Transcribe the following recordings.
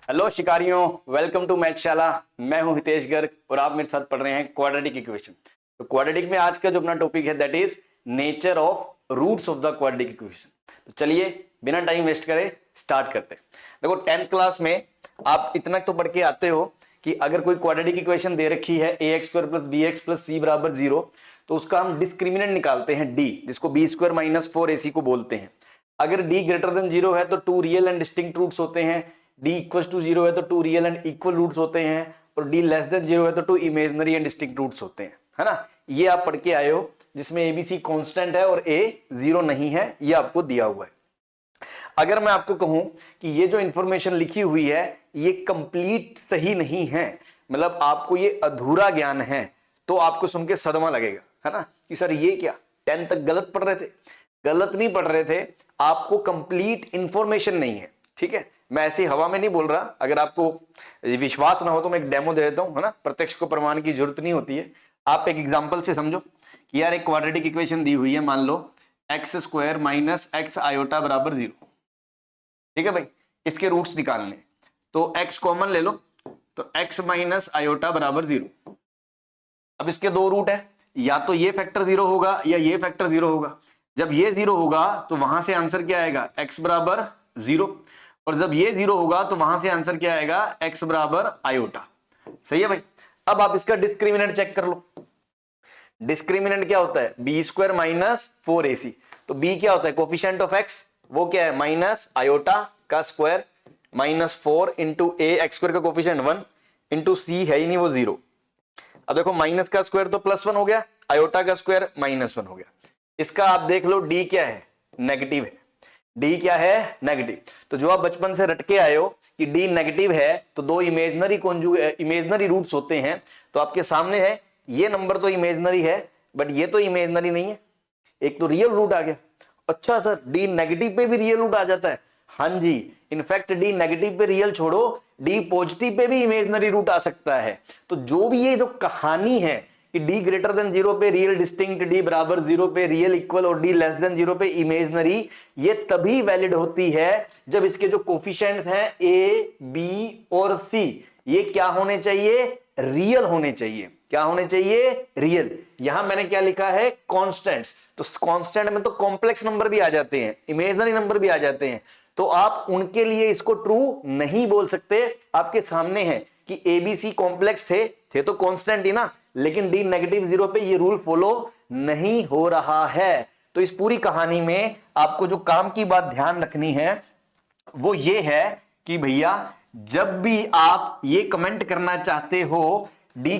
Hello शिकारियों, welcome to मैथशाला। मैं हूं हितेश गर्ग और आप मेरे साथ पढ़ रहे हैं क्वाड्रेटिक इक्वेशन। तो क्वाड्रेटिक में आज का जो अपना टॉपिक है that is nature of roots of the quadratic equation. तो चलिए बिना टाइम वेस्ट करे स्टार्ट करते हैं। देखो 10th क्लास में आप इतना तो पढ़ के आते हो कि अगर कोई क्वाड्रेटिक इक्वेशन दे रखी है ax² + bx + c = 0 तो उसका हम डिस्क्रिमिनेंट निकालते हैं d, जिसको b² - 4ac को बोलते हैं। अगर d > 0 है तो 2 रियल एंड डिस्टिंक्ट रूट्स होते हैं, d = 0 है तो 2 रियल एंड इक्वल रूट्स होते हैं, और d < 0 है तो 2 इमेजिनरी एंड डिस्टिंक्ट रूट्स होते हैं, है ना। ये आप पढ़ के आए हो, जिसमें abc कांस्टेंट है और a 0 नहीं है, ये आपको दिया हुआ है। अगर मैं आपको कहूं कि ये जो इंफॉर्मेशन लिखी हुई है ये कंप्लीट सही नहीं है, मतलब आपको ये अधूरा ज्ञान है, तो आपको सुन के सदमा लगेगा, है ना, कि सर ये क्या 10 तक गलत पढ़ रहे थे। गलत नहीं पढ़ रहे थे, आपको कंप्लीट इंफॉर्मेशन नहीं है, ठीक है। मैं ऐसी हवा में नहीं बोल रहा, अगर आपको विश्वास ना हो तो मैं एक डेमो दे देता हूं, है ना। प्रत्यक्ष को प्रमाण की जरूरत नहीं होती है। आप एक एग्जांपल से समझो कि यार एक क्वाड्रेटिक इक्वेशन दी हुई है, मान लो x² - x i = 0, ठीक है भाई। इसके रूट्स निकालने, तो x कॉमन ले लो, तो x - i = 0। अब इसके दो रूट है, या तो ये फैक्टर 0 होगा या ये फैक्टर 0 होगा। जब ये 0 होगा तो वहां से आंसर क्या आएगा, x = 0, और जब ये 0 होगा तो वहां से आंसर क्या आएगा, x = i। सही है भाई। अब आप इसका डिस्क्रिमिनेंट चेक कर लो। डिस्क्रिमिनेंट क्या होता है, b² - 4ac। तो b क्या होता है, कोफिशिएंट ऑफ x, वो क्या है माइनस आयोटा का स्क्वायर -4 इंटू a, x² का कोफिशिएंट 1 इंटू c है ही नहीं वो 0। अब देखो माइनस का स्क्वायर तो +1 हो गया, आयोटा का स्क्वायर -1 हो गया। इसका आप देख लो d क्या है, नेगेटिव है। d क्या है, नेगेटिव। तो जो आप बचपन से रट के आए हो कि d नेगेटिव है तो दो इमेजिनरी रूट्स होते हैं, तो आपके सामने है ये नंबर तो इमेजिनरी है बट ये तो इमेजिनरी नहीं है, एक तो रियल रूट आ गया। अच्छा सर d नेगेटिव पे भी रियल रूट आ जाता है? हाँ जी, इनफैक्ट d नेगेटिव पे रियल छोड़ो, d पॉजिटिव पे भी इमेजिनरी रूट आ सकता है। तो जो भी ये जो कहानी है कि d > 0 पे रियल डिस्टिंक्ट, d = 0 पे रियल इक्वल और d < 0 पे इमेजिनरी, ये तभी वैलिड होती है जब इसके जो कोफिशिएंट्स हैं a, b और c ये क्या होने चाहिए, रियल होने चाहिए। क्या होने चाहिए, रियल। यहां मैंने क्या लिखा है, कांस्टेंट्स। तो कांस्टेंट में तो कॉम्प्लेक्स नंबर भी आ जाते हैं, इमेजिनरी नंबर भी आ जाते हैं, तो आप उनके लिए इसको ट्रू नहीं बोल सकते। आपके सामने है कि एबीसी कॉम्प्लेक्स थे तो कांस्टेंट ही ना, लेकिन d - 0 पे ये रूल फॉलो नहीं हो रहा है। तो इस पूरी कहानी में आपको जो काम की बात ध्यान रखनी है वो ये है कि भैया जब भी आप ये कमेंट करना चाहते हो d >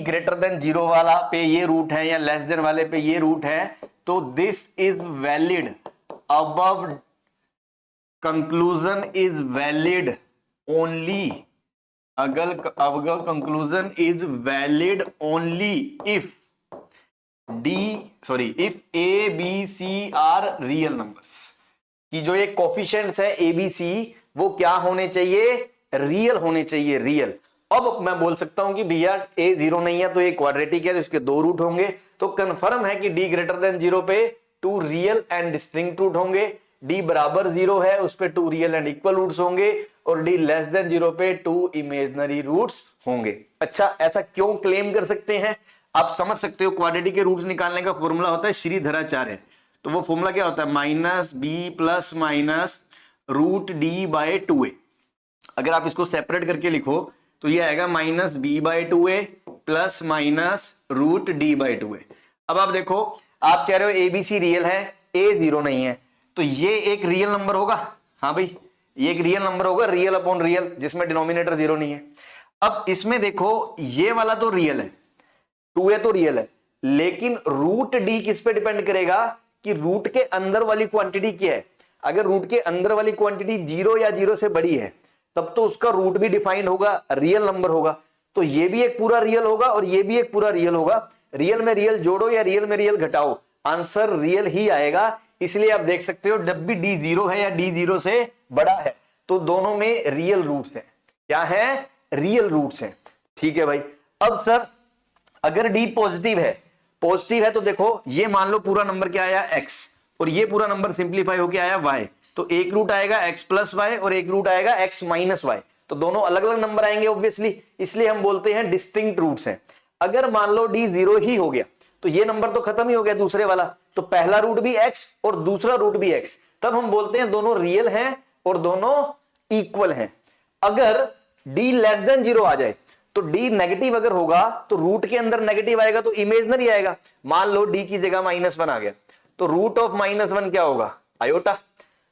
0 वाला पे ये रूट है या लेस देन वाले पे ये रूट है, तो this is valid, above conclusion is valid only, अगर conclusion is valid only if if a b c are real numbers. कि जो ये कोफिशिएंट्स है a b c वो क्या होने चाहिए, रियल होने चाहिए, रियल। अब मैं बोल सकता हूं कि भैया a 0 नहीं है तो ये क्वाड्रेटिक है तो इसके दो रूट होंगे, तो कंफर्म है कि d > 0 पे 2 रियल एंड डिस्टिंक्ट रूट होंगे, d = 0 है उस पे 2 रियल एंड इक्वल रूट्स होंगे, और d < 0 पे 2 इमेजिनरी रूट्स होंगे। अच्छा, ऐसा क्यों क्लेम कर सकते हैं, आप समझ सकते हो। क्वाड्रेटिक के रूट्स निकालने का फॉर्मूला होता है श्रीधराचार्य। तो वो फॉर्मूला क्या होता है, -b + -√d/2a। अगर आप इसको सेपरेट करके लिखो तो ये आएगा -b/2a + -√d/2a। अब आप देखो, आप कह रहे हो एबीसी रियल है, a 0 नहीं है, तो ये एक रियल नंबर होगा। हाँ भाई, ये एक रियल नंबर होगा, रियल अपॉन रियल, जिसमें डिनोमिनेटर 0 नहीं है। अब इसमें देखो ये वाला तो रियल है, 2a तो रियल है, लेकिन रूट d किस पे डिपेंड करेगा कि रूट के अंदर वाली क्वांटिटी क्या है। अगर रूट के अंदर वाली क्वांटिटी 0 या 0 से बड़ी है तब तो उसका रूट भी डिफाइंड होगा, रियल नंबर होगा। तो ये भी एक पूरा रियल होगा और ये भी एक पूरा रियल होगा। रियल में रियल जोड़ो या रियल में रियल घटाओ, आंसर रियल ही आएगा। इसलिए आप देख सकते हो जब भी d 0 है या d 0 से बड़ा है तो दोनों में रियल रूट्स हैं। क्या है, रियल रूट्स हैं। ठीक है भाई। अब सर अगर d पॉजिटिव है तो देखो ये मान लो पूरा नंबर क्या आया, x, और ये पूरा नंबर सिंप्लीफाई होके आया y, तो एक रूट आएगा x + y और एक रूट आएगा x - y। तो दोनों अलग अलग नंबर आएंगे ऑब्वियसली, इसलिए हम बोलते हैं डिस्टिंक्ट रूट्स हैं। अगर मान लो d 0 ही हो गया तो ये नंबर तो खत्म ही हो गया दूसरे वाला, तो पहला रूट भी x और दूसरा रूट भी x, तब हम बोलते हैं दोनों रियल हैं और दोनों इक्वल हैं। अगर d लेस देन 0 आ जाए तो d नेगेटिव अगर होगा तो रूट के अंदर नेगेटिव आएगा तो इमेजनरी आएगा। मान लो d की जगह -1 आ गया तो रूट ऑफ -1 क्या होगा, आयोटा।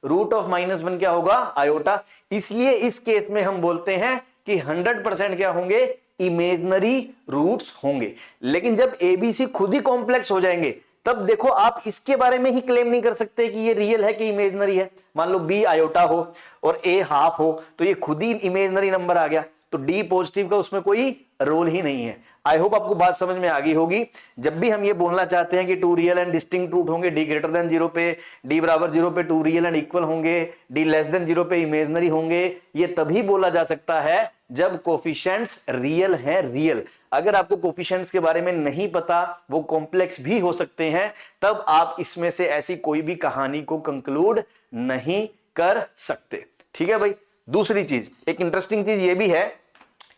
रूट ऑफ -1 क्या होगा, आयोटा। इसलिए इस केस में हम बोलते हैं कि 100% क्या होंगे, इमेजनरी रूट्स होंगे। लेकिन जब एबीसी खुद ही कॉम्प्लेक्स हो जाएंगे तब देखो आप इसके बारे में ही क्लेम नहीं कर सकते कि ये रियल है कि इमेजनरी है। मान लो बी आयोटा हो और ए हाफ हो तो ये खुद ही इमेजनरी नंबर आ गया, तो डी पॉजिटिव का उसमें कोई रोल ही नहीं है। आई होप आपको बात समझ में आ गई होगी। जब भी हम ये बोलना चाहते हैं कि two real and distinct root होंगे, डी ग्रेटर देन 0 पे, डी बराबर 0 पे टू रियल एंड इक्वल होंगे, डी लेस देन 0 पे इमेजनरी होंगे, ये तभी बोला जा सकता है जब कोफिशिएंट्स रियल हैं, रियल। अगर आपको कोफिशिएंट्स के बारे में नहीं पता, वो कॉम्प्लेक्स भी हो सकते हैं, तब आप इसमें से ऐसी कोई भी कहानी को कंक्लूड नहीं कर सकते। ठीक है भाई। दूसरी चीज, एक इंटरेस्टिंग चीज ये भी है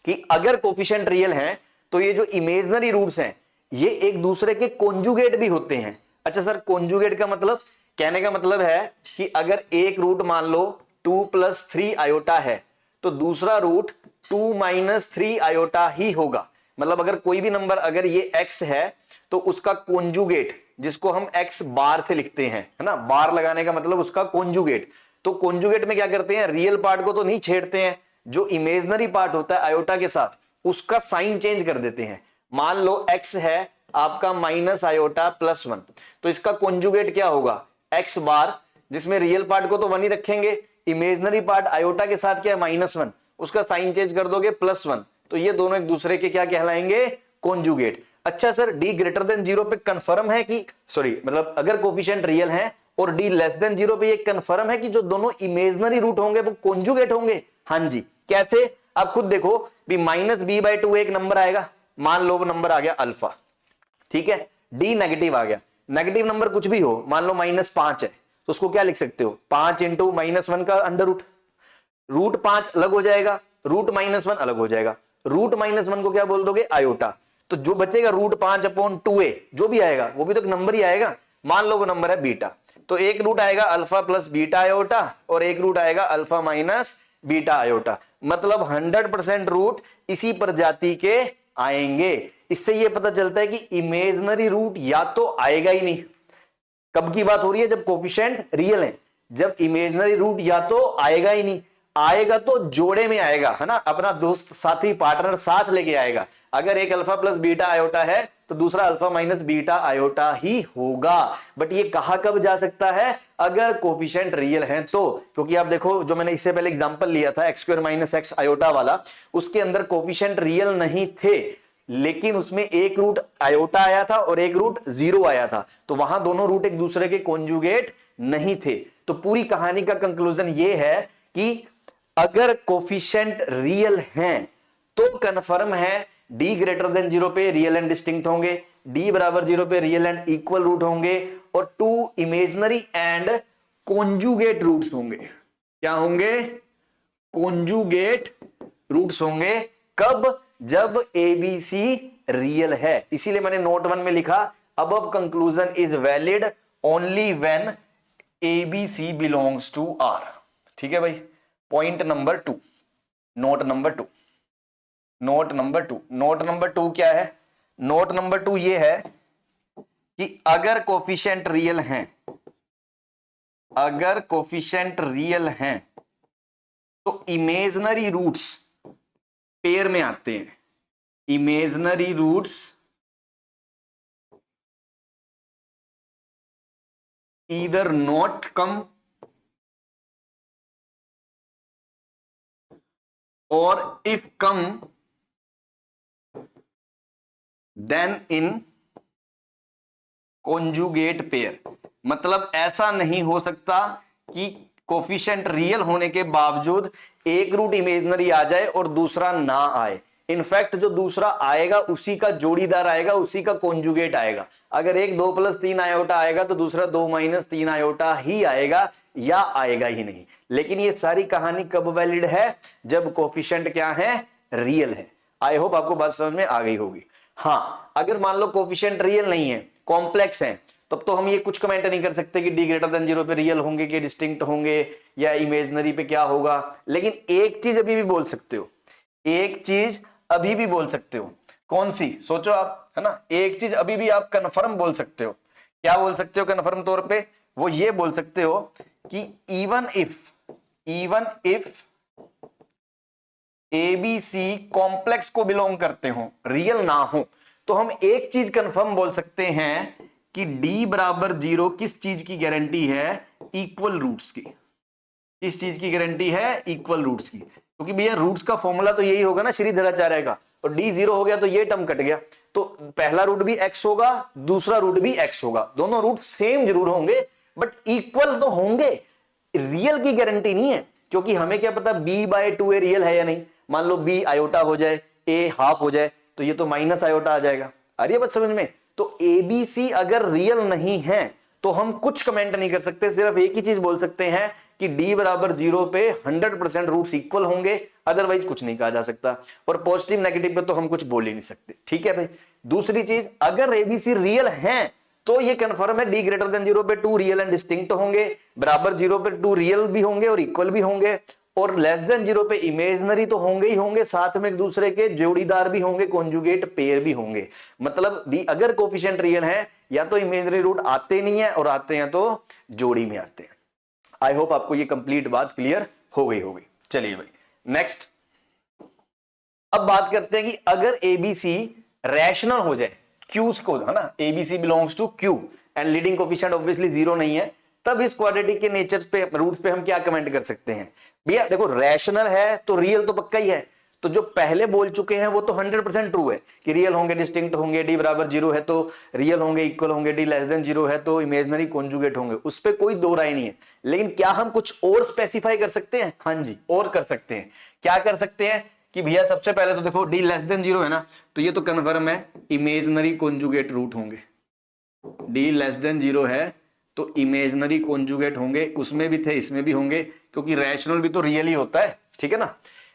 कि अगर कोफिशिएंट रियल हैं तो ये जो इमेजनरी रूट्स हैं ये एक दूसरे के कॉन्जुगेट भी होते हैं। अच्छा सर, कॉन्जुगेट का मतलब, कहने का मतलब है कि अगर एक रूट मान लो 2 + 3 आयोटा है तो दूसरा रूट 2 - 3 आयोटा ही होगा। मतलब अगर कोई भी नंबर, अगर ये x है तो उसका कॉन्जुगेट, जिसको हम x बार से लिखते हैं, है ना, बार लगाने का मतलब उसका कॉन्जुगेट। तो कॉन्जुगेट में क्या करते हैं, रियल पार्ट को तो नहीं छेड़ते हैं, जो इमेजनरी पार्ट होता है आयोटा के साथ उसका साइन चेंज कर देते हैं। मान लो x है आपका माइनस आयोटा +1, तो इसका कॉन्जुगेट क्या होगा, x बार, जिसमें रियल पार्ट को तो 1 ही रखेंगे, इमेजनरी पार्ट आयोटा के साथ क्या है -1, उसका साइन चेंज कर दोगे +1, तो ये दोनों एक दूसरे के क्या कहलाएंगे, कॉन्जुगेट। अच्छा सर, d ग्रेटर देन 0 पे कंफर्म है कि, सॉरी मतलब अगर कोफिशिएंट रियल है और d लेस देन 0 पे ये कंफर्म है कि जो दोनों इमेजनरी रूट होंगे वो कॉन्जुगेट होंगे। हाँ जी, कैसे, आप खुद देखो भी -b/2 एक नंबर आएगा, मान लो वो नंबर आ गया अल्फा, ठीक है, d नेगेटिव आ गया, नेगेटिव नंबर कुछ भी हो, मान लो -5 है तो उसको क्या लिख सकते हो, 5 × -1 का अंडर रूट 5 अलग हो जाएगा, रूट -1 अलग हो जाएगा, रूट -1 को क्या बोल दोगे, आयोटा। तो जो बचेगा √5/2a, जो भी आएगा वो भी तो एक नंबर ही आएगा। मान लो वो नंबर है बीटा, तो एक रूट आएगा अल्फा प्लस बीटा आयोटा और एक रूट आएगा अल्फा माइनस बीटा आयोटा। मतलब 100% रूट इसी प्रजाति के आएंगे। इससे ये पता चलता है कि इमेजिनरी रूट या तो आएगा ही नहीं। कब की बात हो रही है, जब कोफिशिएंट रियल है। जब इमेजिनरी रूट या तो आएगा ही नहीं, आएगा तो जोड़े में आएगा, है ना, अपना दोस्त साथी पार्टनर साथ लेके आएगा। अगर एक अल्फा प्लस बीटा आयोटा है तो दूसरा अल्फा माइनस बीटा आयोटा ही होगा। बट ये कहा कब जा सकता है, अगर कोफिशिएंट रियल हैं तो। क्योंकि आप देखो, जो मैंने इससे पहले एग्जांपल लिया था x² - x आयोटा वाला, उसके अंदर कोफिशिएंट रियल नहीं थे, लेकिन उसमें एक रूट आयोटा आया था और एक रूट 0 आया था, तो वहां दोनों रूट एक दूसरे के कॉन्जुगेट नहीं थे। तो पूरी कहानी का कंक्लूजन ये है कि अगर कोफिशिएंट रियल हैं तो कंफर्म है d ग्रेटर देन 0 पे रियल एंड डिस्टिंक्ट होंगे, d बराबर 0 पे रियल एंड इक्वल रूट होंगे और 2 इमेजिनरी एंड कॉन्जुगेट रूट्स होंगे। क्या होंगे, कॉन्जुगेट रूट्स होंगे। कब, जब ABC रियल है। इसीलिए मैंने नोट 1 में लिखा above conclusion is valid only when ABC belongs to R। ठीक है भाई। Point number 2, note number 2, note number 2, note number 2 क्या है, नोट नंबर 2 ये है कि अगर कोफिशिएंट रियल हैं, अगर कोफिशिएंट रियल हैं तो इमेजिनरी रूट्स पेयर में आते हैं। Imaginary roots either not come और if come then in conjugate pair। मतलब ऐसा नहीं हो सकता कि कोफिशिएंट रियल होने के बावजूद एक रूट इमेजिनरी आ जाए और दूसरा ना आए। इनफैक्ट जो दूसरा आएगा उसी का जोड़ीदार आएगा, उसी का कॉन्जुगेट आएगा। अगर एक 2 + 3 आयोटा आएगा तो दूसरा 2 - 3 आयोटा ही आएगा। या आएगा ही नहीं। लेकिन ये सारी कहानी कब वैलिड है? जब कोफिशिएंट क्या है? रियल है। आई होप आपको बात समझ में आ गई होगी। हाँ, अगर मान लो कोफिशिएंट रियल नहीं है, कॉम्प्लेक्स है, तब तो हम ये कुछ कमेंट नहीं कर सकते कि डी ग्रेटर देन जीरो पे रियल होंगे कि डिस्टिंक्ट होंगे या इमेजनरी पे क्या होगा। लेकिन एक चीज अभी भी बोल सकते हो, एक चीज अभी भी बोल सकते हो। कौन सी? सोचो आप, है ना। एक चीज अभी भी आप कन्फर्म बोल सकते हो। क्या बोल सकते हो कन्फर्म तौर पे? वो ये बोल सकते हो कि इवन इफ एबीसी कॉम्प्लेक्स को बिलोंग करते हो, रियल ना हो, तो हम एक चीज कंफर्म बोल सकते हैं कि d बराबर जीरो किस चीज की गारंटी है? इक्वल रूट्स की। किस चीज की गारंटी है? इक्वल रूट्स की। क्योंकि भैया रूट्स का फॉर्मूला तो यही होगा ना श्रीधराचार्य का, और d जीरो हो गया तो ये टर्म कट गया, तो पहला रूट भी x होगा, दूसरा रूट भी x होगा। दोनों रूट सेम जरूर होंगे बट इक्वल तो होंगे। रियल की गारंटी नहीं है, क्योंकि हमें क्या पता b/2a रियल है या नहीं। मान लो b आयोटा हो जाए, a हाफ हो जाए, तो ये तो माइनस आयोटा आ जाएगा। आ रही है बात समझ में? तो एबीसी अगर रियल नहीं है तो हम कुछ कमेंट नहीं कर सकते, सिर्फ एक ही चीज बोल सकते हैं कि d बराबर जीरो पे 100% रूट्स इक्वल होंगे, अदरवाइज कुछ नहीं कहा जा सकता। और पॉजिटिव नेगेटिव पे तो हम कुछ बोल ही नहीं सकते। ठीक है भाई। दूसरी चीज, अगर एबीसी रियल है तो ये कंफर्म है डी ग्रेटर देन जीरो पे टू रियल एंड डिस्टिंक्ट होंगे, बराबर जीरो पे टू रियल भी होंगे और इक्वल भी होंगे, और लेस देन जीरो पे इमेजनरी तो होंगे ही होंगे, साथ में एक दूसरे के जोड़ीदार भी होंगे, कॉन्जुगेट पेयर भी होंगे। मतलब अगर कोफिशिएंट रियल है, या तो इमेजनरी रूट आते नहीं है, और आते हैं तो जोड़ी में आते हैं। आई होप आपको ये कंप्लीट बात क्लियर हो गई होगी। चलिए भाई नेक्स्ट, अब बात करते हैं कि अगर एबीसी रैशनल हो जाए, क्यूज को, है ना, ABC belongs to Q and leading coefficient obviously zero नहीं है, तब इस क्वाड्रेटिक के नेचर्स पे, रूट्स पे हम क्या कमेंट कर सकते हैं? भैया देखो, रैशनल है तो रियल तो पक्का ही है, तो जो पहले बोल चुके हैं वो तो 100% ट्रू है कि रियल होंगे, डिस्टिंक्ट होंगे, डी बराबर जीरो है तो रियल होंगे, इक्वल होंगे, डी लेस देन जीरो है तो इमेजनरी कॉन्जुगेट होंगे, उस पर कोई दो राय नहीं है। लेकिन क्या हम कुछ और स्पेसिफाई कर सकते हैं? हाँ जी, और कर सकते हैं। क्या कर सकते हैं कि भैया सबसे पहले तो देखो डी लेस देन जीरो है ना, तो ये तो कन्फर्म है इमेजनरी कॉन्जुगेट रूट होंगे। डी लेस देन जीरो है तो इमेजनरी कॉन्जुगेट होंगे, उसमें भी थे इसमें भी होंगे, क्योंकि रैशनल भी तो रियल ही होता है। ठीक है ना।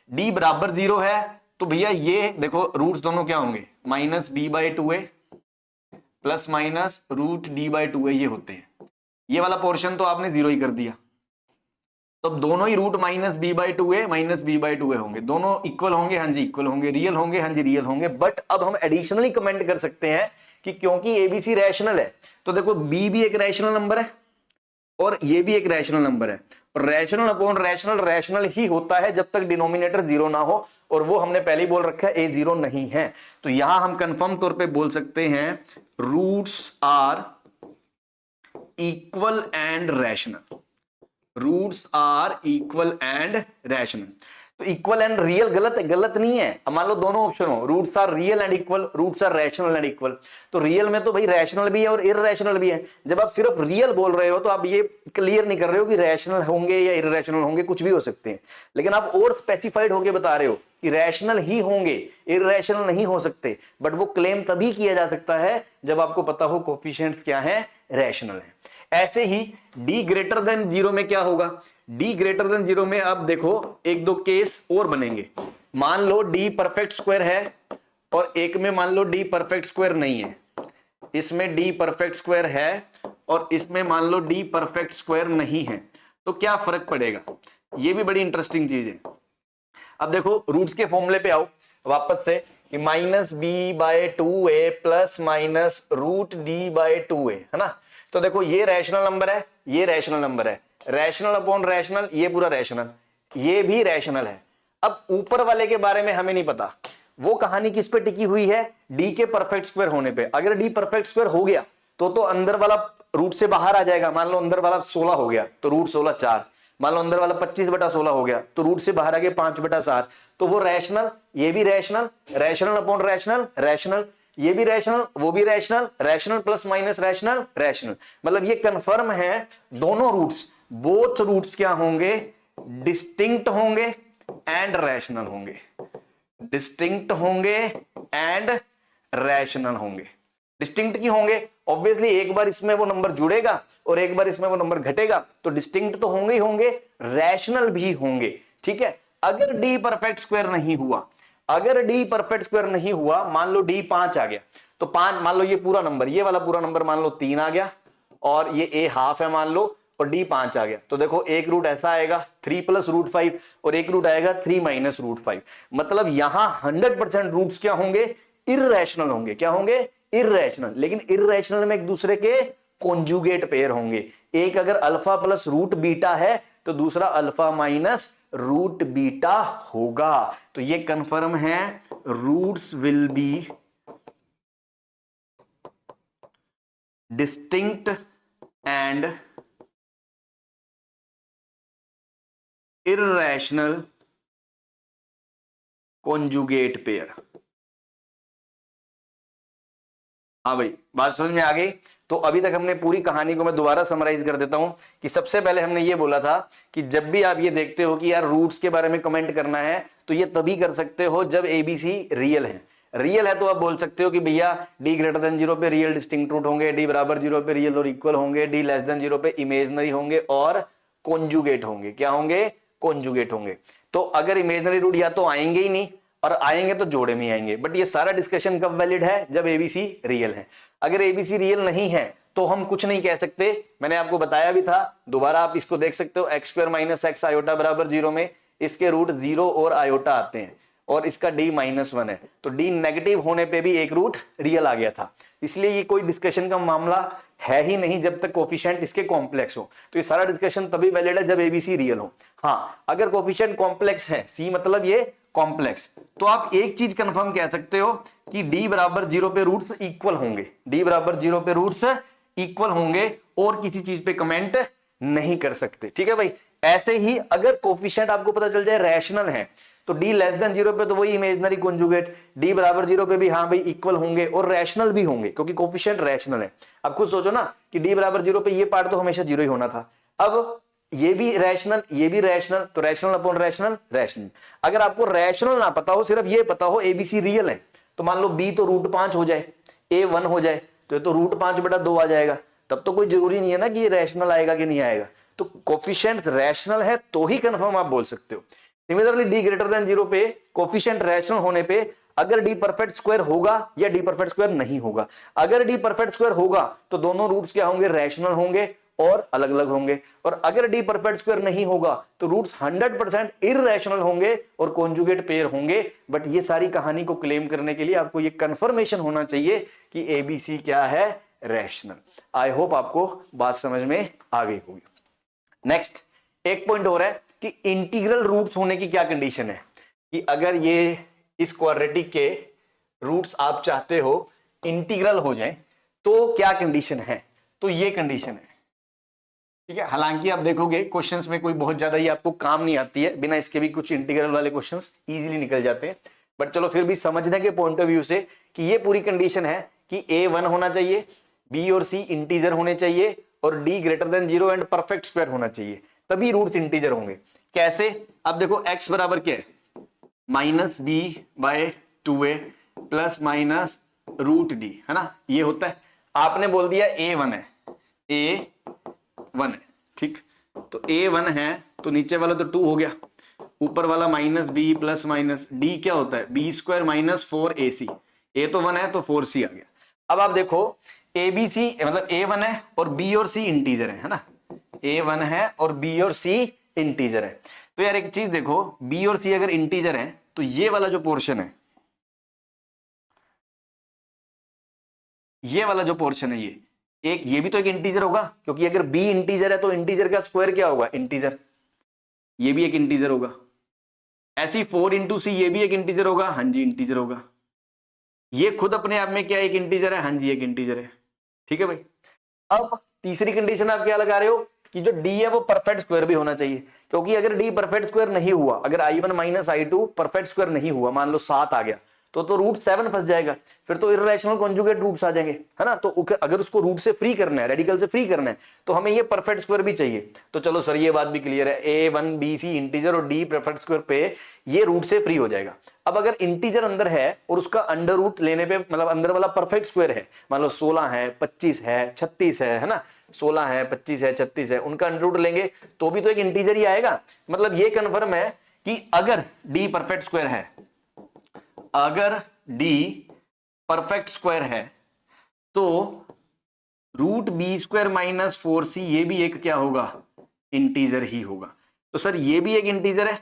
डी बराबर जीरो है तो भैया ये देखो रूट्स दोनों क्या होंगे? Minus b/2a plus minus root d/2a ये होते हैं। ये वाला पोर्शन तो आपने जीरो ही कर दिया, तो दोनों ही रूट माइनस b/2a होंगे, दोनों इक्वल होंगे। हाँ जी इक्वल होंगे। रियल होंगे? हाँ जी रियल होंगे। बट अब हम एडिशनली कमेंट कर सकते हैं कि क्योंकि एबीसी रैशनल है, तो देखो b भी एक रैशनल नंबर है और ये भी एक रैशनल नंबर है, और रैशनल अपॉन रैशनल रैशनल ही होता है जब तक डिनोमिनेटर जीरो ना हो, और वो हमने पहले ही बोल रखा है a जीरो नहीं है। तो यहां हम कंफर्म तौर पे बोल सकते हैं roots are equal and rational. Roots are equal and rational. तो इक्वल एंड रियल गलत है? गलत नहीं है। अब मान लो दोनों ऑप्शन हो, roots are real and equal, roots are rational and equal, तो रियल में तो भाई रैशनल भी है और इररैशनल भी है। जब आप सिर्फ रियल बोल रहे हो तो आप ये क्लियर नहीं कर रहे हो कि रैशनल होंगे या इररैशनल होंगे, कुछ भी हो सकते हैं। लेकिन आप और स्पेसिफाइड होके बता रहे हो कि रैशनल ही होंगे, इररैशनल नहीं हो सकते। बट वो क्लेम तभी किया जा सकता है जब आपको पता हो कोफिशिएंट्स क्या है, रैशनल है। ऐसे ही d ग्रेटर देन जीरो में क्या होगा? d ग्रेटर देन जीरो में अब देखो एक दो केस और बनेंगे। मान लो d परफेक्ट स्क्वायर है और एक में मान लो d परफेक्ट स्क्वायर नहीं है। इसमें d परफेक्ट स्क्वायर है और इसमें मान लो d परफेक्ट स्क्वायर नहीं है, तो क्या फर्क पड़ेगा? ये भी बड़ी इंटरेस्टिंग चीज है। अब देखो रूट्स के फॉर्मूले पे आओ वापस से कि minus b/2a plus minus root d/2a, है ना। तो देखो ये रैशनल नंबर है, ये रैशनल नंबर है, रैशनल अपॉन रैशनल, ये पूरा रैशनल, ये भी रैशनल है। अब ऊपर वाले के बारे में हमें नहीं पता, वो कहानी किस पे टिकी हुई है? d के परफेक्ट स्क्वायर होने पे। अगर d परफेक्ट स्क्वायर हो गया तो अंदर वाला रूट से बाहर आ जाएगा। मान लो अंदर वाला 16 हो गया तो रूट 16 4, मान लो अंदर वाला 25/16 हो गया तो रूट से बाहर आ गया 5/4, तो वो रैशनल, ये भी rational, rational upon rational rational, ये भी रैशनल वो भी rational, rational plus minus rational rational. मतलब ये कंफर्म है दोनों रूट्स, बोथ रूट्स क्या होंगे? डिस्टिंक्ट होंगे एंड रैशनल होंगे, डिस्टिंक्ट होंगे एंड रैशनल होंगे। डिस्टिंक्ट क्यों होंगे? ऑब्वियसली एक बार इसमें वो नंबर जुड़ेगा और एक बार इसमें वो नंबर घटेगा, तो डिस्टिंक्ट तो होंगे ही होंगे, रैशनल भी होंगे। ठीक है, अगर डी परफेक्ट स्क्वायर नहीं हुआ, अगर डी परफेक्ट स्क्वायर नहीं हुआ, मान लो डी 5 आ गया, तो 5 मान लो ये पूरा नंबर, ये वाला पूरा नंबर मान लो 3 आ गया, और ये ए हाफ है मान लो, और डी 5 आ गया, तो देखो एक रूट ऐसा आएगा 3 + √5 और एक रूट आएगा 3 - √5। मतलब यहां 100% रूट्स क्या होंगे? इररेशनल होंगे। क्या होंगे? इररेशनल। लेकिन इररेशनल में एक दूसरे के कॉन्जुगेट पेयर होंगे। एक अगर अल्फा प्लस रूट बीटा है तो दूसरा अल्फा माइनस रूट बीटा होगा। तो ये कंफर्म है, roots will be distinct and irrational conjugate pair. हाँ भाई, बात समझ में आ गई? तो अभी तक हमने पूरी कहानी को मैं दोबारा समराइज कर देता हूं कि सबसे पहले हमने ये बोला था कि जब भी आप ये देखते हो कि यार रूट्स के बारे में कमेंट करना है तो ये तभी कर सकते हो जब एबीसी रियल है। रियल है तो आप बोल सकते हो कि भैया डी > 0 पे रियल डिस्टिंक्ट रूट होंगे, डी = 0 पे रियल और इक्वल होंगे, डी < 0 पे इमेजिनरी होंगे और कॉन्जुगेट होंगे। क्या होंगे? कॉन्जुगेट होंगे। तो अगर इमेजिनरी रूट या तो आएंगे ही नहीं और आएंगे तो जोड़े में आएंगे। बट ये सारा डिस्कशन कब वैलिड है? जब एबीसी रियल है। अगर एबीसी रियल नहीं है तो हम कुछ नहीं कह सकते। मैंने आपको बताया भी था, दोबारा आप इसको देख सकते हो, x² - x आयोटा = 0 में इसके रूट 0 और आयोटा आते हैं और इसका d -1 है, तो d नेगेटिव होने पे भी एक रूट रियल आ गया था। इसलिए ये कोई डिस्कशन का मामला है ही नहीं जब तक कोफिशिएंट इसके कॉम्प्लेक्स हो। तो ये सारा डिस्कशन तभी वैलिड है जब एबीसी रियल हो। हाँ, अगर कोफिशिएंट कॉम्प्लेक्स है, सी मतलब ये कॉम्प्लेक्स, तो आप एक चीज कंफर्म कह सकते हो कि d = 0 पे रूट्स इक्वल होंगे, d = 0 पे रूट्स इक्वल होंगे और किसी चीज पे कमेंट नहीं कर सकते। ठीक है भाई। ऐसे ही अगर कोफिशिएंट आपको पता चल जाए रैशनल है तो d < 0 पे तो वही इमेजिनरी कॉन्जुगेट, d = 0 पे भी हाँ भाई इक्वल होंगे और रैशनल भी होंगे क्योंकि कोफिशिएंट रैशनल है। अब खुद सोचो ना कि d = 0 पे ये पार्ट तो हमेशा 0 ही होना था। अब ये भी रैशनल, ये भी रैशनल, तो रैशनल अपॉन रैशनल रैशनल। अगर आपको रैशनल ना पता हो, सिर्फ ये पता हो एबीसी रियल है, तो मान लो b तो √5 हो जाए, a 1 हो जाए, तो ये तो √5/2 आ जाएगा। तब तो कोई जरूरी नहीं है ना कि ये रैशनल आएगा कि नहीं आएगा। तो कोफिशिएंट्स रैशनल है तो ही कंफर्म आप बोल सकते हो। सिमिलरली d > 0 पे कोफिशिएंट रैशनल होने पे अगर d परफेक्ट स्क्वायर होगा या d परफेक्ट स्क्वायर नहीं होगा। अगर d परफेक्ट स्क्वायर होगा तो दोनों रूट्स क्या होंगे? रैशनल होंगे और अलग अलग होंगे। और अगर d परफेक्ट स्क्वायर नहीं होगा तो रूट्स 100% इररेशनल होंगे और कॉन्जुगेट पेयर होंगे। बट ये सारी कहानी को क्लेम करने के लिए आपको ये कंफर्मेशन होना चाहिए कि एबीसी क्या है? रैशनल। आई होप आपको बात समझ में आ गई होगी। नेक्स्ट एक पॉइंट हो रहा है कि इंटीग्रल रूट्स होने की क्या कंडीशन है, कि अगर ये इस क्वाड्रेटिक के रूट्स आप चाहते हो इंटीग्रल हो जाए तो क्या कंडीशन है? तो ये कंडीशन है। ठीक है, हालांकि आप देखोगे क्वेश्चंस में कोई बहुत ज्यादा ये आपको काम नहीं आती है, बिना इसके भी कुछ इंटीग्रल वाले क्वेश्चंस इजीली निकल जाते हैं। बट चलो फिर भी समझने के पॉइंट ऑफ व्यू से कि ये पूरी कंडीशन है कि a 1 होना चाहिए, b और c इंटीजर होने चाहिए और d > 0 एंड परफेक्ट स्क्वायर होना चाहिए, तभी रूट्स इंटीजर होंगे। कैसे? अब देखो x बराबर क्या है? -b/2a ± √d, है ना? ये होता है। आपने बोल दिया a 1 है, a 1 है, ठीक। तो a 1 है तो नीचे वाला तो 2 हो गया, ऊपर वाला -b ± d क्या होता है? b² - 4ac। a तो 1 है तो 4c आ गया। अब आप देखो abc मतलब a1 है और b और c इंटीजर है ना? a1 है और b और c इंटीजर है। तो यार एक चीज देखो, b और c अगर इंटीजर है तो ये वाला जो पोर्शन है, ये वाला जो पोर्शन है, ये भी तो एक इंटीजर होगा, क्योंकि अगर b इंटीजर है तो इंटीजर का स्क्वायर क्या होगा? इंटीजर। ये भी एक इंटीजर होगा। ऐसी 4 × c ये भी एक इंटीजर होगा। हाँ जी इंटीजर होगा। ये खुद अपने आप में क्या एक इंटीजर है? हाँ जी एक इंटीजर है। ठीक है भाई। अब तीसरी कंडीशन आप क्या लगा रहे हो कि जो d है वो परफेक्ट स्क्वायर भी होना चाहिए, क्योंकि अगर d परफेक्ट स्क्वायर नहीं हुआ, अगर i1 - i2 परफेक्ट स्क्वायर नहीं हुआ, मान लो 7 आ गया, तो रूट 7 फंस जाएगा, फिर तो इर्रेशनल कॉन्जुगेट रूट्स आ जाएंगे, है ना। तो अगर उसको रूट से फ्री करना है, रेडिकल से फ्री करना है, तो हमें ये परफेक्ट स्क्वायर भी चाहिए। तो चलो सर ये बात भी क्लियर है, A1BC इंटीजर और D परफेक्ट स्क्वायर पे ये रूट से फ्री हो जाएगा। अब अगर इंटीजर अंदर है और उसका अंडर रूट लेने पे, मतलब अंदर वाला परफेक्ट स्क्वायर है, मान लो 16 है, 25 है, 36 है ना, 16 है, 25 है, 36 है, उनका अंडर रूट लेंगे तो भी तो एक इंटीजर ही आएगा। मतलब ये कन्फर्म है कि अगर D परफेक्ट स्क्वायर है, अगर D परफेक्ट स्क्वायर है, तो root B square minus 4C ये भी एक क्या होगा, इंटीजर ही होगा। तो सर ये भी एक इंटीजर है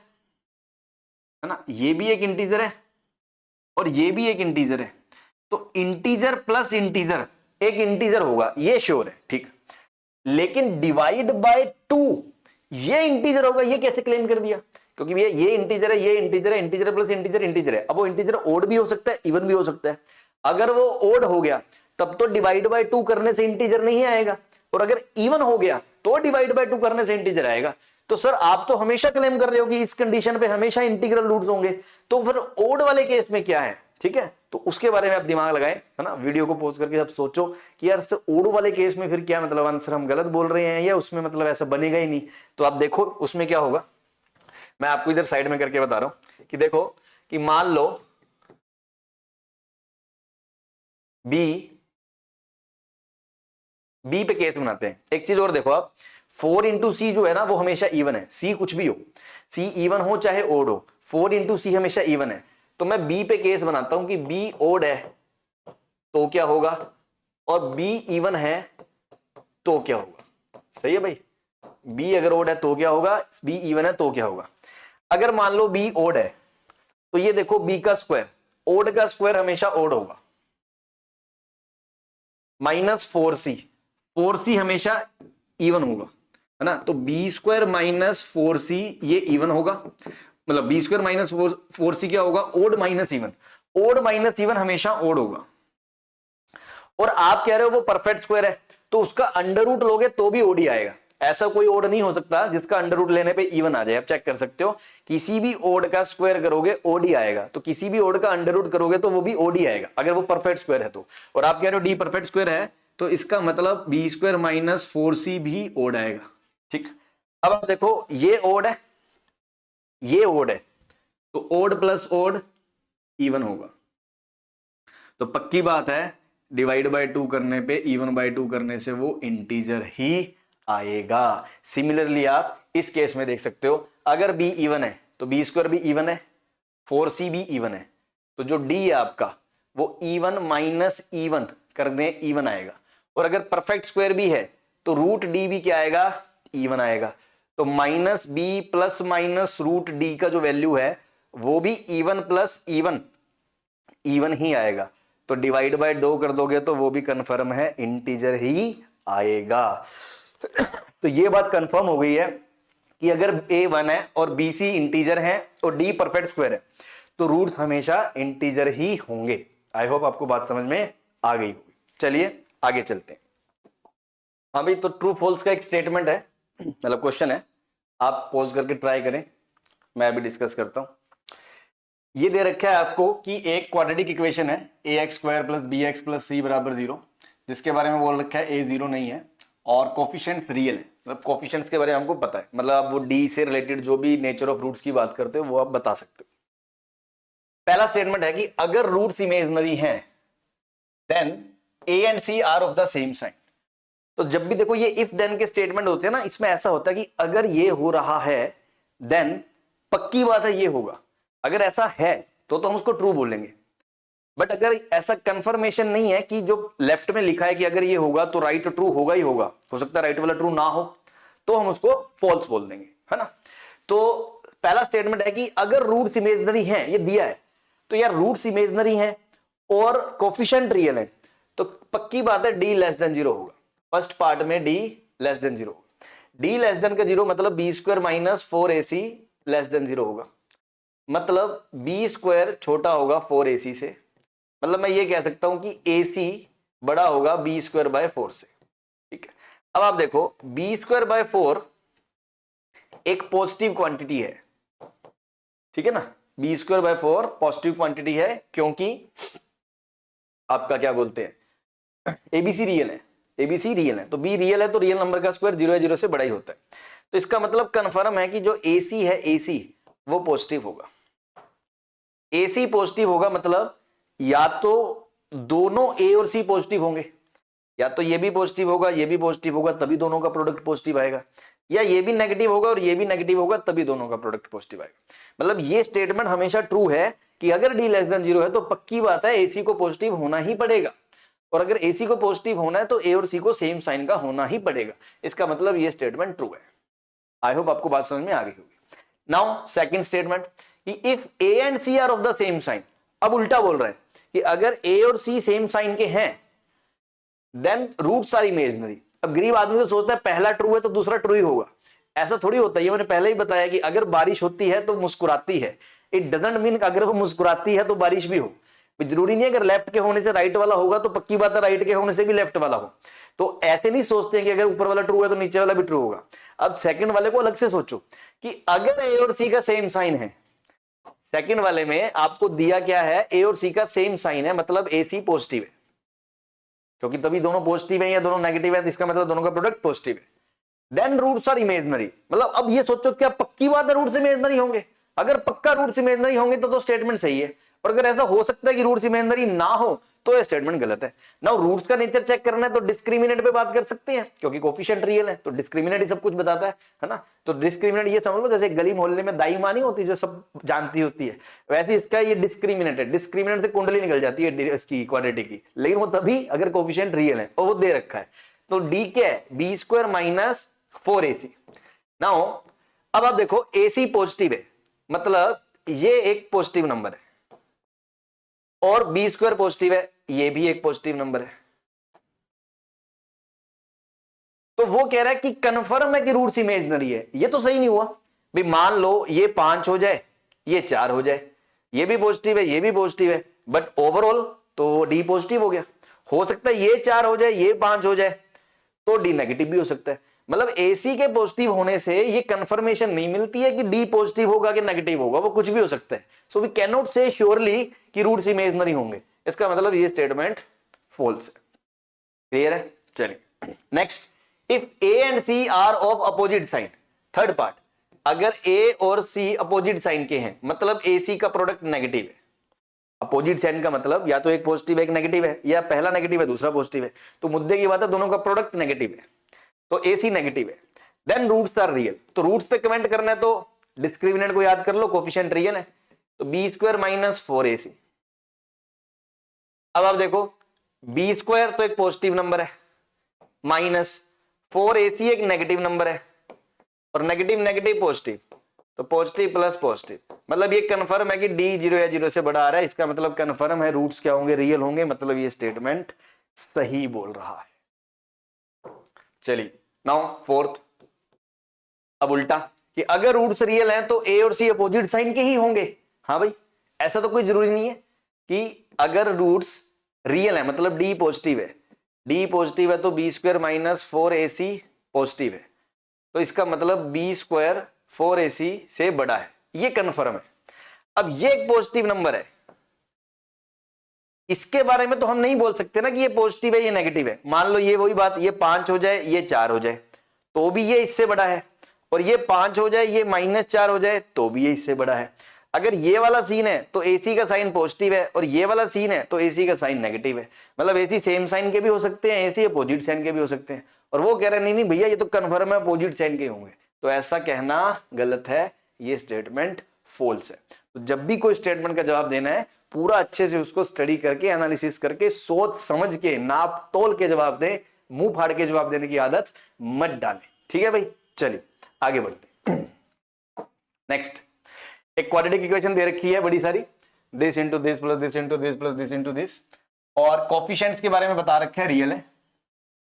ना, ये भी एक इंटीजर है और ये भी एक इंटीजर है, तो इंटीजर प्लस इंटीजर एक इंटीजर होगा, ये श्योर है, ठीक। लेकिन डिवाइड बाय 2 ये इंटीजर होगा, ये कैसे क्लेम कर दिया? क्योंकि भैया ये इंटीजर है, ये इंटीजर है, इंटीजर प्लस इंटीजर इंटीजर है। अब वो इंटीजर ओड भी हो सकता है, इवन भी हो सकता है। अगर वो ओड हो गया तब तो डिवाइड बाय 2 करने से इंटीजर नहीं आएगा, और अगर इवन हो गया तो डिवाइड बाय 2 करने से इंटीजर आएगा। तो सर आप तो हमेशा क्लेम कर रहे हो कि इस कंडीशन पे हमेशा इंटीग्रल रूट्स होंगे, तो फिर ओड वाले केस में क्या है? ठीक है, तो उसके बारे में आप दिमाग लगाएं, है ना। वीडियो को पॉज करके आप सोचो कि यार सर ओड वाले केस में फिर क्या मतलब, आंसर हम गलत बोल रहे हैं या उसमें मतलब ऐसा बनेगा ही नहीं। तो आप देखो उसमें क्या होगा, मैं आपको इधर साइड में करके बता रहा हूं कि देखो कि मान लो बी पे केस बनाते हैं। एक चीज और देखो आप, 4 इंटू सी जो है ना वो हमेशा इवन है, सी कुछ भी हो, सी इवन हो चाहे ओड हो, 4 इंटू सी हमेशा इवन है। तो मैं बी पे केस बनाता हूं कि बी ओड है तो क्या होगा, और बी इवन है तो क्या होगा। सही है भाई, बी अगर ओड है तो क्या होगा, बी इवन है तो क्या होगा। अगर मान लो बी ओड है तो ये देखो बी का स्क्वायर, ओड का स्क्वायर हमेशा ओड होगा, माइनस 4C हमेशा इवन होगा, है ना। तो बी स्क्वायर माइनस 4C ये इवन होगा, मतलब बी स्क्वायर माइनस 4C क्या होगा, odd minus even, odd minus even हमेशा ओड होगा। और आप कह रहे हो वो परफेक्ट स्क्वायर है तो उसका अंडर रूट लोगे तो भी ओड ही आएगा। ऐसा कोई ओड नहीं हो सकता जिसका अंडर रूट लेने पे इवन आ जाए। आप चेक कर सकते हो, किसी भी ओड का स्क्वायर करोगे ओड ही आएगा, तो किसी भी ओड का अंडर रूट करोगे तो वो भी ओड ही आएगा अगर वो परफेक्ट स्क्वायर है तो। और आप कह रहे हो डी परफेक्ट स्क्वायर है तो इसका मतलब बी स्क्वायर माइनस 4C भी ओड आएगा, ठीक। अब आप देखो ये ओड है, ये ओड है, तो ओड प्लस ओड इवन होगा। तो पक्की बात है डिवाइड बाय 2 करने पे, इवन बाय 2 करने से वो इंटीजर ही आएगा। सिमिलरली आप इस केस में देख सकते हो, अगर b इवन है तो बी स्क्वायर भी इवन है, 4C भी इवन है, तो जो d है आपका वो इवन माइनस इवन करने इवन आएगा। और अगर परफेक्ट स्क्वायर भी है तो रूट d भी क्या आएगा, इवन आएगा। तो minus B plus minus root d का जो वैल्यू है वो भी इवन प्लस इवन इवन ही आएगा। तो डिवाइड बाय 2 कर दोगे तो वो भी कंफर्म है, इंटीजर ही आएगा। तो ये बात कंफर्म हो गई है कि अगर A1 है और BC इंटीजर है और D परफेक्ट स्क्वायर है तो रूट हमेशा इंटीजर ही होंगे। आई होप आपको बात समझ में आ गई होगी। चलिए आगे चलते हैं। हाँ भाई, तो ट्रू फॉल्स का एक स्टेटमेंट है, मतलब क्वेश्चन है, आप पॉज करके ट्राई करें, मैं अभी डिस्कस करता हूं। ये दे रखा है आपको कि एक क्वाड्रेटिक इक्वेशन है ax square plus bx plus c बराबर 0, जिसके बारे में बोल रखा है a 0 नहीं है और कोफिशिएंट्स रियल है। मतलब कोफिशिएंट्स के बारे में हमको पता है, मतलब आप वो d से रिलेटेड जो भी नेचर ऑफ रूट्स की बात करते हो वो आप बता सकते हो। पहला स्टेटमेंट है कि अगर रूट्स इमेजिनरी हैं then a and c are of the same sign. तो जब भी देखो ये इफ देन के स्टेटमेंट होते हैं ना, इसमें ऐसा होता है कि अगर ये हो रहा है देन पक्की बात है ये होगा। अगर ऐसा है तो हम उसको ट्रू बोलेंगे, बट अगर ऐसा कंफर्मेशन नहीं है कि जो लेफ्ट में लिखा है कि अगर ये होगा तो राइट ट्रू होगा ही होगा, हो सकता है राइट वाला ट्रू ना हो, तो हम उसको फॉल्स बोल देंगे, है ना। तो पहला स्टेटमेंट है कि अगर रूट्स इमेजिनरी हैं, ये दिया है तो यार रूट्स इमेजिनरी हैं और कोफिशिएंट रियल है, तो पक्की बात है d लेस देन 0 होगा। फर्स्ट पार्ट में d लेस देन 0 होगा। d लेस देन का 0 मतलब B square minus 4ac less than 0 होगा, मतलब बी स्क्वायर छोटा होगा 4ac से। मतलब मैं ये कह सकता हूं कि ac बड़ा होगा बी स्क्वायर बाय 4 से, ठीक है। अब आप देखो बी स्क्वायर बाय 4 एक पॉजिटिव क्वांटिटी है, ठीक है ना, B square by 4 positive quantity है क्योंकि आपका क्या बोलते हैं एबीसी रियल है, एबीसी रियल है, तो बी रियल है तो रियल नंबर का स्क्वायर 0 है 0 से बड़ा ही होता है। तो इसका मतलब कंफर्म है कि जो एसी है एसी वो पॉजिटिव होगा। एसी पॉजिटिव होगा मतलब या तो दोनों ए और सी पॉजिटिव होंगे, या तो ये भी पॉजिटिव होगा ये भी पॉजिटिव होगा तभी दोनों का प्रोडक्ट पॉजिटिव आएगा, या ये भी नेगेटिव होगा और ये भी नेगेटिव होगा तभी दोनों का प्रोडक्ट पॉजिटिव आएगा। मतलब ये स्टेटमेंट हमेशा ट्रू है कि अगर डी लेस देन 0 है तो पक्की बात है एसी को पॉजिटिव होना ही पड़ेगा, और अगर एसी को पॉजिटिव होना है तो ए और सी को सेम साइन का होना ही पड़ेगा। इसका मतलब ये स्टेटमेंट ट्रू है। आई होप आपको बात समझ में आ गई होगी। नाउ सेकंड स्टेटमेंट कि if A and C are of the same sign, अब उल्टा बोल रहे हैं कि अगर ए और सी सेम साइन के हैं देन रूट्स आर इमेजिनरी। अब गरीब आदमी तो सोचता है पहला ट्रू है तो दूसरा ट्रू ही होगा, ऐसा थोड़ी होता है। ये मैंने पहले ही बताया कि अगर बारिश होती है तो मुस्कुराती है, इट डजंट मीन अगर वो मुस्कुराती है तो बारिश भी हो। जरूरी नहीं है अगर लेफ्ट के होने से राइट वाला होगा तो पक्की बात है राइट के होने से भी लेफ्ट वाला हो। तो ऐसे नहीं सोचते हैं कि अगर ऊपर वाला ट्रू है तो नीचे वाला भी ट्रू होगा। अब सेकंड वाले को अलग से सोचो कि अगर ए और सी का सेम साइन है, सेकंड वाले में आपको दिया क्या है, ए और सी का सेम साइन है मतलब ए सी पॉजिटिव है, क्योंकि तभी दोनों पॉजिटिव है या दोनों नेगेटिव है तो इसका मतलब दोनों का प्रोडक्ट पॉजिटिव है। देन रूट्स आर इमेजिनरी, मतलब अब ये सोचो क्या पक्की बात है रूट्स इमेजिनरी होंगे? अगर पक्का रूट्स इमेजिनरी होंगे तो स्टेटमेंट सही है, और अगर ऐसा हो सकता है कि रूट्स इमेजिनरी ना हो तो ये स्टेटमेंट गलत है। नाउ रूट्स का नेचर चेक करना है तो डिस्क्रिमिनेंट पे बात कर सकते हैं क्योंकि कोफिशिएंट रियल है तो डिस्क्रिमिनेंट ही सब कुछ बताता है ना। तो डिस्क्रिमिनेंट ये समझ लो जैसे गली मोहल्ले में दाई माँ नहीं होती जो सब जानती होती है, वैसे इसका ये डिस्क्रिमिनेंट है। डिस्क्रिमिनेंट से कुंडली निकल जाती है इसकी क्वाड्रेटिक की, लेकिन वो तभी अगर कोफिशिएंट रियल है और वो दे रखा है। तो डी क्या है, B square minus 4ac। Now अब आप देखो ac पॉजिटिव है मतलब ये एक पॉजिटिव नंबर है, और बी स्क्वायर पॉजिटिव है ये भी एक पॉजिटिव नंबर है। तो वो कह रहा है कि कंफर्म है कि रूट्स इमेजिनरी है। ये तो सही नहीं हुआ भाई, मान लो ये 5 हो जाए ये 4 हो जाए, ये भी पॉजिटिव है ये भी पॉजिटिव है, बट ओवरऑल तो डी पॉजिटिव हो गया। हो सकता है ये 4 हो जाए ये 5 हो जाए तो डी नेगेटिव भी हो सकता है। मतलब एसी के पॉजिटिव होने से ये कंफर्मेशन नहीं मिलती है कि डी पॉजिटिव होगा कि नेगेटिव होगा, वो कुछ भी हो सकता है। सो वी कैन नॉट से श्योरली कि रूट्स इमेजिनरी होंगे। इसका मतलब ये स्टेटमेंट फॉल्स है। क्लियर है? चलिए next, if A and C are of opposite sign, third part, अगर ए और सी अपोजिट साइन के हैं मतलब ए सी का प्रोडक्ट नेगेटिव है। अपोजिट साइन का मतलब या तो एक पॉजिटिव है एक नेगेटिव है, या पहला नेगेटिव है दूसरा पॉजिटिव है। तो मुद्दे की बात है दोनों का प्रोडक्ट नेगेटिव है तो AC नेगेटिव है, देन रूट्स आर रियल। तो रूट्स पे कमेंट करना है तो डिस्क्रिमिनेंट को याद कर लो, कोफिशिएंट रियल है तो बी स्क्वायर माइनस 4ac। अब आप देखो बी स्क्वायर तो एक पॉजिटिव नंबर है माइनस 4ac एक नेगेटिव नंबर है, और नेगेटिव नेगेटिव पॉजिटिव तो पॉजिटिव प्लस पॉजिटिव, मतलब ये कंफर्म है कि डी 0 या 0 से बड़ा आ रहा है। इसका मतलब कंफर्म है रूट्स क्या होंगे, रियल होंगे, मतलब ये स्टेटमेंट सही बोल रहा है। चलिए नाउ फोर्थ, अब उल्टा कि अगर रूट्स रियल हैं तो ए और सी अपोजिट साइन के ही होंगे। हाँ भाई, ऐसा तो कोई जरूरी नहीं है कि अगर रूट्स रियल है मतलब डी पॉजिटिव है, डी पॉजिटिव है तो B square minus 4ac positive है, तो इसका मतलब बी स्क्वायर 4ac से बड़ा है, ये कंफर्म है। अब ये एक पॉजिटिव नंबर है, इसके बारे में तो हम नहीं बोल सकते ना कि ये पॉजिटिव है ये नेगेटिव है। मान लो ये वही बात, ये 5 हो जाए ये 4 हो जाए तो भी ये इससे बड़ा है, और ये 5 हो जाए ये -4 हो जाए तो भी ये इससे बड़ा है। अगर ये वाला सीन है तो AC का साइन पॉजिटिव है, और ये वाला सीन है तो AC का साइन नेगेटिव है। मतलब AC सेम साइन के भी हो सकते हैं, AC अपोजिट साइन के भी हो सकते हैं। और वो कह रहे हैं नहीं नहीं भैया ये तो कन्फर्म है अपोजिट साइन के होंगे, तो ऐसा कहना गलत है, ये स्टेटमेंट फॉल्स है। तो जब भी कोई स्टेटमेंट का जवाब देना है पूरा अच्छे से उसको स्टडी करके एनालिसिस करके सोच समझ के नाप तोल के जवाब दें, मुंह फाड़ के जवाब देने की आदत मत डालें। ठीक है भाई, चलिए आगे बढ़ते हैं। नेक्स्ट, एक क्वाड्रेटिक इक्वेशन दे रखी है बड़ी सारी, this into this plus this into this plus this into this, और कोफिशिएंट्स के बारे में बता रखा है रियल है।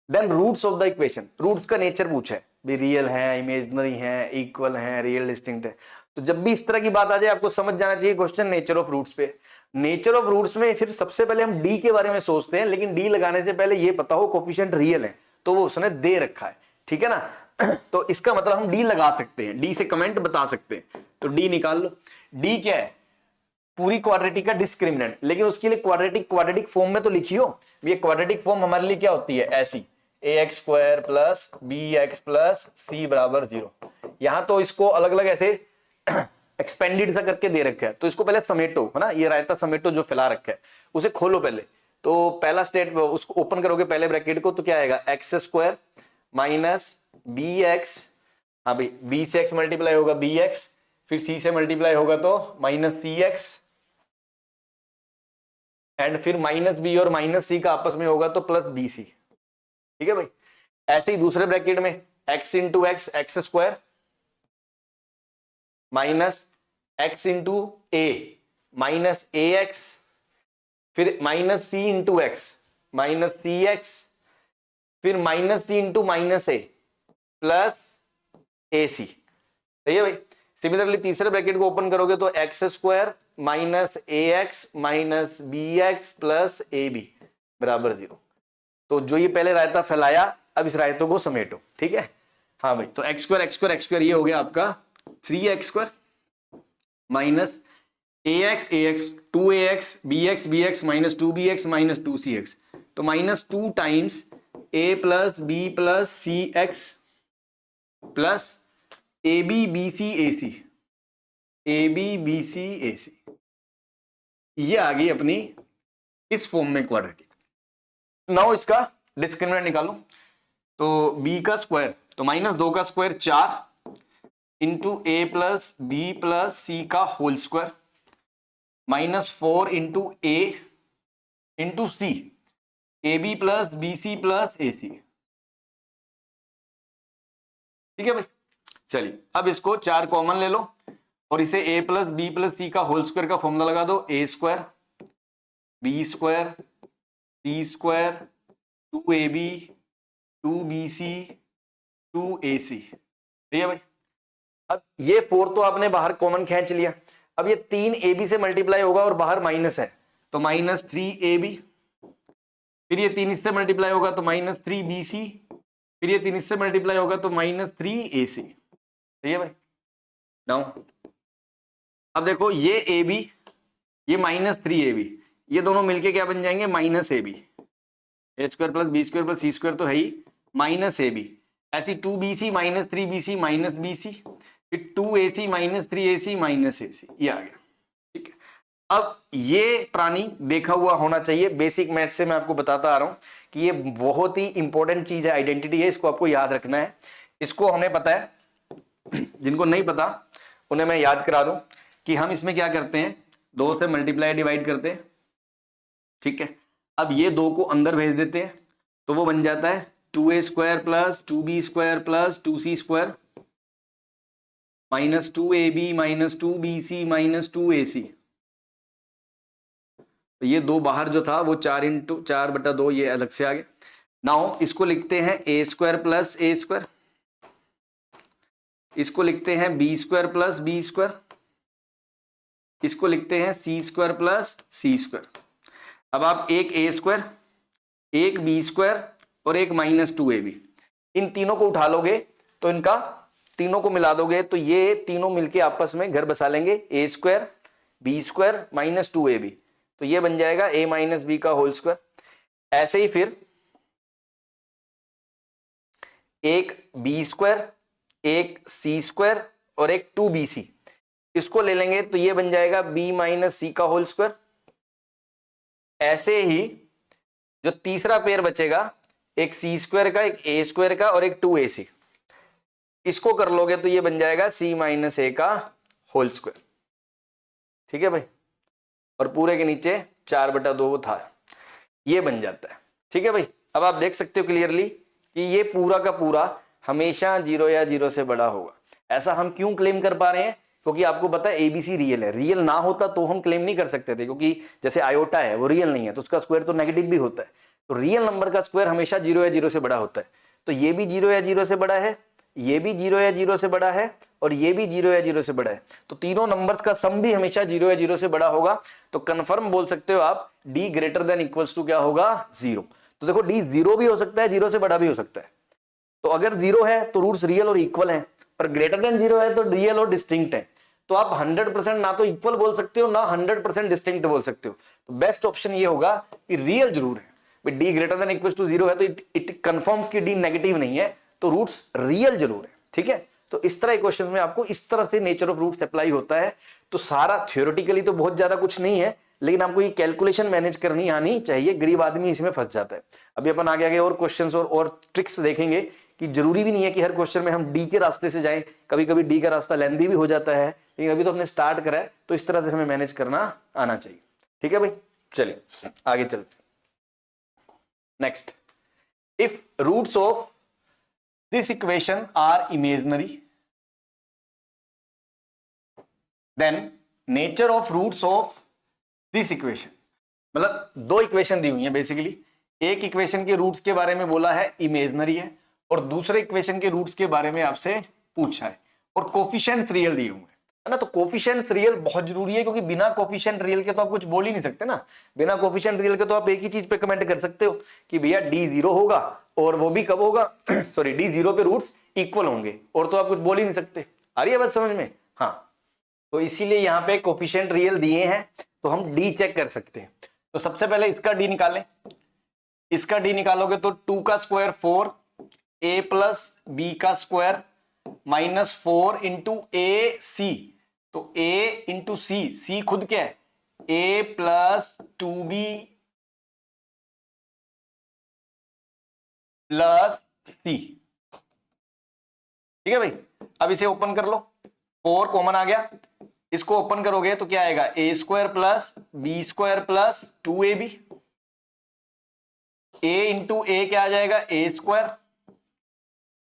Then roots of the equation, roots का नेचर पूछा है भी रियल है इमेजिनरी है इक्वल है रियल डिस्टिंक्ट है। तो जब भी इस तरह की बात आ जाए आपको समझ जाना चाहिए क्वेश्चन नेचर ऑफ रूट्स पे। नेचर ऑफ रूट्स में फिर सबसे पहले हम डी के बारे में सोचते हैं, लेकिन डी लगाने से पहले ये पता हो कोफिशिएंट रियल है तो वो उसने दे रखा है, ठीक है ना। तो इसका मतलब हम डी लगा सकते हैं, डी से कमेंट बता सकते हैं। तो डी निकाल लो, डी क्या है, पूरी क्वाड्रेटिक का डिस्क्रिमिनेंट, लेकिन उसके लिए क्वाड्रेटिक फॉर्म में तो लिखियो। ये क्वाड्रेटिक फॉर्म हमारे लिए क्या होती है, ऐसी ax square plus bx plus c बराबर 0। यहां तो इसको अलग अलग ऐसे एक्सपेंडेड सा करके दे रखा है, तो इसको पहले समेटो, है ना, ये रायता समेटो जो फैला रखा है उसे खोलो पहले। तो पहला स्टेट उसको ओपन करोगे पहले ब्रैकेट को, तो क्या आएगा, X square minus B X, हाँ भाई बी से एक्स मल्टीप्लाई होगा बी एक्स, फिर सी से मल्टीप्लाई होगा तो माइनस सी एक्स, एंड फिर माइनस बी और माइनस सी का आपस में होगा तो प्लस बी सी। ठीक है भाई। ऐसे ही दूसरे ब्रैकेट में x into x, x square minus x into a minus A x, फिर minus c into x minus सी एक्स, फिर minus c into minus a plus a c. सही है भाई। सिमिलरली तीसरे ब्रैकेट को ओपन करोगे तो एक्स स्क्वायर माइनस ए X minus B x plus ए B बराबर 0। तो जो ये पहले रायता फैलाया, अब इस रायतों को समेटो। ठीक है, हाँ भाई। तो x square x square x square ये हो गया आपका 3x स्क्वायर माइनस ए x 2ax b x minus 2bx minus 2cx, तो minus 2 times a plus b plus c x plus A b b C A C, A b b C A c. ये आ गई अपनी इस form में quadratic. Now इसका discriminant निकालो, तो b का स्क्वायर, तो माइनस 2 का square 4 into a plus b plus c का whole square minus 4 into a into c, A b plus b C plus a c. ठीक है भाई। चलिए अब इसको 4 कॉमन ले लो और इसे a plus b plus c का होल स्क्वायर का फॉर्मूला लगा दो, ए square b square c square 2ab 2bc 2ac। ठीक है भाई। अब ये 4 तो आपने बाहर कॉमन खींच लिया, अब ये 3ab से मल्टीप्लाई होगा और बाहर माइनस है तो माइनस 3ab, फिर ये 3 इससे मल्टीप्लाई होगा तो माइनस 3bc, फिर ये 3 इससे मल्टीप्लाई होगा तो माइनस 3ac। ठीक है भाई। नाउ अब देखो ये ab ये माइनस 3ab, ये दोनों मिलके क्या बन जाएंगे, minus ab, a square plus B square plus c square तो है ही माइनस ab। ऐसी 2bc minus 3bc minus bc, फिर 2ac minus 3ac minus ac, ये आ गया। ठीक है। अब ये प्राणी देखा हुआ होना चाहिए, बेसिक मैथ से मैं आपको बताता आ रहा हूं कि ये बहुत ही इंपॉर्टेंट चीज है, आइडेंटिटी है, इसको आपको याद रखना है। इसको हमें पता है, जिनको नहीं पता उन्हें मैं याद करा दूं कि हम इसमें क्या करते हैं, 2 से मल्टीप्लाई डिवाइड करते हैं। ठीक है। अब ये 2 को अंदर भेज देते हैं तो वो बन जाता है 2a square plus 2b square plus 2c square minus 2ab minus 2bc minus 2ac। तो ये 2 बाहर जो था वो 4 इंटू 4/2 ये अलग से आ गया। नाउ इसको लिखते हैं a square plus a square, इसको लिखते हैं b square plus b square, इसको लिखते हैं c square plus c square. अब आप एक a स्क्वायर एक b स्क्वायर और एक माइनस 2ab, इन तीनों को उठा लोगे तो इनका तीनों को मिला दोगे तो ये तीनों मिलके आपस में घर बसा लेंगे, a square b square minus 2ab, तो ये बन जाएगा a माइनस b का होल स्क्वायर। ऐसे ही फिर एक b स्क्वायर एक c स्क्वायर और एक 2bc, इसको ले लेंगे तो ये बन जाएगा b माइनस c का होल स्क्वायर। ऐसे ही जो तीसरा पेयर बचेगा, एक c स्क्वायर का एक a स्क्वायर का और एक 2ac, इसको कर लोगे तो ये बन जाएगा c माइनस a का होल स्क्वायर। ठीक है भाई। और पूरे के नीचे 4/2 था, ये बन जाता है। ठीक है भाई। अब आप देख सकते हो क्लियरली कि ये पूरा का पूरा हमेशा 0 या 0 से बड़ा होगा। ऐसा हम क्यों क्लेम कर पा रहे हैं, क्योंकि आपको पता है एबीसी रियल है। रियल ना होता तो हम क्लेम नहीं कर सकते थे, क्योंकि जैसे आयोटा है वो रियल नहीं है तो उसका स्क्वायर तो नेगेटिव भी होता है। तो रियल नंबर का स्क्वायर हमेशा 0 या 0 से बड़ा होता है। तो ये भी 0 या 0 से बड़ा है, ये भी 0 या 0 से बड़ा है और ये भी 0 या 0 से बड़ा है। तो तीनों नंबर्स का सम भी हमेशा 0 या 0 से बड़ा होगा। तो कंफर्म बोल सकते हो आप d greater than equals to क्या होगा, 0। तो देखो d 0 भी हो सकता है, 0 से बड़ा भी हो सकता है। तो अगर 0 है तो रूट्स रियल और इक्वल हैं, पर ग्रेटर देन 0 है तो रियल और डिस्टिंक्ट है। तो आप 100% ना तो इक्वल बोल सकते हो ना 100% डिस्टिंक्ट बोल सकते हो। तो बेस्ट ऑप्शन ये होगा कि रियल जरूर है, D greater than equal to 0 है तो इट कंफर्म्स कि डी नेगेटिव नहीं है, तो रूट्स रियल जरूर है। ठीक है, तो इस तरह क्वेश्चन में आपको इस तरह से नेचर ऑफ रूट्स अप्लाई होता है। तो सारा थ्योरेटिकली तो बहुत ज्यादा कुछ नहीं है, लेकिन आपको ये कैलकुलेशन मैनेज करनी आनी चाहिए, गरीब आदमी इसमें फंस जाता है। अभी अपन आगे आगे और क्वेश्चंस और ट्रिक्स देखेंगे कि जरूरी भी नहीं है कि हर क्वेश्चन में हम डी के रास्ते से जाएं, कभी कभी डी का रास्ता लेंदी भी हो जाता है, लेकिन अभी तो हमने स्टार्ट करा है तो इस तरह से हमें मैनेज करना आना चाहिए। ठीक है भाई, चलिए आगे चलते। Next, if roots of this equation are imaginary then nature of roots of this equation, मतलब दो इक्वेशन दी हुई है बेसिकली, एक इक्वेशन के रूट्स के बारे में बोला है इमेजिनरी है, और दूसरे इक्वेशन के रूट्स के बारे में आपसे पूछा है, और कोफिशिएंट्स रियल दिए हुए हैं, है ना। तो कोफिशिएंट्स रियल बहुत जरूरी है, क्योंकि बिना कोफिशिएंट रियल के तो आप कुछ बोल ही नहीं सकते ना। बिना कोफिशिएंट रियल के तो आप एक ही चीज पे कमेंट कर सकते हो कि भैया डी 0 होगा, और वो भी कब होगा सॉरी डी 0 पे रूट्स इक्वल होंगे, और तो आप कुछ बोल ही नहीं सकते। आ रही है बात समझ में? हाँ, तो इसीलिए यहाँ पे कोफिशिएंट रियल दिए हैं तो हम डी चेक कर सकते हैं। तो सबसे पहले इसका डी निकालें, इसका डी निकालोगे तो 2 का स्क्वायर 4, a प्लस बी का स्क्वायर माइनस 4 इंटू ए सी, तो a इंटू सी, सी खुद क्या है a प्लस 2b प्लस सी। ठीक है भाई, अब इसे ओपन कर लो, 4 कॉमन आ गया, इसको ओपन करोगे तो क्या आएगा a square plus B square plus 2ab, a into a क्या आ जाएगा a square,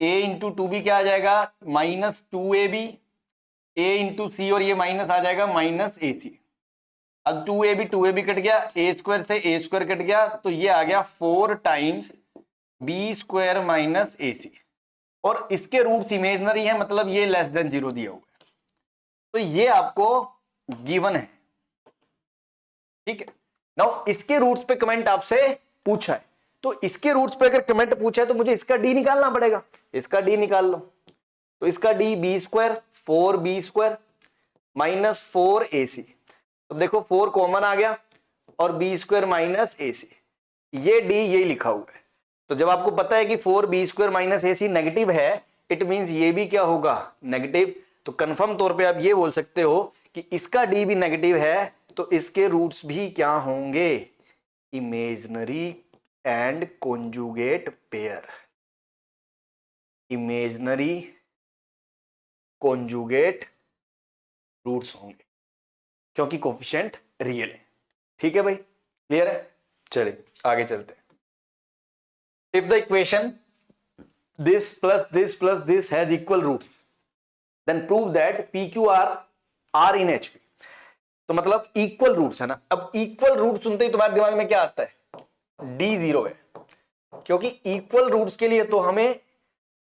a into 2b क्या आ जाएगा माइनस 2ab, a इंटू सी और ये माइनस आ जाएगा माइनस ए सी। अब 2ab कट गया, a स्क्वायर से a स्क्वायर कट गया, तो ये आ गया 4 टाइम्स b स्क्वायर माइनस ए सी, और इसके रूट्स इमेजिनरी है, मतलब ये लेस देन 0 दिया हुआ है, तो ये आपको गिवन है। ठीक है, नाउ इसके रूट्स पे कमेंट आपसे पूछा है, तो इसके रूट्स पे अगर कमेंट पूछा है तो मुझे इसका डी निकालना पड़ेगा, इसका डी निकाल लो। तो इसका D B square 4b square minus 4ac, तो देखो 4 कॉमन आ गया और b स्क्वायर माइनस ac, ये डी ये लिखा हुआ है। तो जब आपको पता है कि 4b square minus ac negative है, इट मींस ये भी क्या होगा नेगेटिव, तो कंफर्म तौर पे आप ये बोल सकते हो कि इसका डी भी नेगेटिव है, तो इसके रूट्स भी क्या होंगे imaginary and conjugate pair, imaginary conjugate roots होंगे, क्योंकि कोफिशिएंट रियल है। ठीक है भाई, क्लियर है? चलिए आगे चलते हैं। If the equation this plus this has equal roots then prove that P Q R in HP, तो मतलब इक्वल रूट्स है ना। अब इक्वल रूट सुनते ही तुम्हारे दिमाग में क्या आता है डी 0 है, क्योंकि इक्वल रूट्स के लिए तो हमें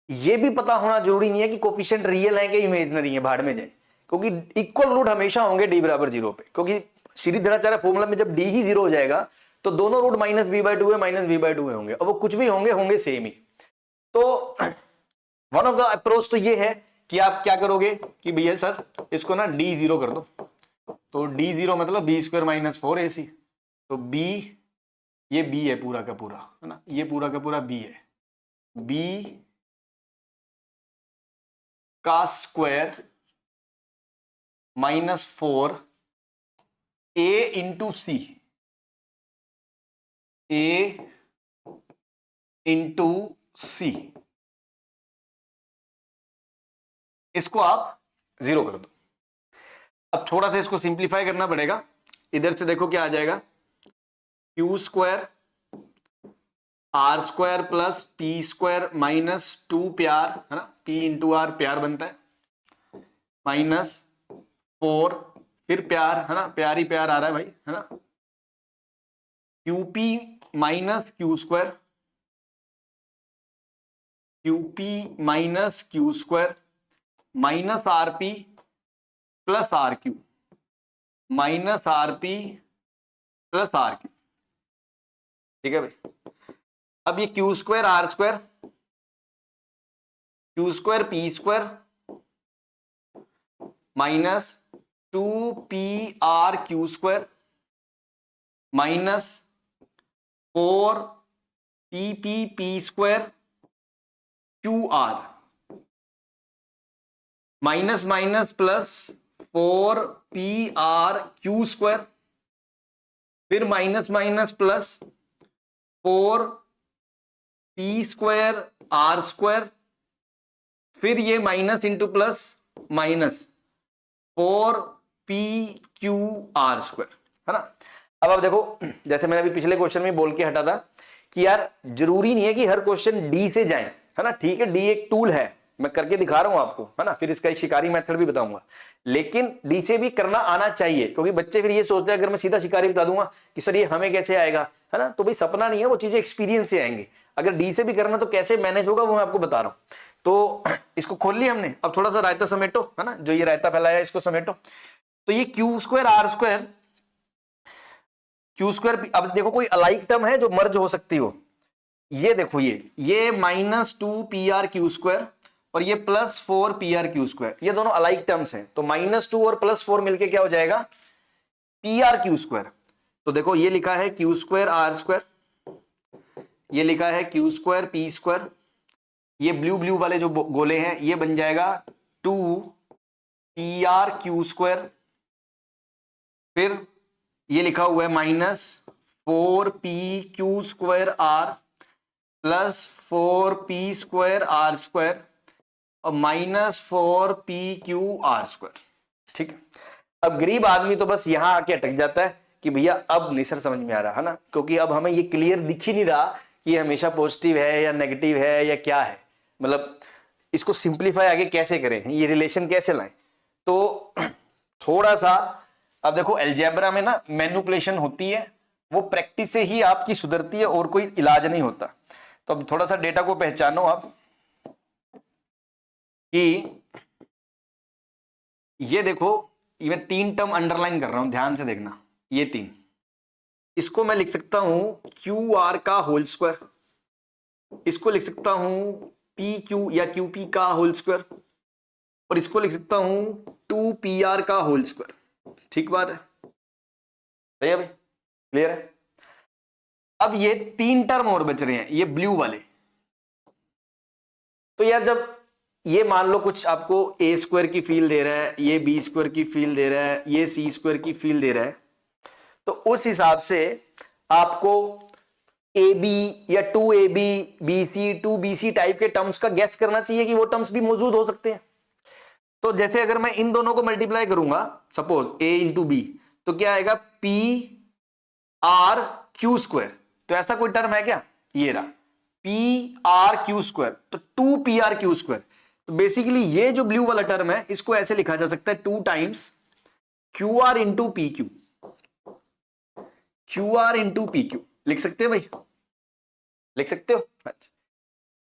यह भी पता होना जरूरी नहीं है कि कोफिशिएंट रियल है कि इमेजिनरी है, भाड़ में जाए, क्योंकि इक्वल रूट हमेशा होंगे डी बराबर 0 पे, क्योंकि श्रीधराचार्य फॉर्मूला में जब डी ही 0 हो जाएगा तो दोनों रूट माइनस b/2 है माइनस b/2 होंगे, और वो कुछ भी होंगे सेम ही। तो वन ऑफ द अप्रोच तो ये है कि आप क्या करोगे कि भैया सर इसको ना डी 0 कर दो, तो डी 0 मतलब b स्क्वायर माइनस 4ac, तो b ये b है पूरा का पूरा, है ना, ये पूरा का पूरा b है, b का square minus 4 a into c, a into सी, इसको आप 0 कर दो। अब थोड़ा सा इसको सिंप्लीफाई करना पड़ेगा, इधर से देखो क्या आ जाएगा Q square R square plus P square minus 2 P R, है ना, p इंटू आर प्यार बनता है, माइनस 4 फिर प्यार, है ना, प्यार ही प्यार आ रहा है भाई, है ना, Q P minus Q square, Q P minus Q square minus R P plus R Q, minus R P plus R Q. ठीक है भाई, अब ये Q square R square, Q square P square minus 2pr² minus 4pp² QR minus minus plus 4pr² फिर minus minus plus 4p²r², फिर ये minus into plus minus 4pqr², है ना। अब आप देखो, जैसे मैंने अभी पिछले क्वेश्चन में बोल के हटा था कि यार जरूरी नहीं है कि हर क्वेश्चन डी से जाए, है ना। ठीक है, डी एक टूल है, मैं करके दिखा रहा हूं आपको, है ना। फिर इसका एक शिकारी मेथड भी बताऊंगा, लेकिन डी से भी करना आना चाहिए, क्योंकि बच्चे फिर ये सोचते हैं अगर मैं सीधा शिकारी बता दूंगा कि सर ये हमें कैसे आएगा, है ना। तो भाई सपना नहीं है, वो चीजें एक्सपीरियंस से आएंगी। अगर डी से भी करना तो कैसे मैनेज होगा वो मैं आपको बता रहा हूं। तो इसको खोल लिया हमने, अब थोड़ा सा रायता समेटो, है ना, जो ये रायता फैलाया इसको समेटो। तो ये Q²R², अब देखो कोई अलाइक टर्म है जो मर्ज हो सकती हो, ये देखो ये -2pr² और ये +4pr², ये दोनों अलाइक टर्म्स हैं। तो -2 और +4 मिलके क्या हो जाएगा, pr²। तो देखो ये लिखा है Q²R², ये लिखा है Q²P², ये ब्लू वाले जो गोले हैं ये बन जाएगा 2pr², फिर ये लिखा हुआ है -4pq²r प्लस 4p²r² और -4pqr²। ठीक है, अब गरीब आदमी तो बस यहां आके अटक जाता है कि भैया अब नहीं सर समझ में आ रहा, है ना, क्योंकि अब हमें ये क्लियर दिख ही नहीं रहा कि ये हमेशा पॉजिटिव है या नेगेटिव है या क्या है, मतलब इसको सिंप्लीफाई आगे कैसे करें, ये रिलेशन कैसे लाएं। तो थोड़ा सा अब देखो, अलजेब्रा में ना मैनिपुलेशन होती है, वो प्रैक्टिस से ही आपकी सुधरती है और कोई इलाज नहीं होता। तो अब थोड़ा सा डेटा को पहचानो आप कि ये देखो, ये मैं 3 टर्म अंडरलाइन कर रहा हूं, ध्यान से देखना, ये 3, इसको मैं लिख सकता हूं QR का होल स्क्वायर, इसको लिख सकता हूं PQ या QP का होल स्क्वायर, और इसको लिख सकता हूं 2PR का होल स्क्वायर। ठीक बात है, सही है भाई, क्लियर है। अब ये 3 टर्म और बच रहे हैं, ये ब्लू वाले। तो यार जब ये मान लो कुछ आपको a² की फील दे रहा है, ये b² की फील दे रहा है, ये c² की फील दे रहा है, तो उस हिसाब से आपको AB या 2AB, BC, 2BC टाइप के टर्म्स का गैस करना चाहिए कि वो टर्म्स भी मौजूद हो सकते हैं। तो जैसे अगर मैं इन दोनों को मल्टीप्लाई करूंगा, सपोज A इंटू B, तो क्या आएगा PRQ²। तो ऐसा कोई टर्म है क्या, ये रहा PRQ², तो 2PRQ²। तो बेसिकली ये जो ब्लू वाला टर्म है इसको ऐसे लिखा जा सकता है 2 times QR into PQ, QR into PQ लिख सकते हैं भाई, लिख सकते हो।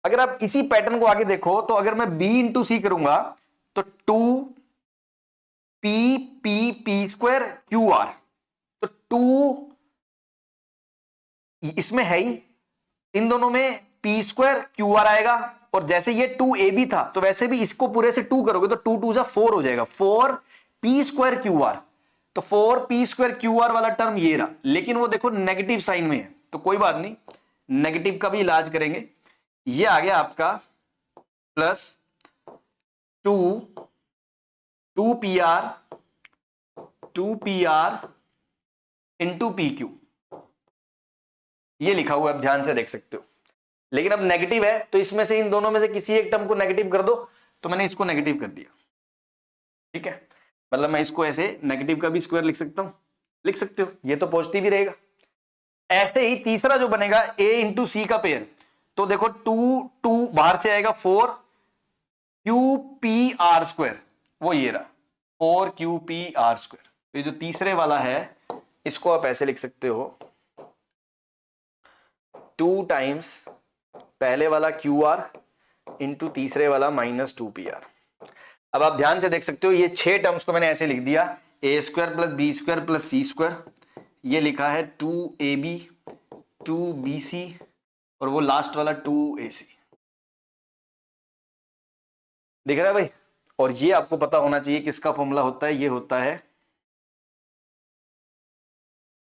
अगर आप इसी पैटर्न को आगे देखो, तो अगर मैं B इंटू C करूंगा तो 2PPP² QR, तो 2 इसमें है ही, इन दोनों में P² QR आएगा, और जैसे ये 2AB था तो वैसे भी इसको पूरे से 2 करोगे तो 2 2 जा 4 हो जाएगा, 4P² QR। तो 4P² QR वाला टर्म ये रहा, लेकिन वो देखो नेगेटिव साइन में है, तो कोई बात नहीं, नेगेटिव का भी इलाज करेंगे। ये आ गया आपका प्लस 2PR इंटू PQ, ये लिखा हुआ है, ध्यान से देख सकते हो। लेकिन अब नेगेटिव है तो इसमें से इन दोनों में से किसी एक टर्म को नेगेटिव कर दो, तो मैंने इसको नेगेटिव कर दिया। ठीक है, मतलब मैं इसको ऐसे नेगेटिव का भी स्क्वायर लिख सकता हूं, लिख सकते हो, ये तो पॉजिटिव ही रहेगा। ऐसे ही तीसरा जो बनेगा A इंटू C का पेयर, तो देखो 2 2 बाहर से आएगा 4QPR², वो ये रहा 4QPR²। ये जो तीसरे वाला है इसको आप ऐसे लिख सकते हो 2 टाइम्स पहले वाला QR इंटू तीसरे वाला -2PR। अब आप ध्यान से देख सकते हो, ये 6 टर्म्स को मैंने ऐसे लिख दिया, A² plus B² plus C², ये लिखा है 2AB 2BC और वो लास्ट वाला 2AC, दिख रहा है भाई। और ये आपको पता होना चाहिए किसका फॉर्मूला होता है, ये होता है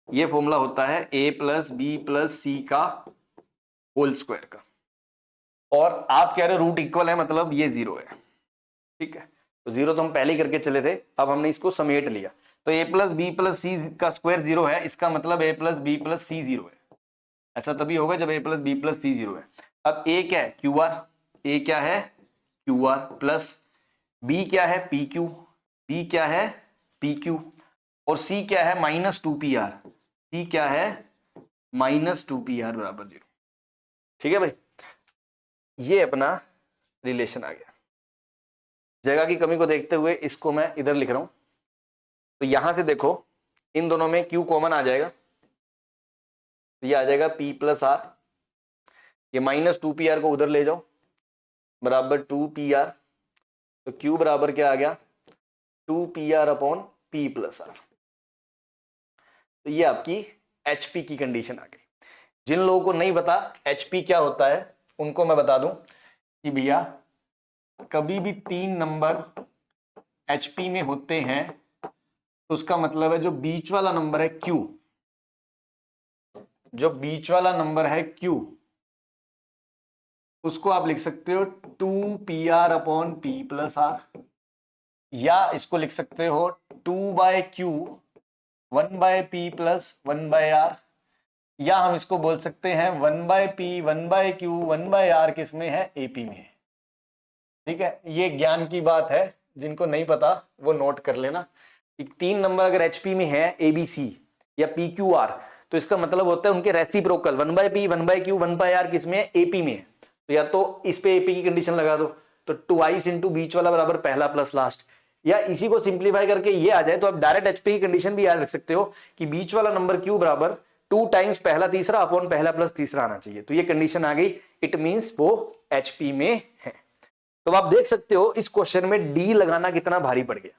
ये फॉर्मूला होता है a plus b plus c का होल स्क्वायर का, और आप कह रहे हो रूट इक्वल है मतलब ये 0 है, ठीक है। तो 0 तो हम पहले ही करके चले थे, अब हमने इसको समेट लिया। तो a plus b plus c का स्क्वायर 0 है, इसका मतलब a plus b plus c 0 है। ऐसा तभी होगा जब a plus b plus c 0 है। अब a क्या है, क्यू आर, a क्या है क्यू आर, प्लस b क्या है पी क्यू, b क्या है पी क्यू, और c क्या है माइनस 2pr, c क्या है माइनस 2pr बराबर 0। ठीक है भाई, ये अपना रिलेशन आ गया। जगह की कमी को देखते हुए इसको मैं इधर लिख रहा हूं, तो यहां से देखो इन दोनों में q कॉमन आ जाएगा, तो ये आ जाएगा p प्लस आर, ये माइनस 2pr को उधर ले जाओ बराबर 2pr, तो q बराबर क्या आ गया 2pr upon p plus are. तो ये आपकी HP की कंडीशन आ गई। जिन लोगों को नहीं पता HP क्या होता है उनको मैं बता दूं कि भैया कभी भी 3 नंबर HP में होते हैं तो उसका मतलब है जो बीच वाला नंबर है Q, जो बीच वाला नंबर है Q, उसको आप लिख सकते हो 2pr upon p plus are, या इसको लिख सकते हो 2/q 1/p प्लस 1/r, या हम इसको बोल सकते हैं 1/p 1/q 1/r किसमें है AP में है। ठीक है, ये ज्ञान की बात है, जिनको नहीं पता वो नोट कर लेना। 3 नंबर अगर HP में है ABC या PQR तो इसका मतलब होता है उनके रेसिप्रोकल 1/p 1/q 1/r किसमें है AP में है। तो या तो इस पे AP की कंडीशन लगा दो, तो ट्वाइस इंटू बीच वाला बराबर पहला प्लस लास्ट, या इसी को सिंप्लीफाई करके ये आ जाए तो आप डायरेक्ट HP की कंडीशन भी याद रख सकते हो कि बीच वाला नंबर Q बराबर 2 टाइम्स पहला तीसरा अपॉन पहला प्लस तीसरा आना चाहिए। तो ये कंडीशन आ गई, इट मींस वो HP में है। तो आप देख सकते हो इस क्वेश्चन में डी लगाना कितना भारी पड़ गया,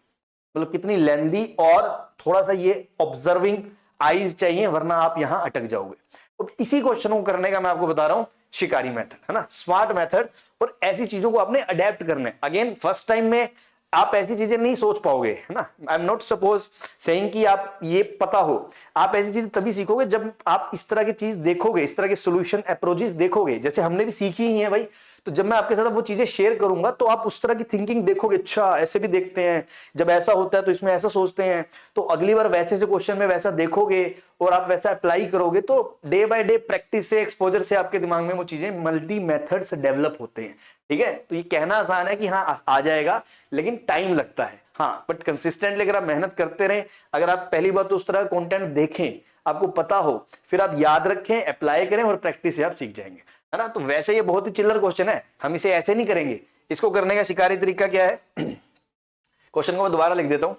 मतलब कितनी लेंदी, और थोड़ा सा ये ऑब्जर्विंग आईज चाहिए वरना आप यहां अटक जाओगे। तो इसी क्वेश्चन को करने का मैं आपको बता रहा हूं शिकारी मेथड, है ना, स्मार्ट मेथड, और ऐसी चीजों को आपने अडेप्ट करना है। अगेन फर्स्ट टाइम में आप ऐसी चीजें नहीं सोच पाओगे, है ना। I am not suppose saying कि आप ये पता हो, आप ऐसी चीजें तभी सीखोगे जब आप इस तरह की चीज देखोगे, इस तरह के सॉल्यूशन अप्रोचेस देखोगे, जैसे हमने भी सीखी ही है भाई। तो जब मैं आपके साथ वो चीजें शेयर करूंगा तो आप उस तरह की थिंकिंग देखोगे, अच्छा ऐसे भी देखते हैं, जब ऐसा होता है तो इसमें ऐसा सोचते हैं, तो अगली बार वैसे से क्वेश्चन में वैसा देखोगे और आप वैसा अप्लाई करोगे, तो डे बाय डे प्रैक्टिस से, एक्सपोजर से आपके दिमाग में वो चीजें मल्टी मेथड्स डेवलप होते हैं। ठीक है, तो ये कहना आसान है कि हाँ आ जाएगा, लेकिन टाइम लगता है, हाँ, बट कंसिस्टेंटली अगर आप मेहनत करते रहें, अगर आप पहली बार तो उस तरह का कंटेंट देखें, आपको पता हो, फिर आप याद रखें, अप्लाई करें और प्रैक्टिस से आप सीख जाएंगे, है ना। तो वैसे ये बहुत ही चिल्लर क्वेश्चन है, हम इसे ऐसे नहीं करेंगे। इसको करने का शिकारी तरीका क्या है क्वेश्चन को मैं दोबारा लिख देता हूं।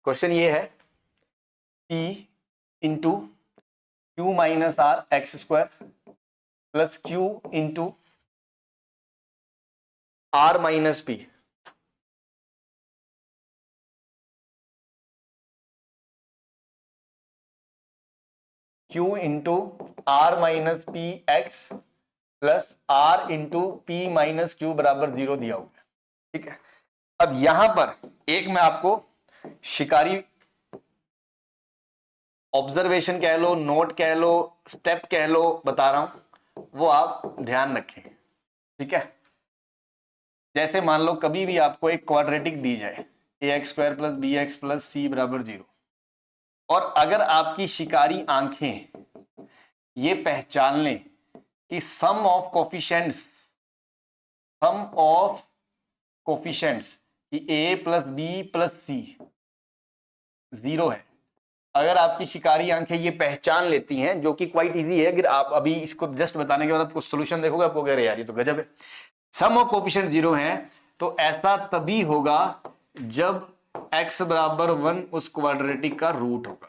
क्वेश्चन ये है P into Q minus R X square plus Q into R minus P, Q into R minus P X plus R into P minus Q बराबर 0 दिया हुआ है। ठीक है, अब यहां पर एक मैं आपको शिकारी ऑब्जर्वेशन कह लो, नोट कह लो, स्टेप कह लो, बता रहा हूं, वो आप ध्यान रखें। ठीक है, जैसे मान लो कभी भी आपको एक क्वाड्रेटिक दी जाए ax square plus b x plus c बराबर 0, और अगर आपकी शिकारी आंखें ये पहचान लें कि सम ऑफ कोफिशिएंट्स कि a plus b plus c 0 है, अगर आपकी शिकारी आंखें ये पहचान लेती हैं, जो कि क्वाइट इजी है, अगर आप अभी इसको जस्ट बताने के बाद आपको सॉल्यूशन देखोगे आपको कह रहे यार ये तो गजब है, सम ऑफ कोफिशिएंट 0 है, तो ऐसा तभी होगा जब x बराबर 1 उस क्वाड्रेटिक का रूट होगा।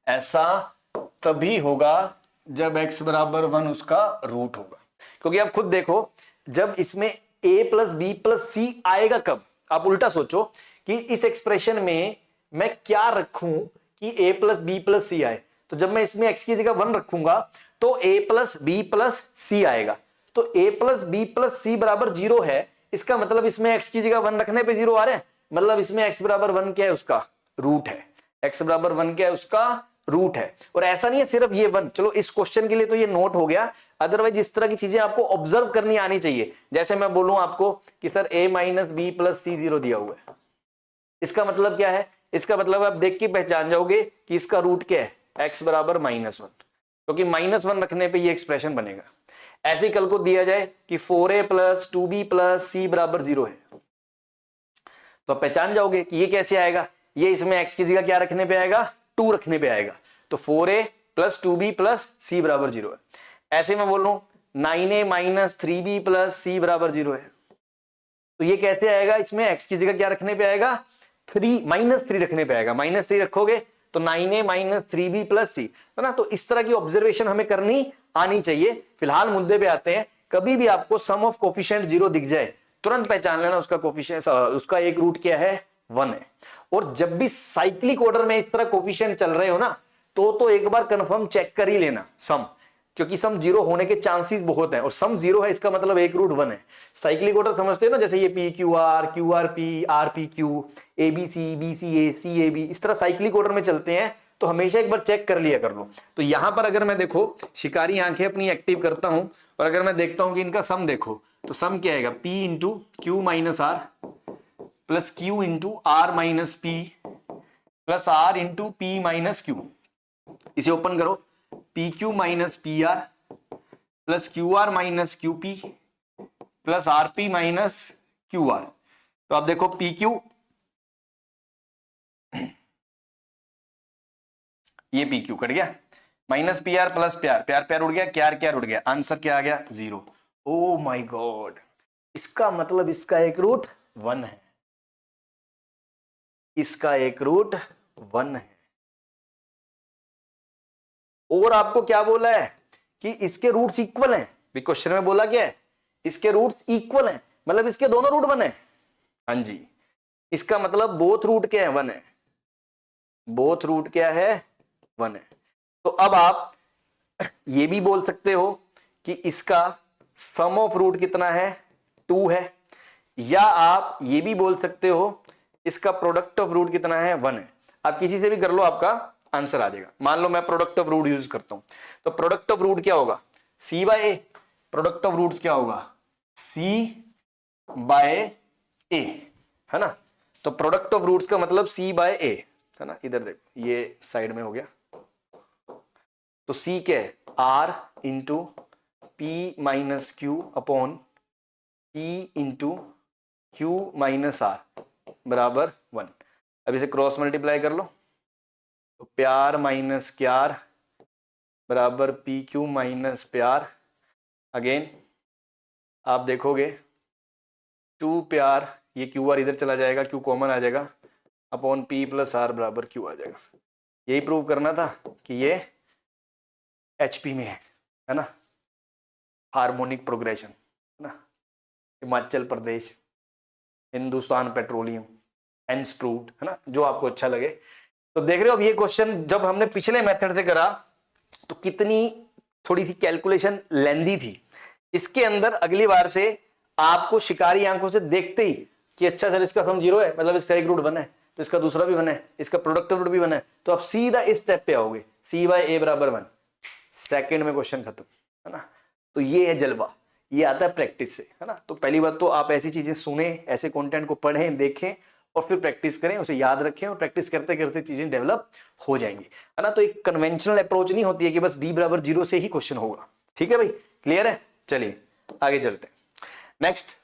ऐसा तभी होगा जब x बराबर 1 उसका रूट होगा, क्योंकि आप खुद देखो जब इसमें a प्लस बी प्लस सी आएगा कब, आप उल्टा सोचो कि इस एक्सप्रेशन में मैं क्या रखूं कि a प्लस बी प्लस सी आए, तो जब मैं इसमें x की जगह 1 रखूंगा तो a प्लस बी प्लस सी आएगा, तो a plus b plus c बराबर 0 है, इसका मतलब इसमें x की जगह 1 रखने पे 0 आ रहे हैं, मतलब इसमें x बराबर 1 क्या है उसका रूट है। x बराबर 1 क्या है, उसका रूट है। और ऐसा नहीं है सिर्फ ये 1, चलो इस क्वेश्चन के लिए तो ये नोट हो गया, अदरवाइज इस तरह की चीजें आपको ऑब्जर्व करनी आनी चाहिए। जैसे मैं बोलूं आपको कि sir a minus B plus c 0 दिया हुआ है, इसका मतलब क्या है, इसका मतलब आप देख के पहचान जाओगे कि इसका रूट क्या है, x बराबर -1, क्योंकि -1 रखने पे ये एक्सप्रेशन बनेगा। ऐसे ही कल को दिया जाए कि 4a plus 2b plus c बराबर 0 है, तो आप पहचान जाओगे कि ये कैसे आएगा, ये इसमें x की जगह क्या रखने पे आएगा, 2 रखने पे आएगा, तो 4a plus 2b plus c बराबर 0 है। ऐसे मैं बोल रहा हूं 9a minus 3b plus c बराबर 0 है, तो ये कैसे आएगा, इसमें x की जगह क्या रखने पे आएगा, -3 रखने पे आएगा, -3 रखोगे तो 9a माइनस 3b प्लस सी, है ना। तो इस तरह की ऑब्जर्वेशन हमें करनी आनी चाहिए। फिलहाल मुद्दे पे आते हैं, कभी भी आपको सम ऑफ कोफिशिएंट 0 दिख जाए तुरंत पहचान लेना उसका कोफिशिएंट, उसका एक रूट क्या है, 1 है। और जब भी साइक्लिक ऑर्डर में इस तरह कोफिशिएंट चल रहे हो ना, तो एक बार कंफर्म चेक कर ही लेना सम, क्योंकि सम 0 होने के चांसेस बहुत हैं, और सम 0 है इसका मतलब एक रूट 1 है। साइक्लिक ऑर्डर समझते हो ना, जैसे ये P Q R, Q R P, R P Q, A B C, B C A, C A B, इस तरह साइक्लिक ऑर्डर में चलते हैं, तो हमेशा एक बार चेक कर लिया कर लो। तो यहां पर अगर मैं देखो शिकारी आंखें अपनी एक्टिव करता हूं, और अगर मैं देखता हूं कि इनका सम देखो, तो सम क्या आएगा, P into Q minus R plus Q into R minus P plus R into P minus Q. इसे ओपन करो, P Q minus P R plus Q R minus Q P plus R P minus Q R. तो आप देखो P Q, ये P Q cut गया, minus P R plus प्यार, प्यार प्यार उड़ गया, क्या उड़ गया, आंसर क्या आ गया, 0। ओ माय गॉड, इसका मतलब इसका एक रूट 1 है, इसका एक रूट 1 है। और आपको क्या बोला है कि इसके रूट्स इक्वल हैं, क्वेश्चन में बोला क्या है, इसके रूट्स इक्वल हैं, मतलब इसके दोनों रूट 1 है। हाँ जी, इसका मतलब बोथ रूट क्या है, 1 है, बोथ रूट क्या है, 1 है। तो अब आप ये भी बोल सकते हो कि इसका सम ऑफ रूट कितना है, 2 है, या आप ये भी बोल सकते हो इसका प्रोडक्ट ऑफ रूट कितना है, 1 है। आप किसी से भी कर लो, आपका आंसर आ जाएगा। मान लो मैं प्रोडक्ट ऑफ रूट यूज करता हूं, तो प्रोडक्ट ऑफ रूट क्या होगा, C by A, product of roots क्या होगा, सी बाय ए, है ना। तो प्रोडक्ट ऑफ रूट्स का मतलब सी बाय ए, है ना। इधर देखो ये साइड में हो गया, तो सी क्या है, R into P minus Q upon P into Q minus R बराबर 1। अब इसे क्रॉस मल्टीप्लाई कर लो, तो प्यार माइनस क्यार बराबर पी क्यू माइनस प्यार। अगेन आप देखोगे 2 प्यार, ये क्यू आर इधर चला जाएगा, क्यू कॉमन आ जाएगा, अपॉन पी प्लस आर बराबर क्यू आ जाएगा। यही प्रूव करना था कि ये एचपी में है ना, हार्मोनिक प्रोग्रेशन, है ना, Himachal Pradesh, Hindustan petroleum, hence proved, है ना, जो आपको अच्छा लगे। तो देख रहे हो अब ये क्वेश्चन जब हमने पिछले मेथड से करा तो कितनी थोड़ी सी कैलकुलेशन लेंदी थी। इसके अंदर अगली बार से आपको शिकारी आंखों से देखते ही कि अच्छा सर इसका सम 0 है, मतलब इसका एक रूट 1 है, तो इसका दूसरा भी 1 है, इसका प्रोडक्ट रूट भी 1 है, तो आप सीधा इस स्टेप पे आओगे, सी बाय ए बराबर 1, सेकंड में क्वेश्चन खत्म, है ना। तो ये है जलवा, ये आता है प्रैक्टिस से, है ना। तो पहली बात तो आप ऐसी चीजें सुने, ऐसे कंटेंट को पढ़ें, देखें और फिर प्रैक्टिस करें, उसे याद रखें, और प्रैक्टिस करते करते चीजें डेवलप हो जाएंगी, है ना। तो एक कन्वेंशनल अप्रोच नहीं होती है कि बस डी बराबर 0 से ही क्वेश्चन होगा। ठीक है भाई, क्लियर है। चलिए आगे चलते हैं। नेक्स्ट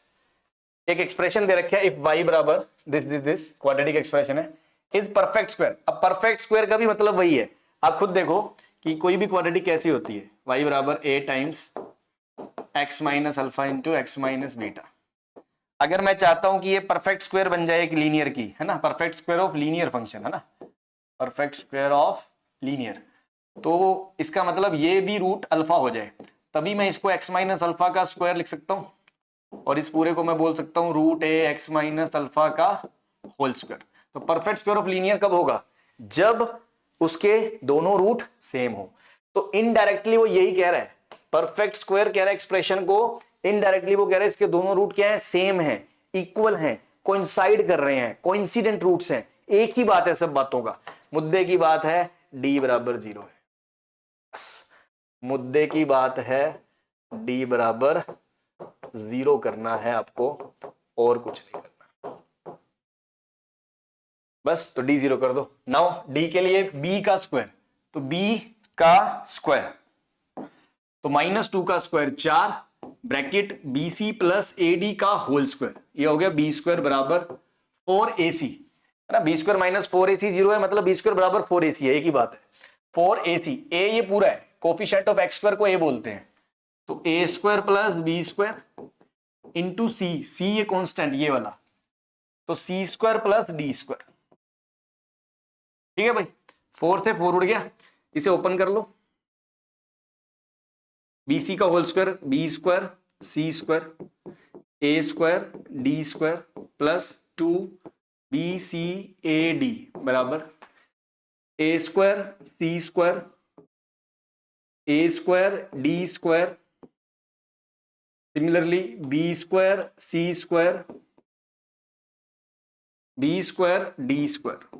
एक एक्सप्रेशन दे रखा है, इफ y बराबर दिस क्वाड्रेटिक एक्सप्रेशन है, इज परफेक्ट स्क्वायर। अब परफेक्ट स्क्वायर का भी मतलब वही है, आप खुद देखो कि कोई भी क्वाड्रेटिक कैसी होती है, y बराबर a times x minus alpha into x minus beta. अगर मैं चाहता हूं कि ये परफेक्ट स्क्वायर बन जाए एक लीनियर की, है ना, perfect square of linear function, है ना, परफेक्ट स्क्वायर ऑफ लीनियर, तो इसका मतलब ये भी रूट अल्फा हो जाए, तभी मैं इसको x माइनस अल्फा का स्क्वायर लिख सकता हूं, और इस पूरे को मैं बोल सकता हूं रूट ए एक्स माइनस अल्फा का होल स्क्वायर। तो परफेक्ट स्क्वायर ऑफ लीनियर कब होगा, जब उसके दोनों रूट सेम हो। तो इनडायरेक्टली वो यही कह रहा है, परफेक्ट स्क्वायर कह रहा है एक्सप्रेशन को, इनडायरेक्टली वो कह रहा है इसके दोनों रूट क्या है, सेम है, इक्वल हैं, कोइंसाइड कर रहे हैं, कोइंसिडेंट रूट्स हैं, एक ही बात है सब बातों का। मुद्दे की बात है डी बराबर 0 है, बस मुद्दे की बात है डी बराबर 0 करना है आपको और कुछ नहीं करना, बस। तो डी 0 कर दो। नाउ डी के लिए बी का स्क्वायर, तो बी का स्क्वायर तो -2 का square 4 bracket B C plus A D का होल स्क्वायर, ये हो गया बी स्क्वायर बराबर 4ac है ना। बी स्क्वायर माइनस 4ac 0 है, मतलब बी स्क्वायर बराबर 4ac है, एक ही बात है। 4ac ए ये पूरा है, कोफिशिएंट ऑफ एक्स स्क्वायर को ए बोलते हैं, तो a square plus B square into c ये कांस्टेंट ये वाला, तो c square plus D square, ठीक है भाई। 4 से 4 उड़ गया, इसे ओपन कर लो, बीसी का whole square b square c square a square d square plus 2 b C a d बराबर a square c square a square d square, similarly b square c square b square d square,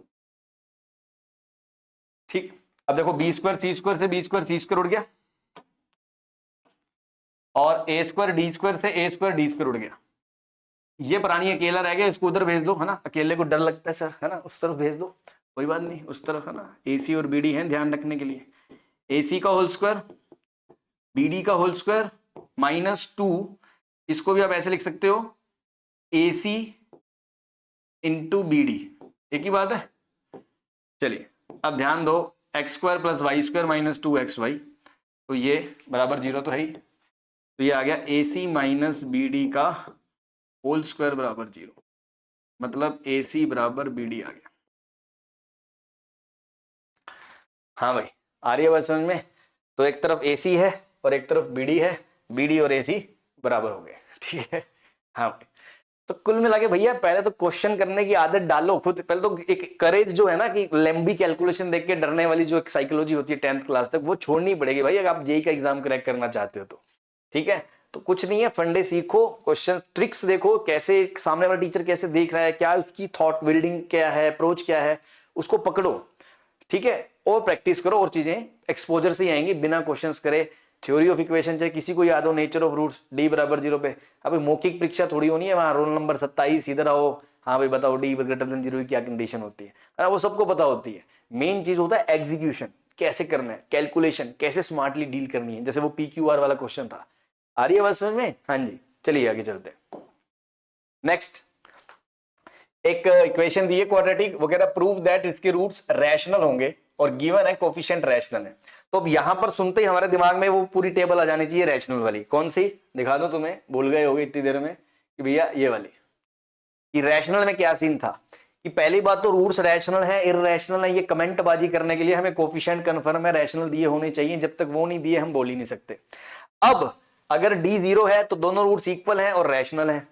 ठीक। अब देखो b square c square से b square c square उड़ गया, और ए square d square से ए square d square उड़ गया। ये प्राणी अकेला रह गया, इसको उधर भेज दो, है ना। अकेले को डर लगता है सर, है ना, उस तरफ भेज दो, कोई बात नहीं, उस तरफ, है ना। एसी और बीडी है ध्यान रखने के लिए। एसी का होल स्क्वायर बीडी का होल स्क्वायर -2, इसको भी आप ऐसे लिख सकते हो एसी इंटू बीडी, एक ही बात है। चलिए अब ध्यान दो, X square plus Y square -2xy, तो ये बराबर 0 तो है ही, तो ये आ गया AC माइनस बी डी का होल स्क्वायर बराबर 0, मतलब AC बराबर BD आ गया। हाँ भाई, आ रही है बात समझ में। तो एक तरफ AC है और एक तरफ BD है, BD और AC बराबर हो गए, ठीक है। हाँ भाई, तो कुल मिला के भैया पहले तो क्वेश्चन करने की आदत डालो खुद। पहले तो एक करेज जो है ना, कि लंबी कैलकुलेशन देख के डरने वाली जो एक साइकोलॉजी होती है 10th क्लास तक, वो छोड़नी पड़ेगी भाई, अगर आप जेईई का एग्जाम क्रैक करना चाहते हो तो, ठीक है। तो कुछ नहीं है, फंडे सीखो, क्वेश्चन ट्रिक्स देखो, कैसे सामने वाला टीचर कैसे देख रहा है, क्या उसकी थॉट बिल्डिंग क्या है, अप्रोच क्या है, उसको पकड़ो, ठीक है। और प्रैक्टिस करो, और चीजें एक्सपोजर से ही आएंगी, बिना क्वेश्चंस करे। थ्योरी ऑफ इक्वेशन चाहे किसी को याद हो, नेचर ऑफ रूट्स डी बराबर 0 पे। अभी मौखिक परीक्षा थोड़ी होनी है, वहां रोल नंबर 27 इधर आओ, हाँ भाई बताओ डी ग्रेटर देन 0 की क्या कंडीशन होती है, वो सबको पता होती है। मेन चीज होता है एग्जीक्यूशन, कैसे करना है, कैलकुलेशन कैसे स्मार्टली डील करनी है, जैसे वो PQR वाला क्वेश्चन था। आ रही है बात समझ में? हाँ जी, चलिए आगे चलते हैं। नेक्स्ट एक इक्वेशन दी है क्वाड्रेटिक वगैरह, प्रूव दैट इसके रूट्स रैशनल होंगे और गिवन है कोफिशिएंट रैशनल है। तो अब यहां पर सुनते ही हमारे दिमाग में वो पूरी टेबल आ जानी चाहिए रैशनल वाली। कौन सी दिखा दो तुम्हें, भूल गए होगे इतनी देर में कि भैया ये वाली, कि रैशनल में क्या सीन था। कि पहली बात तो रूट्स रैशनल है इररैशनल है, ये कमेंट बाजी करने के लिए हमें कोफिशिएंट कंफर्म है, रैशनल दिए होने चाहिए, जब तक वो नहीं दिए हम बोल ही नहीं सकते। अब अगर d 0 है तो दोनों रूट्स इक्वल हैं और रैशनल हैं,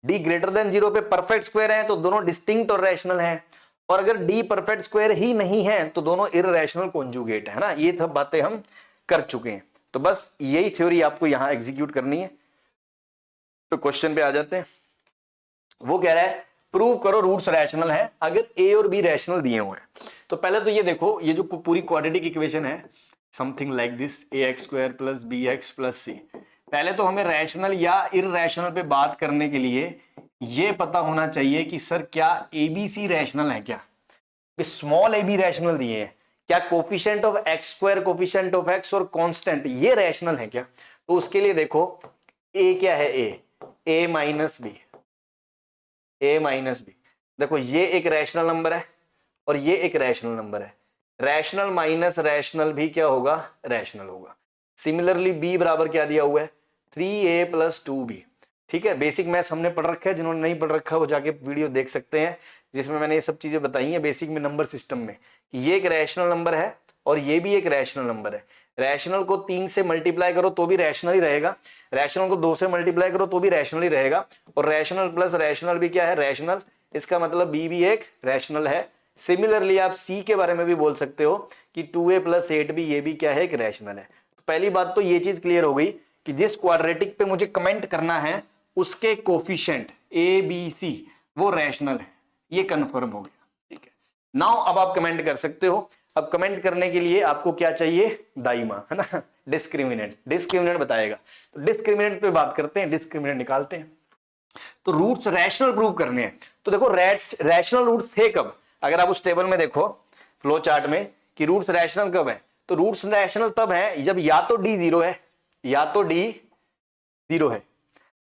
d ग्रेटर देन 0 पे परफेक्ट स्क्वायर है तो दोनों डिस्टिंक्ट और रैशनल हैं, और अगर d परफेक्ट स्क्वायर ही नहीं है तो दोनों इररैशनल कॉन्जुगेट है ना। ये सब बातें हम कर चुके हैं, तो बस यही थ्योरी आपको यहां एग्जीक्यूट करनी है। तो क्वेश्चन पे आ जाते हैं। वो कह रहा है प्रूव करो रूट्स रैशनल है अगर a और b रैशनल दिए हुए हैं। तो पहले तो ये देखो, ये जो पूरी क्वाड्रेटिक इक्वेशन है something like this ax square plus bx plus c। पहले तो हमें रैशनल या इररैशनल पे बात करने के लिए ये पता होना चाहिए कि सर क्या ABC रैशनल है, क्या स्मॉल a b रैशनल दिए हैं, क्या coefficient of x square coefficient of x और कांस्टेंट ये रैशनल है क्या। तो उसके लिए देखो a क्या है, a minus B, a minus B, देखो ये एक रैशनल नंबर है और ये एक रैशनल नंबर है, रैशनल माइनस रैशनल भी क्या होगा, रैशनल होगा। सिमिलरली b बराबर क्या दिया हुआ है 3a प्लस 2b, ठीक है। बेसिक मैथ्स हमने पढ़ रखा है, जिन्होंने नहीं पढ़ रखा वो जाके वीडियो देख सकते हैं, जिसमें मैंने ये सब चीजें बताई हैं बेसिक में नंबर सिस्टम में, कि ये एक रैशनल नंबर है और ये भी एक रैशनल नंबर है। रैशनल को 3 से मल्टीप्लाई करो तो भी रैशनल ही रहेगा, रैशनल को 2 से मल्टीप्लाई करो तो भी रैशनल ही रहेगा, और रैशनल प्लस रैशनल भी क्या है, रैशनल। इसका मतलब b भी एक रैशनल है। सिमिलरली आप c के बारे में भी बोल सकते हो कि 2a प्लस 8b ये भी क्या है, एक रैशनल है। तो पहली बात तो ये चीज क्लियर हो गई कि जिस क्वाड्रेटिक पे मुझे कमेंट करना है उसके कोफिशिएंट a b c वो रैशनल है, ये कंफर्म हो गया, ठीक है। नाउ अब आप कमेंट कर सकते हो। अब कमेंट करने के लिए आपको क्या चाहिए, दाइमा, है ना, डिस्क्रिमिनेंट, डिस्क्रिमिनेंट बताएगा। तो डिस्क्रिमिनेंट पे बात करते हैं, डिस्क्रिमिनेंट निकालते हैं। तो रूट्स रैशनल प्रूव करने हैं। तो देखो रैशनल रूट्स थे कब, अगर आप उस टेबल में देखो फ्लो चार्ट में कि रूट्स रैशनल कब है, तो रूट्स रैशनल तब है जब या तो डी जीरो है या तो डी जीरो है,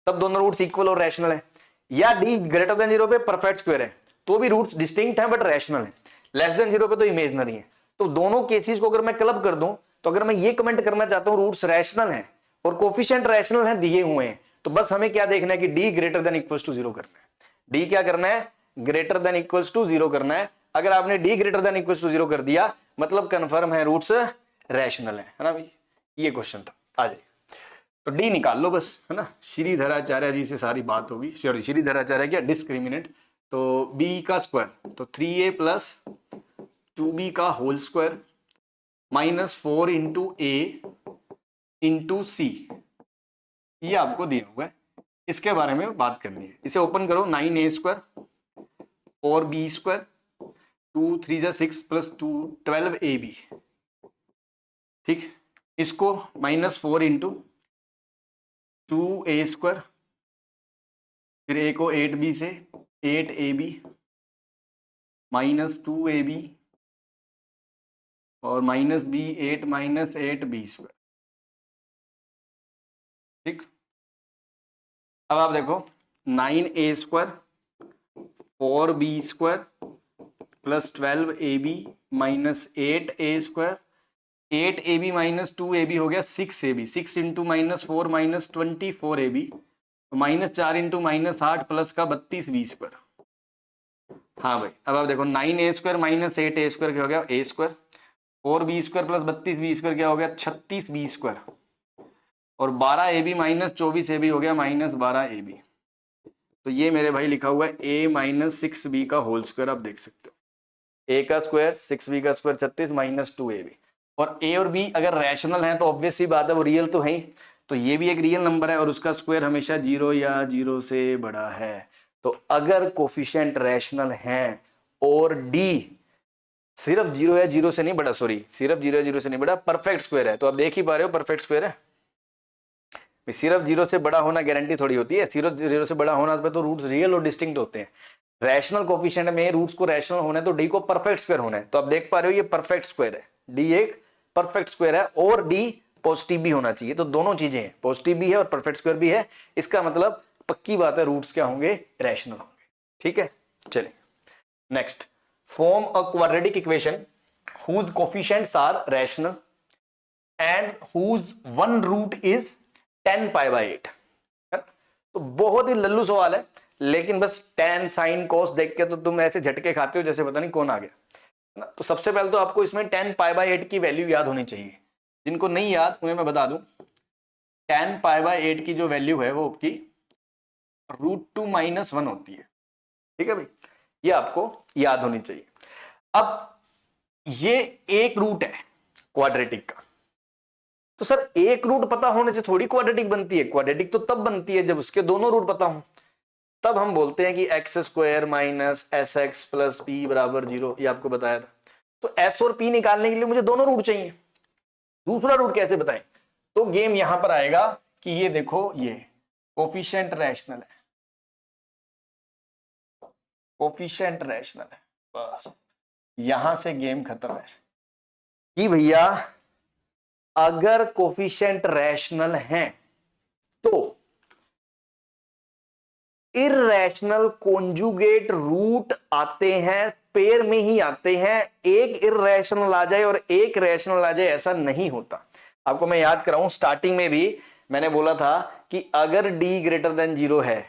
तब दोनों रूट्स इक्वल और रैशनल है। या डी ग्रेटर देन जीरो पे परफेक्ट स्क्वायर है तो भी रूट्स डिस्टिंक्ट है बट रैशनल है। लेस देन जीरो पे तो इमेजनरी है। तो दोनों केसेस को अगर मैं क्लब कर दूं, तो अगर मैं ये कमेंट करना चाहता हूं रूट्स रैशनल हैं और कोफिशिएंट रैशनल हैं दिए हुए हैं, तो बस हमें क्या देखना है कि D greater than equals to zero करना है। डी क्या करना है, greater than equals to zero करना है। अगर आपने D greater than equals to zero कर दिया मतलब कंफर्म है रूट्स रैशनल है ना भाई। ये क्वेश्चन था, आ जाइए। तो डी निकाल लो बस, है ना। श्रीधराचार्य जी से सारी बात होगी, सॉरी श्रीधराचार्य क्या, डिस्क्रिमिनेंट। तो बी का स्क्वायर तो 3a प्लस 2b का whole square minus 4 into a into c, ये आपको दिया हुआ है, इसके बारे में बात करनी है। इसे ओपन करो, 9a स्क्वायर और बी स्क्वायर 2 3 जा 6 प्लस 2 12ab, ठीक। इसको माइनस 4 इंटू 2a स्क्वायर, फिर a को 8b से 8ab माइनस 2ab और minus b 8 minus 8b square, ठीक। अब आप देखो 9a square 4b square plus 12ab minus 8a square, 8ab minus 2ab हो गया 6ab, 6 into minus 4 minus 24ab, minus 4 into minus 8 plus का 32b स्क्वायर। हाँ भाई, अब आप देखो 9a square minus 8a square क्या हो गया, a square, 4b square plus 32b square क्या हो गया, 36b स्क्वायर, और 12ab माइनस 24ab हो गया माइनस 12ab। तो ये मेरे भाई लिखा हुआ है a माइनस 6b का होल स्क्वायर, आप देख सकते हो। a का स्क्वायर 6b का स्क्वायर 36 माइनस 2ab, और a और b अगर रैशनल है तो ऑब्वियस सी बात है वो रियल तो है ही, तो ये भी एक रियल नंबर है और उसका स्क्वायर हमेशा 0 या 0 से बड़ा है। तो अगर कोफिशिएंट रैशनल हैं और d सिर्फ 0 है 0 से नहीं बड़ा, सॉरी सिर्फ 0 है 0 से नहीं बड़ा, परफेक्ट स्क्वायर है, तो आप देख ही पा रहे हो परफेक्ट स्क्वायर है। सिर्फ 0 से बड़ा होना गारंटी थोड़ी होती है, सिर्फ 0 से बड़ा होना पे तो रूट्स रियल और डिस्टिंक्ट होते हैं। रैशनल कोफिशिएंट में रूट्स को रैशनल होना है तो डी को परफेक्ट स्क्वायर होना है, तो आप देख पा रहे हो ये परफेक्ट स्क्वायर है, डी एक परफेक्ट स्क्वायर है और डी पॉजिटिव भी होना चाहिए। तो दोनों चीजें हैं, पॉजिटिव भी है और परफेक्ट स्क्वायर भी है, इसका मतलब पक्की बात है रूट्स क्या होंगे, रैशनल होंगे, ठीक है। चलिए next, form a quadratic equation whose coefficients are rational and whose one root is 10 pi by 8। तो बहुत ही लल्लू सवाल है, लेकिन बस tan sin cos देख के तो तुम ऐसे झटके खाते हो जैसे पता नहीं कौन आ गया ना। तो सबसे पहले तो आपको इसमें 10 पाई बाई 8 की वैल्यू याद होनी चाहिए। जिनको नहीं याद उन्हें मैं बता दूं, 10 पाई बाई 8 की जो वैल्यू है वो आपकी √2 - 1 होती है, ठीक है भाई, ये आपको याद होनी चाहिए। अब ये एक रूट है क्वाड्रेटिक का, तो सर एक रूट पता होने से थोड़ी क्वाड्रेटिक बनती है, क्वाड्रेटिक तो तब बनती है जब उसके दोनों रूट पता हो, तब हम बोलते हैं कि x square minus S x plus P बराबर 0, ये आपको बताया था। तो एस और पी निकालने के लिए मुझे दोनों रूट चाहिए, दूसरा रूट कैसे बताएं, तो गेम यहां पर आएगा कि ये देखो ये कोफिशिएंट रैशनल है, कोफिशिएंट रैशनल है, बस यहां से गेम खत्म है कि भैया अगर कोफिशिएंट रैशनल हैं तो इररेशनल कॉन्जुगेट रूट आते हैं, पेयर में ही आते हैं। एक इररेशनल आ जाए और एक रैशनल आ जाए ऐसा नहीं होता। आपको मैं याद कराऊं, स्टार्टिंग में भी मैंने बोला था कि अगर d ग्रेटर देन 0 है,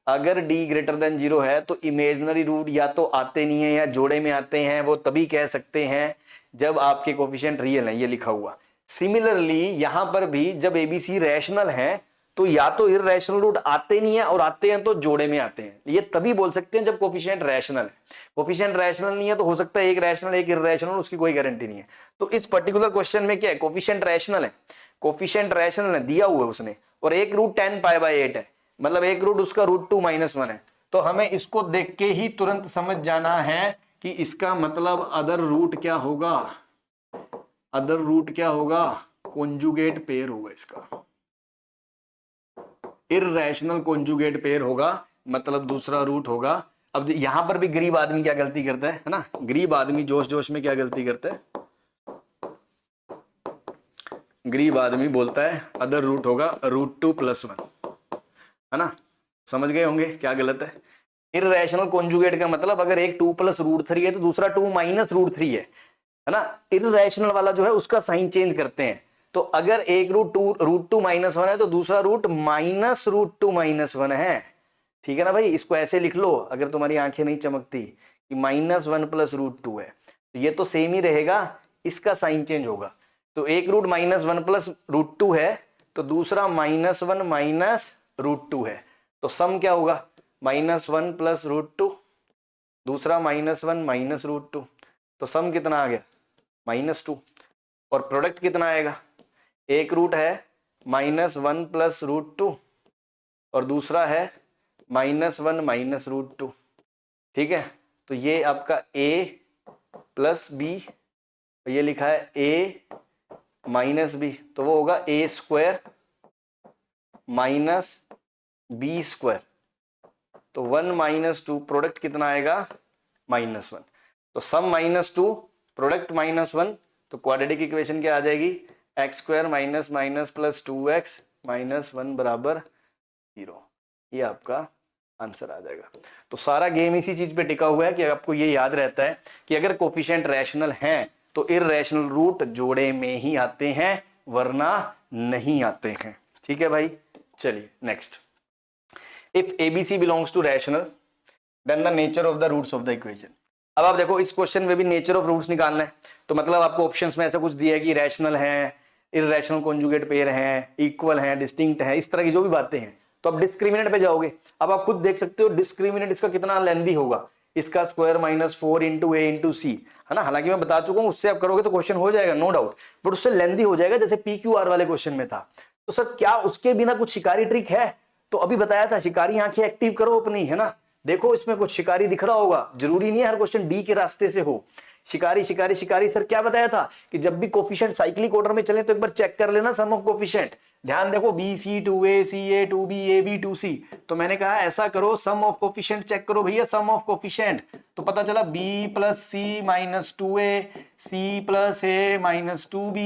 अगर d ग्रेटर देन 0 है तो इमेजिनरी रूट या तो आते नहीं है या जोड़े में आते हैं, वो तभी कह सकते हैं जब आपके कोफिशिएंट रियल हैं, ये लिखा हुआ। सिमिलरली यहां पर भी जब एबीसी रैशनल है तो या तो इररेशनल रूट आते नहीं है और आते हैं तो जोड़े में आते हैं, ये तभी बोल सकते हैं जब कोफिशिएंट रैशनल है। कोफिशिएंट रैशनल नहीं है तो हो सकता है एक रैशनल एक इररेशनल, उसकी कोई गारंटी नहीं है। तो इस पर्टिकुलर क्वेश्चन में क्या है, कोफिशिएंट रैशनल है, कोफिशिएंट रैशनल है दिया हुआ है उसने, और एक रूट 10 पाई बाई 8 है, मतलब एक रूट उसका √2 - 1 है। तो हमें इसको देख के ही तुरंत समझ जाना है कि इसका मतलब अदर रूट क्या होगा, अदर रूट क्या होगा, कॉन्जुगेट पेयर होगा इसका, इररेशनल कॉन्जुगेट पेयर होगा, मतलब दूसरा रूट होगा। अब यहां पर भी गरीब आदमी क्या गलती करता है ना, गरीब आदमी जोश जोश में क्या गलती करता है, गरीब आदमी बोलता है अदर रूट होगा √2+1, है ना, समझ गए होंगे क्या गलत है। इररेशनल कॉन्जुगेट का मतलब अगर एक 2+√3 है तो दूसरा 2-√3 है ना, इररेशनल वाला जो है उसका साइन चेंज करते हैं। तो अगर एक √2 है तो दूसरा रूट -√2-1 है, ठीक है ना भाई। इसको ऐसे लिख लो अगर तुम्हारी आंखें नहीं चमकती कि -1 + √2 है, तो ये तो सेम ही रहेगा, इसका साइन चेंज होगा। तो एक रूट -1 + √2 है तो दूसरा -1 - √2 है, तो सम क्या होगा, -1 + √2, दूसरा -1 - √2, तो सम कितना आ गया, -2। और प्रोडक्ट कितना आएगा, एक रूट है -1 + √2 और दूसरा है -1 - √2, ठीक है। तो ये आपका a + b, ये लिखा है a - b, तो वो होगा a² - b², तो 1 - 2, प्रोडक्ट कितना आएगा, -1। तो सम -2, प्रोडक्ट -1, तो क्वाड्रेटिक इक्वेशन क्या आ जाएगी, x² - +2x - 1 = 0। ये आपका आंसर आ जाएगा। तो सारा गेम इसी चीज पे टिका हुआ है कि आपको ये याद रहता है कि अगर कोफिशिएंट रैशनल हैं तो इररेशनल रूट जोड़े में ही आते हैं वरना नहीं आते हैं, ठीक है भाई। चलिए next, if ABC belongs to rational then the nature of the roots of the equation. अब आप देखो इस क्वेश्चन में भी नेचर ऑफ रूट्स निकालना है, तो मतलब आपको ऑप्शंस में ऐसा कुछ दिया है कि रैशनल है, इररेशनल कॉन्जुगेट पेयर हैं, इक्वल हैं, डिस्टिंक्ट हैं, इस तरह की जो भी बातें हैं, तो अब डिस्क्रिमिनेंट पे जाओगे। अब आप खुद देख सकते हो डिस्क्रिमिनेंट इसका कितना लेंथी होगा, इसका स्क्वायर -4 × a × c, है ना। हालांकि मैं बता चुका हूं उससे आप करोगे तो क्वेश्चन हो जाएगा नो डाउट, बट उससे लेंथी हो जाएगा जैसे PQR वाले क्वेश्चन में था। तो सर क्या उसके बिना कुछ शिकारी ट्रिक है, तो अभी बताया था शिकारी आंखें एक्टिव करो अपनी, है ना। देखो इसमें कुछ शिकारी दिख रहा होगा, जरूरी नहीं है हर क्वेश्चन डी के रास्ते से हो। शिकारी शिकारी शिकारी सर क्या बताया था कि जब भी कोफिशिएंट साइक्लिक ऑर्डर में चले तो एक बार चेक कर लेना सम ऑफ कोफिशिएंट। ध्यान देखो BC2A CA 2B AB 2C, तो मैंने कहा ऐसा करो सम ऑफ कोफिशिएंट चेक करो भैया, सम ऑफ कोफिशिएंट। तो पता चला B + C - 2A C + A - 2B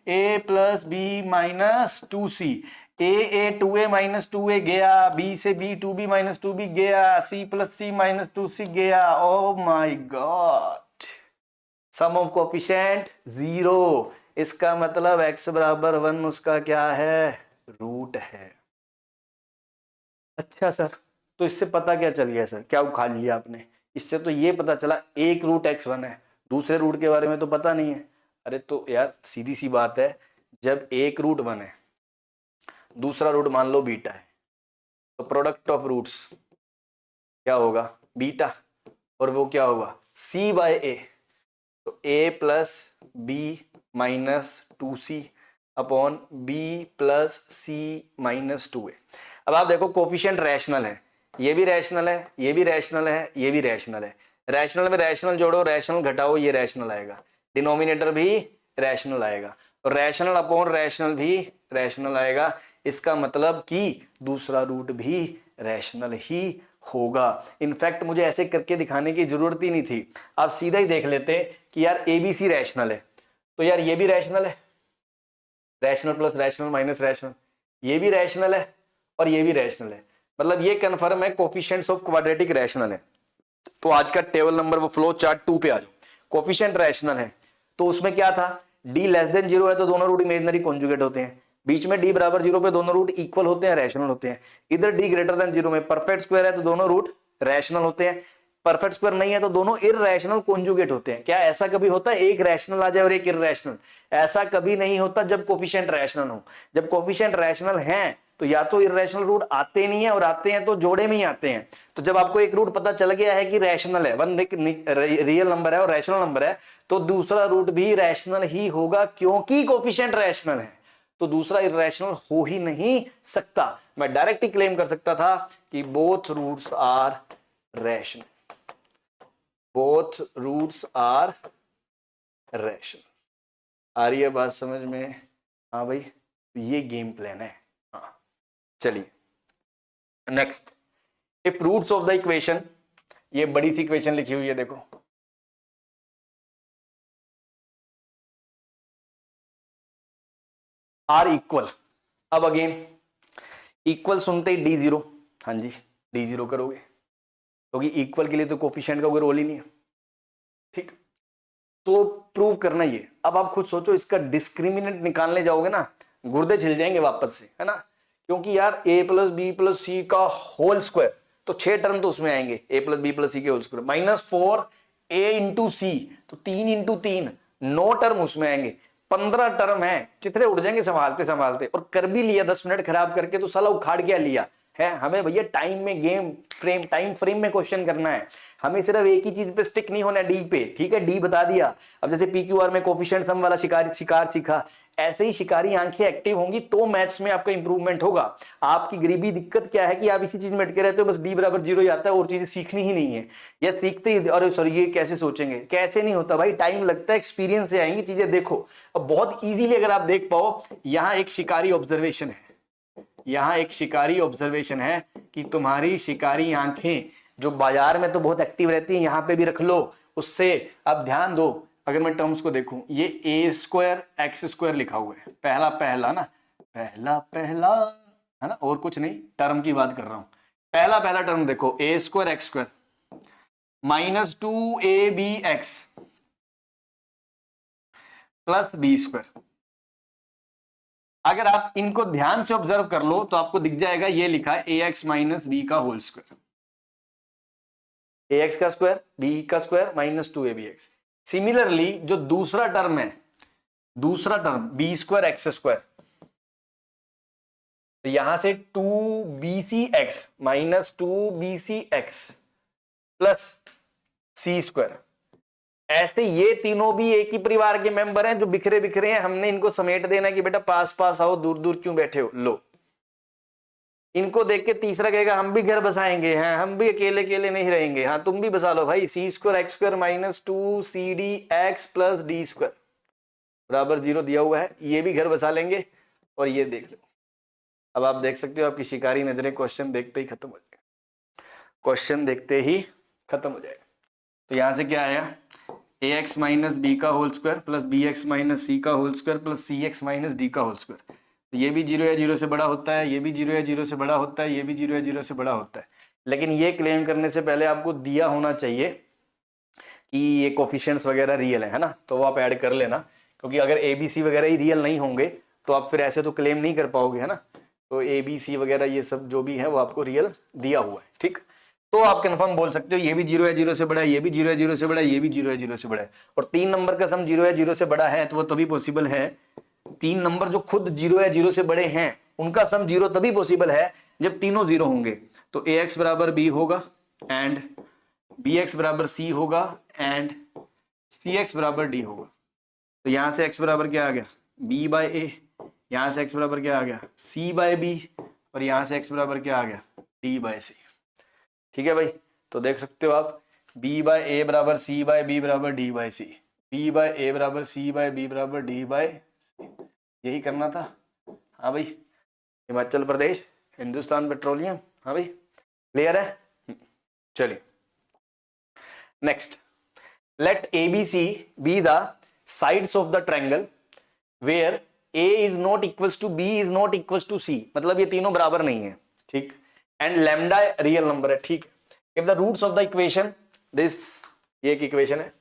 A + B - 2C, A 2A - 2A गया, B से B 2B - 2B गया, C + C - 2C गया। Oh my God, sum of coefficient 0, इसका मतलब x = 1 उसका क्या है, रूट है। अच्छा सर, तो इससे पता क्या चल गया सर, क्या उखाड़ लिया आपने, इससे तो ये पता चला एक रूट x1 है, दूसरे रूट के बारे में तो पता नहीं है। अरे तो यार सीधी सी बात है, जब एक रूट 1 है दूसरा रूट मान लो बीटा है, तो प्रोडक्ट ऑफ रूट्स क्या होगा, बीटा, और वो क्या होगा C/A, तो A + B - 2C upon B + C - 2A। अब आप देखो कोफिशिएंट रैशनल है, ये भी रैशनल है, ये भी रैशनल है, ये भी रैशनल है। रैशनल में रैशनल जोड़ो, रैशनल घटाओ, ये रैशनल आएगा, डिनोमिनेटर भी रैशनल आएगा, और रैशनल अपॉन रैशनल भी रैशनल आएगा। इसका मतलब कि दूसरा रूट भी रैशनल ही होगा। इनफैक्ट मुझे ऐसे करके दिखाने की जरूरत ही नहीं थी, आप सीधा ही देख लेते कि यार ABC रैशनल है, तो यार ये भी रैशनल है, rational plus rational minus rational, ये भी रैशनल है और ये भी रैशनल है, मतलब ये कंफर्म है कोफिशिएंट्स ऑफ क्वाड्रेटिक रैशनल है। तो आज का टेबल नंबर वो फ्लो चार्ट 2 पे आ जाओ, कोफिशिएंट रैशनल है तो उसमें क्या था, D < 0 है तो दोनों रूट इमेजिनरी कॉन्जुगेट होते हैं, बीच में D = 0 पे दोनों रूट इक्वल होते हैं, रैशनल होते हैं। इधर D > 0 में परफेक्ट स्क्वायर है तो दोनों रूट रैशनल होते हैं, परफेक्ट स्क्वायर नहीं है तो दोनों इररेशनल कॉन्जुगेट होते हैं। क्या ऐसा कभी होता है एक रैशनल आ जाए और एक इररेशनल, ऐसा कभी नहीं होता जब कोफिशिएंट रैशनल हो। जब कोफिशिएंट रैशनल हैं तो या तो इररेशनल रूट आते नहीं है, और आते हैं तो जोड़े में ही आते हैं। तो जब आपको एक रूट पता चल गया है कि रैशनल है, वन रियल नंबर है और रैशनल नंबर है, तो दूसरा रूट भी रैशनल ही होगा क्योंकि कोफिशिएंट रैशनल है, तो दूसरा इररेशनल हो ही नहीं सकता। मैं डायरेक्ट ही क्लेम कर सकता था कि both roots are rational. Both roots are rational. आ रही है बात समझ में? हाँ भाई, ये गेम प्लान है। हाँ चलिए next, if roots of the equation, ये बड़ी सी इक्वेशन लिखी हुई है देखो, आर इक्वल। अब अगेन इक्वल सुनते ही डी जीरो, हाँ जी डी जीरो करोगे क्योंकि इक्वल के लिए तो कोफिशिएंट का कोई रोल ही नहीं है, ठीक। तो प्रूव करना ये, अब आप खुद सोचो, इसका डिस्क्रिमिनेंट निकालने जाओगे ना गुर्दे छिल जाएंगे वापस से, है ना, क्योंकि यार a plus b plus c का होल स्क्वायर, तो 6 टर्म तो उसमें आएंगे, a प्लस बी प्लस सी के होल स्क्वायर, -4 a इंटू सी, तो 3 इंटू 3 9 टर्म उसमें आएंगे, 15 टर्म है, चित्रे उड़ जाएंगे संभालते संभालते। और कर भी लिया 10 मिनट खराब करके तो साला उखाड़ क्या लिया है। हमें भैया टाइम में गेम फ्रेम, टाइम फ्रेम में क्वेश्चन करना है, हमें सिर्फ एक ही चीज पे स्टिक नहीं होना है, डी पे, ठीक है। डी बता दिया। अब जैसे पीक्यूआर में कोफिशिएंट सम वाला शिकार सीखा, ऐसे ही शिकारी आंखें एक्टिव होंगी तो मैथ्स में आपका इंप्रूवमेंट होगा। आपकी गरीबी दिक्कत क्या है कि आप इसी चीज में अटके रहते हो, बस डी बराबर 0 ही आता है, और चीजें सीखनी ही नहीं है, या सीखते ही अरे सॉरी ये कैसे सोचेंगे, कैसे नहीं होता भाई, टाइम लगता है, एक्सपीरियंस से आएंगी चीजें। देखो अब बहुत इजीली अगर आप देख पाओ, यहां एक शिकारी ऑब्जर्वेशन है, यहां एक शिकारी ऑब्जर्वेशन है कि तुम्हारी शिकारी आंखें जो बाजार में तो बहुत एक्टिव रहती हैं, यहां पे भी रख लो, उससे अब ध्यान दो। अगर मैं टर्म्स को देखूं, ये a स्क्वायर एक्स स्क्वायर लिखा हुआ है, पहला पहला ना, पहला पहला है ना, और कुछ नहीं, टर्म की बात कर रहा हूं। पहला पहला टर्म देखो, a square x square -2ab(x) plus B square. अगर आप इनको ध्यान से ऑब्जर्व कर लो तो आपको दिख जाएगा ये लिखा है ax माइनस बी का होल स्क्वायर, ax का स्क्वायर b का स्क्वायर -2abx। सिमिलरली जो दूसरा टर्म है, दूसरा term B square x square, यहां से 2bcx -2bcx plus c square. ऐसे ये तीनों भी एक ही परिवार के मेंबर हैं जो बिखरे बिखरे हैं, हमने इनको समेट देना कि बेटा पास पास आओ, दूर दूर क्यों बैठे हो। लो, इनको देख के तीसरा कहेगा हम भी घर बसाएंगे, हैं हम भी अकेले अकेले नहीं रहेंगे, हाँ तुम भी बसा लो भाई, c square x square -2cdx plus D square बराबर 0 दिया हुआ है, ये भी घर बसा लेंगे। और ये देख लो, अब आप देख सकते हो आपकी शिकारी नजरें क्वेश्चन देखते ही खत्म हो जाएगा, क्वेश्चन देखते ही खत्म हो जाएगा। तो यहां से क्या आया, ax माइनस बी का whole square plus bx minus सी का whole square plus cx minus d का होल स्क्वायर। तो ये भी 0 या 0 से बड़ा होता है, ये भी 0 या 0 से बड़ा होता है, ये भी 0 या 0 से बड़ा होता है। लेकिन ये क्लेम करने से पहले आपको दिया होना चाहिए कि ये कोफिशिएंट्स वगैरह रियल है ना, तो वो आप ऐड कर लेना, क्योंकि अगर ABC वगैरह ही रियल नहीं होंगे तो आप फिर ऐसे तो क्लेम नहीं कर पाओगे, है ना। तो ABC वगैरह ये सब जो भी है वो आपको रियल दिया हुआ है, ठीक। तो आप कंफर्म बोल सकते हो ये भी 0 या 0 से बड़ा है, ये भी 0 या 0 से बड़ा है, ये भी 0 या 0 से बड़ा है। और 3 नंबर का सम 0 या 0 से बड़ा है तो वो तभी पॉसिबल है, 3 नंबर जो खुद 0 या 0 से बड़े हैं उनका सम 0 तभी पॉसिबल है जब तीनों 0 होंगे। तो ax बराबर b होगा एंड bx बराबर c होगा एंड cx बराबर d होगा। तो यहां से x बराबर क्या आ गया, b बाय a, यहां से x बराबर क्या आ गया, c बाय b, और यहां से x बराबर क्या आ गया, d बाय c। ठीक है भाई, तो देख सकते हो आप b बाय ए बराबर c बाय b बराबर d by c, b by a बराबर c बाय b बराबर d बाय c, यही करना था। हाँ भाई, हिमाचल प्रदेश हिंदुस्तान पेट्रोलियम, हाँ भाई क्लियर है। चलिए next, let ABC be the sides of the triangle where A is not equals to B is not equals to C, मतलब ये तीनों बराबर नहीं है, ठीक। एंड लैम्डा रियल नंबर है, ठीक। If the roots of the equation this, ये एक इक्वेशन है,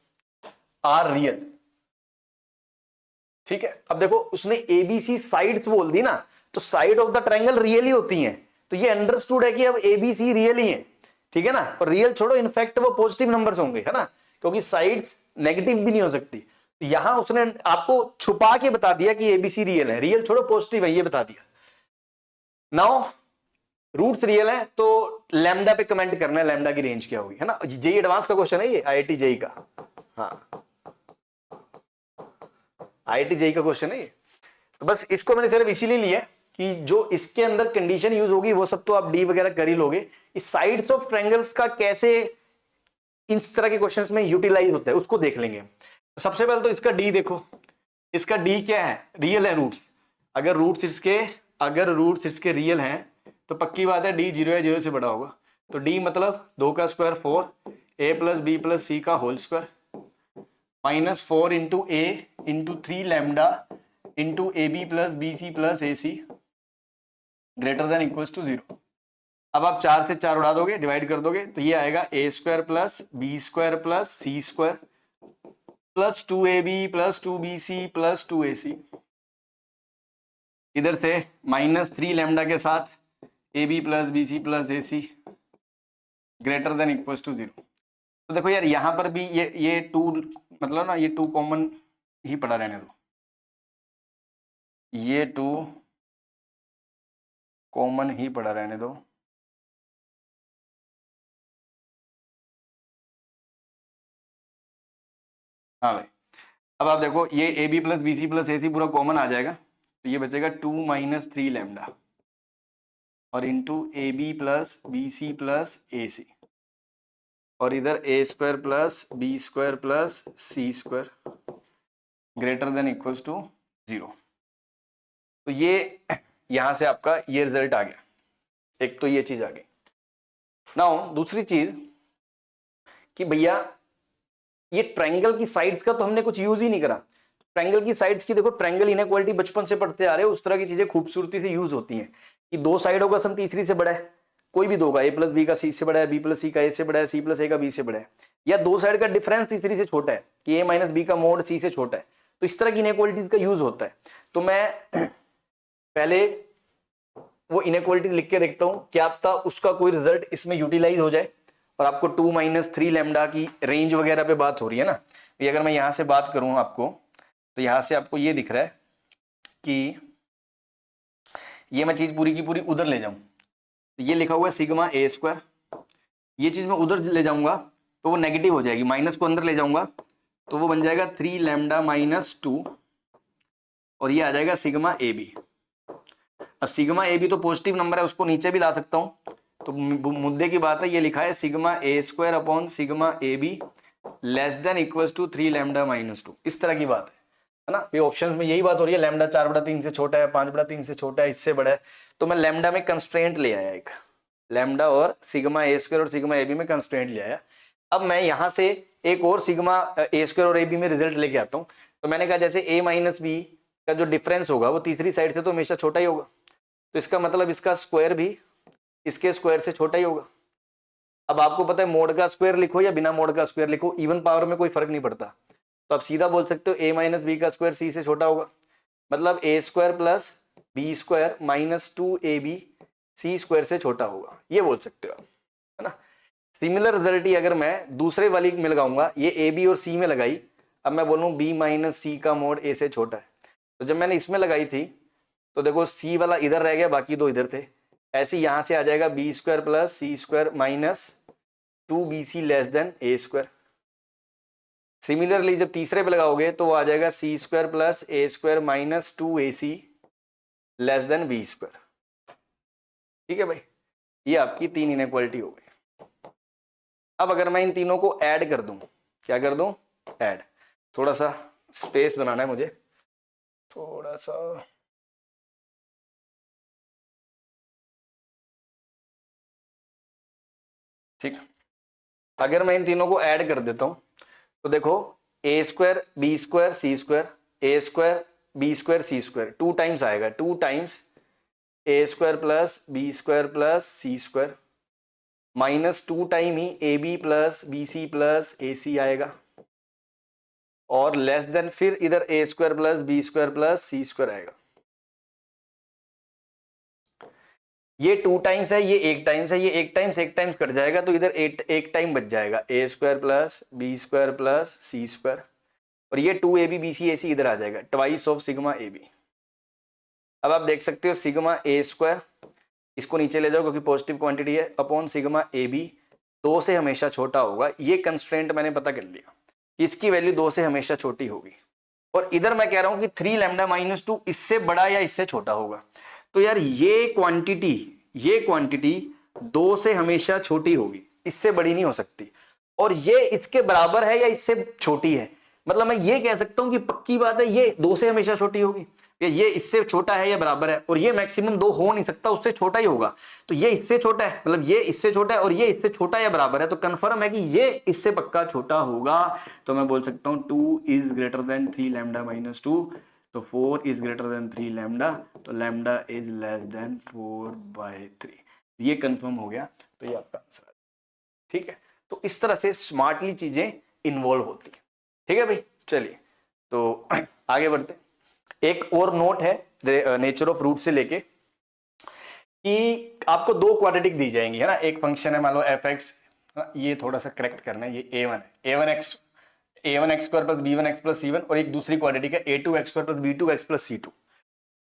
आर रियल, ठीक है। अब देखो उसने ABC साइड्स बोल दी ना, तो side of the triangle real ही होती हैं, तो ये अंडरस्टूड है कि अब ABC रियल ही है, ठीक है ना। और रियल छोड़ो, इनफैक्ट वो पॉजिटिव नंबर्स होंगे, है ना, क्योंकि साइड्स नेगेटिव भी नहीं हो सकती। तो यहां उसने आपको छुपा के बता दिया कि ABC रियल है, रियल छोड़ो पॉजिटिव है, ये बता दिया। नाउ रूट्स रियल है तो लैम्डा पे कमेंट करना है, लैम्डा की रेंज क्या होगी, है ना। जेई एडवांस का क्वेश्चन है ये, IIT जेई का, हाँ IIT जेई का क्वेश्चन है ये। तो बस इसको मैंने सिर्फ इसीलिए लिया कि जो इसके अंदर कंडीशन यूज होगी वो सब तो आप डी वगैरह कर ही लोगे। इस साइड्स ऑफ ट्रायंगल्स का कैसे इस तरह के क्वेश्चंस में यूटिलाइज होता है, उसको देख लेंगे। सबसे पहले तो इसका डी देखो, इसका डी क्या है, रियल है रूट्स। अगर रूट्स इसके रियल हैं तो पक्की बात है डी 0 या 0 से बड़ा होगा। तो डी मतलब 2 का square 4, a plus b plus c का whole square minus 4 into a into 3 lambda into a b plus b C plus a c greater than equal to 0। अब आप 4 से 4 उड़ा दोगे, डिवाइड कर दोगे, तो ये आएगा a square plus B square plus c square plus 2ab plus 2bc plus 2ac। इधर से माइनस 3 लैम्डा के साथ ab plus b C plus a c greater than equal to 0। तो देखो यार यहां पर भी ये 2 मतलब ना, ये 2 कॉमन ही पड़ा रहने दो, ये 2 कॉमन ही पड़ा रहने दो। हाँ भाई, अब आप देखो ये a b plus b C plus a c पूरा कॉमन आ जाएगा, तो ये बचेगा 2 माइनस 3 लैम्डा और into a b plus b C plus a c और इधर a square plus B square plus c square greater than equals to 0। तो ये यहां से आपका ये रिजल्ट आ गया। एक तो ये चीज आ गई। नाउ दूसरी चीज कि भैया ये ट्रायंगल की साइड्स का तो हमने कुछ यूज ही नहीं करा। ट्रायंगल की साइड्स की देखो, ट्रायंगल इनइक्वालिटी बचपन से पढ़ते आ रहे हो, उस तरह की चीजें खूबसूरती से यूज होती हैं कि दो साइडों का सम तीसरी से बड़ा है, कोई भी दो का, ए प्लस बी का सी से बड़ा है, बी प्लस सी का ए से बड़ा है, सी प्लस ए का बी से बड़ा है, या दो साइड का डिफरेंस तीसरी से छोटा है कि ए माइनस बी का मोड सी से छोटा है। तो इस तरह की इनइक्वालिटीज का यूज होता है। तो मैं पहले वो इनइक्वालिटी लिख के देखता हूं, क्या पता उसका कोई रिजल्ट इसमें यूटिलाइज हो जाए। और आपको 2 माइनस 3 लैम्डा की रेंज वगैरह पे बात हो रही है ना, ये अगर मैं यहां से बात करूं आपको, तो यहां से आपको ये दिख रहा है कि ये मैं चीज पूरी की पूरी उधर ले जाऊं, ये लिखा हुआ है सिग्मा ए स्क्वायर, ये चीज मैं उधर ले जाऊंगा तो वो नेगेटिव हो जाएगी, माइनस को अंदर ले जाऊंगा तो वो बन जाएगा 3 लैम्डा माइनस 2 और ये आ जाएगा सिग्मा ए बी। अब सिग्मा ए बी तो पॉजिटिव नंबर है, उसको नीचे भी ला सकता हूं। तो मुद्दे की बात है, ये लिखा है sigma A square upon sigma A B less than equals to 3 lambda minus 2। इस तरह की बात है ना। ये ऑप्शन में यही बात हो रही है, लैम्डा 4/3 से छोटा है, 5/3 से छोटा है, इससे बड़ा है। तो मैं लैम्डा में कंस्ट्रेंट ले आया, एक लैम्डा और सिग्मा ए स्क्वायर और सिग्मा ए बी में कंस्ट्रेंट ले आया। अब मैं यहां से एक और सिग्मा ए स्क्वायर और ए बी में रिजल्ट लेके आता हूं। तो मैंने कहा जैसे ए माइनस बी का जो डिफरेंस होगा वो तीसरी साइड से तो हमेशा छोटा ही होगा, तो इसका मतलब इसका स्क्वायर भी इसके स्क्वायर से छोटा ही होगा। अब आपको पता है मोड का स्क्वायर लिखो या बिना मोड का स्क्वायर लिखो, इवन पावर में कोई फर्क नहीं पड़ता। तो आप सीधा बोल सकते हो ए माइनस बी का स्क्वायर सी से छोटा होगा, मतलब a square plus B square minus 2ab c square से छोटा होगा, ये बोल सकते हो आप, है ना। सिमिलर रिजल्ट ही अगर मैं दूसरे वाली में लगाऊंगा, ये ए बी और सी में लगाई, अब मैं बोलूँ बी माइनस सी का मोड ए से छोटा है, तो जब मैंने इसमें लगाई थी तो देखो सी वाला इधर रह गया, बाकी दो इधर थे। ऐसे यहां से आ जाएगा b square plus c square minus 2bc less than a square. Similarly जब तीसरे पे लगाओगे तो वो आ जाएगा c square plus a square minus 2ac less than b square. ठीक है भाई, ये आपकी 3 इनइक्वालिटी हो गई। अब अगर मैं इन तीनों को ऐड कर दूं, क्या कर दूं, ऐड। थोड़ा सा स्पेस बनाना है मुझे, थोड़ा सा, ठीक। अगर मैं इन तीनों को ऐड कर देता हूं तो देखो a square b square c square, a square b square c square 2 times आएगा, 2 times a square plus B square plus c square minus 2 time ही a b plus b C plus a c आएगा और less than फिर इधर a square plus B square plus c square आएगा। ये 2 times है, ये 1 टाइम्स है, ये 1 टाइम्स कट जाएगा तो इधर 1 टाइम बच जाएगा, a square plus B square plus c square और ये 2ab bc ac इधर आ जाएगा, twice of sigma A b. अब आप देख सकते हो सिग्मा ए स्क्वायर, इसको नीचे ले जाओ क्योंकि पॉजिटिव क्वांटिटी है, अपॉन सिग्मा ए बी 2 से हमेशा छोटा होगा। ये कंस्ट्रेंट मैंने पता कर लिया, इसकी वैल्यू 2 से हमेशा छोटी होगी। और इधर मैं कह रहा हूं कि 3 लैम्डा माइनस 2 इससे बड़ा या इससे छोटा होगा। तो यार ये क्वांटिटी 2 से हमेशा छोटी होगी, इससे बड़ी नहीं हो सकती। और ये इसके बराबर है या इससे छोटी है, मतलब मैं ये कह सकता हूं कि पक्की बात है ये 2 से हमेशा छोटी होगी, ये इससे छोटा है या बराबर है, और ये मैक्सिमम 2 हो नहीं सकता, उससे छोटा ही होगा। तो ये इससे छोटा है, मतलब ये इससे छोटा है और ये इससे छोटा या बराबर है, तो कंफर्म है कि ये इससे पक्का छोटा होगा। तो मैं बोल सकता हूं 2 is greater than 3 lambda minus 2, तो 4 इज ग्रेटर देन 3 लैम्डा, तो लैम्डा इज लेस देन 4/3। ये कंफर्म हो गया, तो ये आपका आंसर है। ठीक है, तो इस तरह से स्मार्टली चीजें इन्वॉल्व होती है। ठीक है भाई, चलिए तो आगे बढ़ते। एक और नोट है नेचर ऑफ रूट से लेके कि आपको 2 क्वाड्रेटिक दी जाएंगी, है ना। एक फंक्शन है मान लो fx, ये थोड़ा सा करेक्ट करना है, ये a1 है, a1x square plus b1x plus c1, और एक दूसरी क्वाड्रेटिक है a2x square plus b2x plus c2।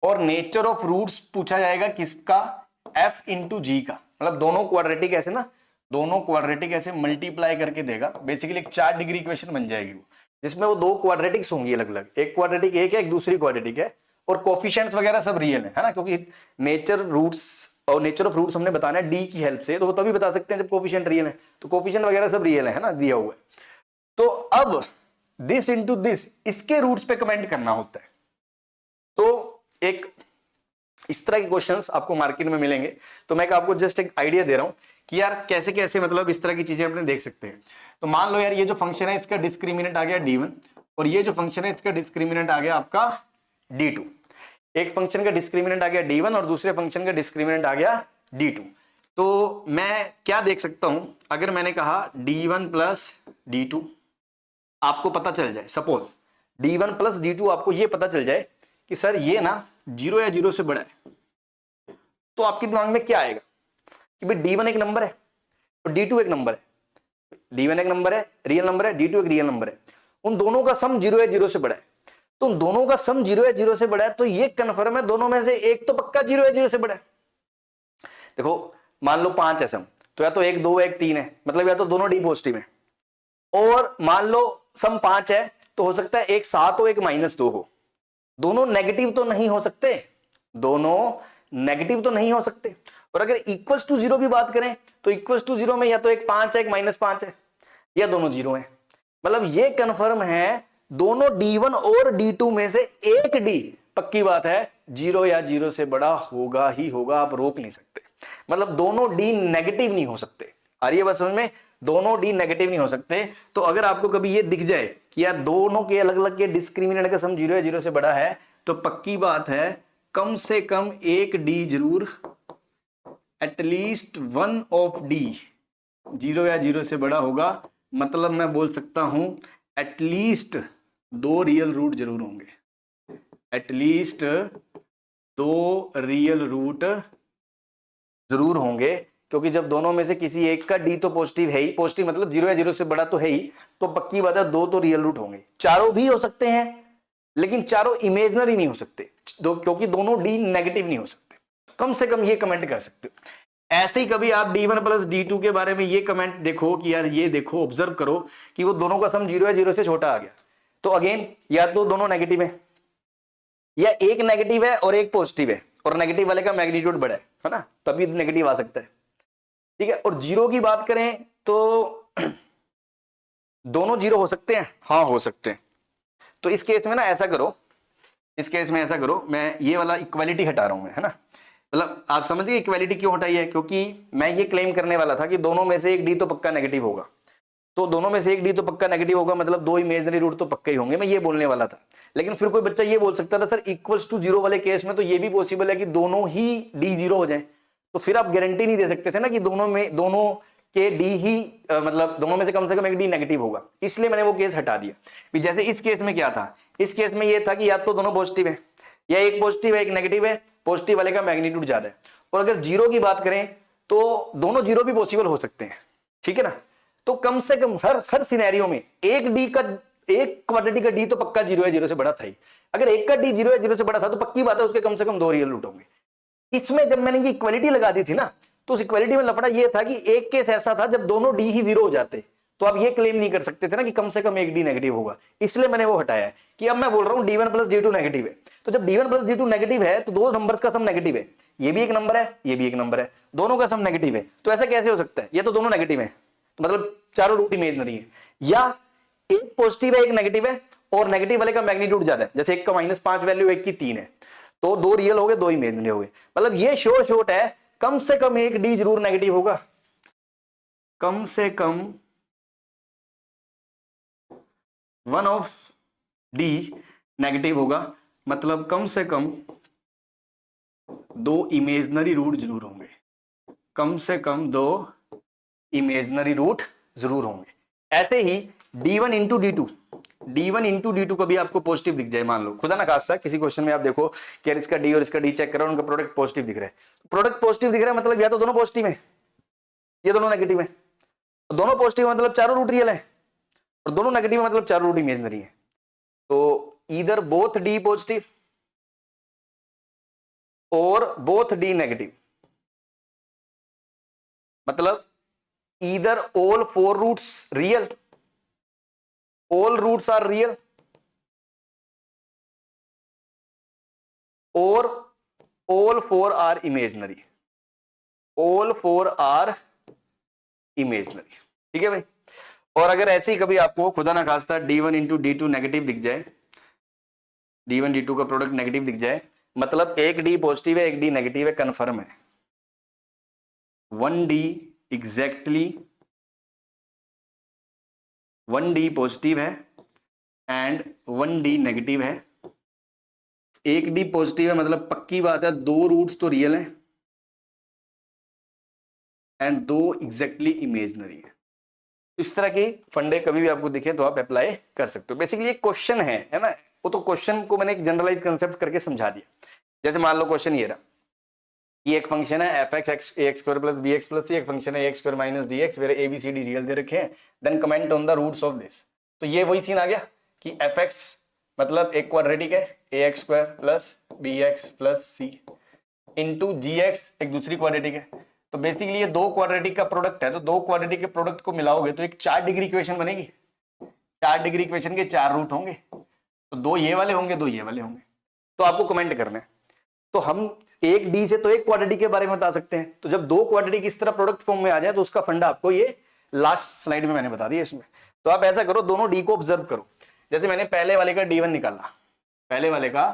और नेचर ऑफ रूट्स पूछा जाएगा किसका, f इंटू जी का, मतलब दोनों क्वाड्रेटिक ऐसे ना, दोनों क्वाड्रेटिक ऐसे मल्टीप्लाई करके देगा। बेसिकली एक 4 डिग्री इक्वेशन बन जाएगी वो, जिसमें वो 2 क्वाड्रेटिक्स होंगी अलग अलग, एक क्वाड्रेटिक एक है, एक दूसरी क्वाड्रेटिक है, और कोफिशिएंट्स वगैरह सब रियल है ना, क्योंकि नेचर रूट्स और नेचर ऑफ रूट्स हमने बताना है डी की हेल्प से, तो वो तभी बता सकते हैं जब कोफिशिएंट रियल है, तो कोफिशिएंट वगैरह सब रियल है ना, दिया हुआ है। तो अब दिस इंटू दिस, इसके रूट्स पे कमेंट करना होता है। तो एक इस तरह के क्वेश्चंस आपको मार्केट में मिलेंगे, तो मैं आपको जस्ट एक आइडिया दे रहा हूं कि यार कैसे कैसे मतलब इस तरह की चीजें अपने देख सकते हैं। तो मान लो यार ये जो फंक्शन है इसका डिस्क्रिमिनेंट आ गया d1, और ये जो फंक्शन है इसका डिस्क्रिमिनेंट आ गया आपका d2। एक फंक्शन का डिस्क्रिमिनेंट आ गया d1 और दूसरे फंक्शन का डिस्क्रिमिनेंट आ गया d2। तो मैं क्या देख सकता हूं, अगर मैंने कहा d1 प्लस d2 आपको पता चल जाए, सपोज d1 प्लस d2 आपको ये पता चल जाए कि सर ये ना 0 या 0 से बड़ा है, तो आपके दिमाग में क्या आएगा कि भाई d1 एक नंबर है और d2 एक नंबर है, d1 एक नंबर है, रियल नंबर है, d2 एक रियल नंबर है, उन दोनों का सम 0 या 0 से बड़ा है। तो उन दोनों का सम 0 या 0 से बड़ा है, तो ये कंफर्म है दोनों में से एक तो पक्का 0 या 0 से बड़ा है। देखो मान लो 5 है सम, तो या तो 1 2 1 3 है, मतलब या तो दोनों डी पॉजिटिव है। और मान लो सम 5 है, तो हो सकता है एक 7 हो एक -2 हो, दोनों नेगेटिव तो नहीं हो सकते, दोनों नेगेटिव तो नहीं हो सकते। और अगर इक्वल्स टू 0 भी बात करें, तो इक्वल्स टू 0 में या तो एक 5 है एक -5 है, या दोनों 0 है। मतलब ये कंफर्म है दोनों d1 और d2 में से एक d पक्की बात है 0 या 0 से बड़ा होगा ही होगा, आप रोक नहीं सकते। मतलब दोनों d नेगेटिव नहीं हो सकते। आ रही है बात समझ में, दोनों d नेगेटिव नहीं हो सकते। तो अगर आपको कभी ये दिख जाए कि यार दोनों के अलग अलग के डिस्क्रिमिनेंट का सम 0 या 0 से बड़ा है, तो पक्की बात है कम से कम एक d जरूर, एटलीस्ट वन ऑफ d 0 या 0 से बड़ा होगा। मतलब मैं बोल सकता हूं एटलीस्ट 2 रियल रूट जरूर होंगे, एटलीस्ट 2 रियल रूट जरूर होंगे, क्योंकि जब दोनों में से किसी एक का d तो पॉजिटिव है ही, पॉजिटिव मतलब 0 या 0 से बड़ा तो है ही, तो पक्की बात है 2 तो रियल रूट होंगे। चारों भी हो सकते हैं, लेकिन चारों इमेजिनरी नहीं हो सकते, क्योंकि दोनों d नेगेटिव नहीं हो सकते। कम से कम ये कमेंट कर सकते हो। ऐसे ही कभी आप d1 प्लस d2 के बारे में ये कमेंट देखो कि यार ये देखो, ऑब्जर्व करो कि वो दोनों का सम 0 या 0 से छोटा आ गया, तो अगेन या तो दोनों नेगेटिव है, या एक नेगेटिव है और एक पॉजिटिव है, और नेगेटिव वाले का मैग्नीट्यूड बड़ा है ना, तभी नेगेटिव आ सकता है। ठीक है, और 0 की बात करें तो दोनों 0 हो सकते हैं, हाँ हो सकते हैं। तो इस केस में ना ऐसा करो, इस केस में ऐसा करो, मैं ये वाला इक्वालिटी हटा रहा हूं मैं, है ना। मतलब आप समझ गए इक्वालिटी क्यों हटाई है, क्योंकि मैं ये क्लेम करने वाला था कि दोनों में से एक d तो पक्का नेगेटिव होगा, तो दोनों में से एक d तो पक्का नेगेटिव होगा, मतलब 2 इमेजिनरी रूट तो पक्के ही होंगे, मैं ये बोलने वाला था। लेकिन फिर कोई बच्चा ये बोल सकता था सर इक्वल्स टू 0 वाले केस में तो ये भी पॉसिबल है कि दोनों ही d 0 हो जाए, तो फिर आप गारंटी नहीं दे सकते थे ना कि दोनों के d ही मतलब दोनों में से कम एक d नेगेटिव होगा, इसलिए मैंने वो केस हटा दिया। जैसे इस केस में क्या था, इस केस में ये था कि या तो दोनों पॉजिटिव है, या एक पॉजिटिव है एक नेगेटिव है, पॉजिटिव वाले का मैग्नीट्यूड ज्यादा है। और अगर 0 की बात करें तो दोनों 0 भी पॉसिबल हो सकते हैं, ठीक है ना। तो कम से कम हर सिनेरियो में एक d का, एक क्वाड्रेटिक का d तो पक्का 0 या 0 से बड़ा था ही। अगर एक का d 0 या 0 से बड़ा था तो पक्की बात है उसके कम से कम 2 रियल रूट होंगे। इसमें जब मैंने ये इक्वालिटी लगा दी थी ना, तो उस इक्वालिटी में लफड़ा ये था कि एक केस ऐसा था जब दोनों d ही 0 हो जाते, तो आप ये क्लेम नहीं कर सकते थे ना कि कम से कम एक d नेगेटिव होगा, इसलिए मैंने वो हटाया है। कि अब मैं बोल रहा हूं d1 प्लस d2 नेगेटिव है, तो जब d1 प्लस d2 नेगेटिव है तो 2 नंबर्स का सम नेगेटिव है, ये भी एक नंबर है ये भी एक नंबर है, दोनों का सम नेगेटिव है, तो ऐसा कैसे हो सकता है, ये तो दोनों नेगेटिव है, तो मतलब चारों रूट इमेजनरी है, या एक पॉजिटिव है एक नेगेटिव है और नेगेटिव वाले का मैग्नीट्यूड ज्यादा है, जैसे एक का -5 वैल्यू एक की 3 है, तो 2 रियल हो गए 2 इमेजनरी हो गए। मतलब ये शॉर्ट है, कम से कम एक डी जरूर नेगेटिव होगा, कम से कम वन ऑफ डी नेगेटिव होगा, मतलब कम से कम 2 इमेजनरी रूट जरूर होंगे, कम से कम 2 इमेजनरी रूट जरूर होंगे। ऐसे ही d1 इंटू d2 कभी आपको पॉजिटिव दिख जाए, मान लो खुदा ना खास्ता किसी क्वेश्चन में आप देखो कि यार इसका डी और इसका डी चेक करो, उनका प्रोडक्ट पॉजिटिव दिख रहा है, प्रोडक्ट पॉजिटिव दिख रहा है मतलब या तो दोनों पॉजिटिव है ये दोनों नेगेटिव है, दोनों पॉजिटिव मतलब चारों रूट रियल है, और दोनों नेगेटिव है मतलब चारों रूट इमेजनरी है। तो ईदर बोथ डी पॉजिटिव और बोथ डी नेगेटिव, मतलब either all 4 roots real, all roots are real, or all 4 are imaginary, all 4 are imaginary। ठीक है भाई। और अगर ऐसे ही कभी आपको खुदा ना खास्ता d1 इंटू d2 नेगेटिव दिख जाए, d1 d2 का प्रोडक्ट नेगेटिव दिख जाए, मतलब एक डी पॉजिटिव है एक डी नेगेटिव है, कंफर्म है 1d एग्जैक्टली 1d पॉजिटिव है एंड 1d नेगेटिव है। एक डी पॉजिटिव है मतलब पक्की बात है 2 रूट्स तो रियल है एंड 2 एग्जैक्टली इमेजनरी है। इस तरह के फंडे कभी भी आपको दिखे तो आप अप्लाई कर सकते हो। बेसिकली एक क्वेश्चन है ना, वो तो क्वेश्चन को मैंने एक जनरलाइज कंसेप्ट करके समझा दिया। जैसे मान लो क्वेश्चन ये रहा, ये एक फंक्शन है f x a x square plus b x plus c, एक फंक्शन है a x square minus B x, where a B c d real दे रखे हैं, then comment on the roots of this. तो ये वही scene आ गया कि एफ एक्स मतलब एक क्वाड्रेटिक है a x square plus b x plus c into g x एक दूसरी क्वाड्रेटिक है। तो बेसिकली ये 2 क्वाड्रेटिक का प्रोडक्ट है, तो 2 क्वाड्रेटिक के प्रोडक्ट को मिलाओगे तो एक 4 डिग्री इक्वेशन बनेगी। 4 डिग्री इक्वेशन के 4 रूट होंगे, तो 2 ये वाले होंगे 2 ये वाले होंगे। तो आपको कमेंट करना है, तो हम एक डी से तो एक क्वाड्रेटिक के बारे में बता सकते हैं। तो जब 2 क्वाड्रेटिक इस तरह प्रोडक्ट फॉर्म में आ जाए तो उसका फंडा आपको ये लास्ट स्लाइड में मैंने बता दिया इसमें। तो आप ऐसा करो, दोनों डी को ऑब्जर्व करो। जैसे मैंने पहले वाले का d1 निकाला, पहले वाले का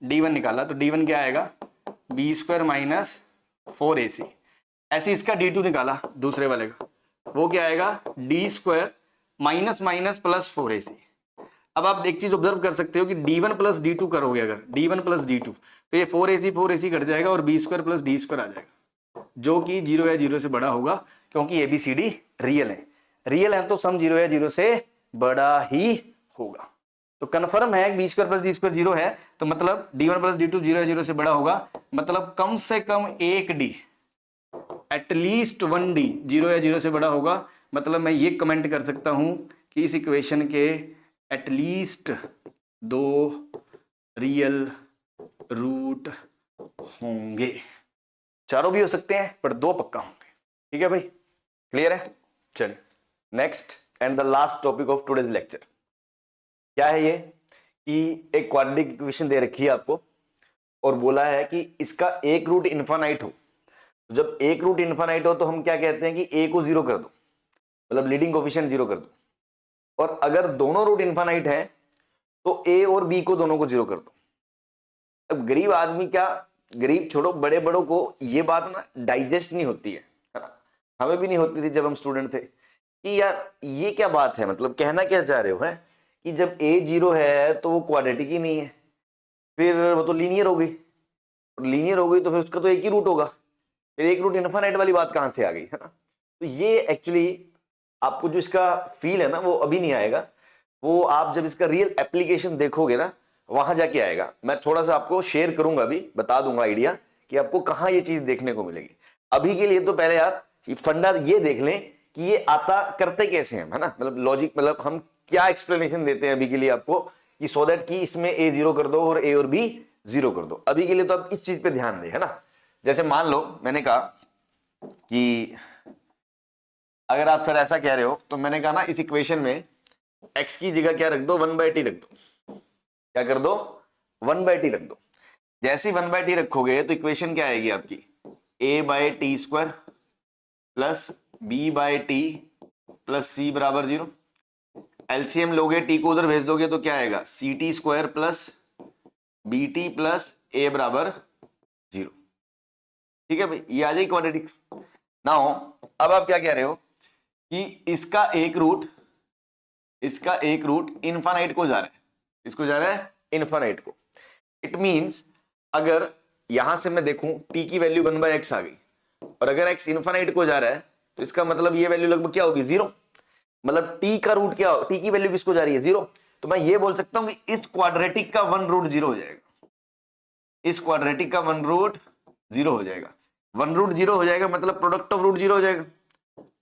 d1 निकाला, तो d1 क्या आएगा बी स्क्वायर माइनस 4ac। ऐसे इसका d2 निकाला दूसरे वाले का, वो क्या आएगा D square minus minus plus 4ac। अब आप एक चीज ऑब्जर्व कर सकते हो कि d1 प्लस d2 करोगे, अगर d1 प्लस d2 तो ये 4ac कट जाएगा और b square plus D square आ जाएगा, जो कि 0 या 0 से बड़ा होगा, क्योंकि ABCD रियल है। रियल है तो सम 0 या 0 से बड़ा ही होगा। तो कंफर्म है B square plus D square 0 है, तो मतलब d1 प्लस d2 0 या 0 से बड़ा होगा, मतलब कम से कम एक डी एटलीस्ट 1d 0 या 0 से बड़ा होगा। मतलब मैं ये कमेंट कर सकता हूं कि इस इक्वेशन के एटलीस्ट 2 रियल रूट होंगे, चारों भी हो सकते हैं पर 2 पक्का होंगे। ठीक है भाई, क्लियर है। चलिए next and the last topic of today's lecture क्या है, ये कि एक क्वाड्रेटिक इक्वेशन दे रखी है आपको और बोला है कि इसका एक रूट इनफाइनाइट हो। तो जब एक रूट इनफाइनाइट हो तो हम क्या कहते हैं कि ए को 0 कर दो, मतलब लीडिंग कोफिशिएंट 0 कर दो, और अगर दोनों रूट इनफाइनाइट है तो ए और बी को दोनों को 0 कर दो। अब गरीब आदमी, क्या गरीब छोड़ो, बड़े बड़ों को ये बात ना डाइजेस्ट नहीं होती है ना, हमें भी नहीं होती थी जब हम स्टूडेंट थे कि यार ये क्या बात है, मतलब कहना क्या चाह रहे हो है कि जब ए 0 है तो वो क्वाड्रेटिक ही नहीं है, फिर वो तो लीनियर हो गई, और लीनियर हो गई तो फिर उसका तो एक ही रूट होगा, फिर एक रूट इनफाइनाइट वाली बात कहां से आ गई, है ना। तो ये एक्चुअली आपको जो इसका फील है ना वो अभी नहीं आएगा, वो आप जब इसका रियल एप्लीकेशन देखोगे ना वहां जाके आएगा। मैं थोड़ा सा आपको शेयर करूंगा, अभी बता दूंगा आइडिया कि आपको कहां ये चीज देखने को मिलेगी। अभी के लिए तो पहले आप फंडा ये देख लें कि ये आता करते कैसे हैं, है ना, मतलब लॉजिक, मतलब हम क्या एक्सप्लेनेशन देते हैं अभी के लिए आपको, कि सो दैट कि इसमें ए 0 कर दो और ए और बी 0 कर दो। अभी के लिए तो आप इस चीज पे ध्यान दें, है ना। जैसे मान लो मैंने कहा कि अगर आप सर ऐसा कह रहे हो, तो मैंने कहा ना इस इक्वेशन में x की जगह क्या रख दो 1/t रख दो, क्या कर दो 1/t रख दो। जैसे 1/t रखोगे तो इक्वेशन क्या आएगी आपकी a/t² plus b/t plus c बराबर 0। एलसीएम लोगे, टी को उधर भेज दोगे तो क्या आएगा, c t square plus b t plus a बराबर 0। ठीक है भाई, ये आ जाएगी क्वाड्रेटिक। नाउ अब आप क्या कह रहे हो कि इसका एक रूट इनफाइनाइट को जा रहा है, इसको जा रहा है इनफाइनाइट को। इट मींस अगर यहां से मैं देखूं t की वैल्यू 1/x आ गई और अगर x इनफाइनाइट को जा रहा है तो इसका मतलब ये वैल्यू लगभग क्या होगी, 0। मतलब t का रूट क्या, t की वैल्यू किसको जा रही है, 0। तो मैं ये बोल सकता हूं कि इस क्वाड्रेटिक का 1 रूट 0 हो जाएगा, इस क्वाड्रेटिक का 1 रूट 0 हो जाएगा। 1 रूट 0 हो जाएगा मतलब प्रोडक्ट ऑफ रूट 0 हो जाएगा।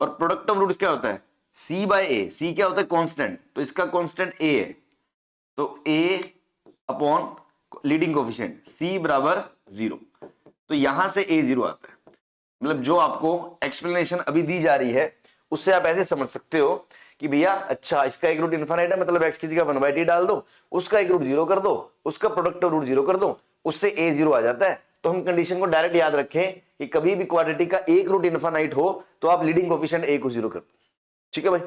और प्रोडक्ट ऑफ रूट क्या होता है, c बाय a। c क्या होता है, कांस्टेंट, तो इसका कांस्टेंट a है, तो a upon leading coefficient c बराबर 0। तो यहां से a 0 आता है। मतलब जो आपको एक्सप्लेनेशन अभी दी जा रही है उससे आप ऐसे समझ सकते हो कि भैया अच्छा इसका एक रूट इनफाइनाइट है, मतलब x की जगह 1/t डाल दो, उसका एक रूट 0 कर दो, उसका प्रोडक्ट ऑफ रूट 0 कर दो, उससे a 0 आ जाता है। तो हम कंडीशन को डायरेक्ट याद रखें कि कभी भी क्वाड्रेटिक का एक रूट इनफाइनाइट हो तो आप लीडिंग कोफिशिएंट a को 0 कर दो। ठीक है भाई।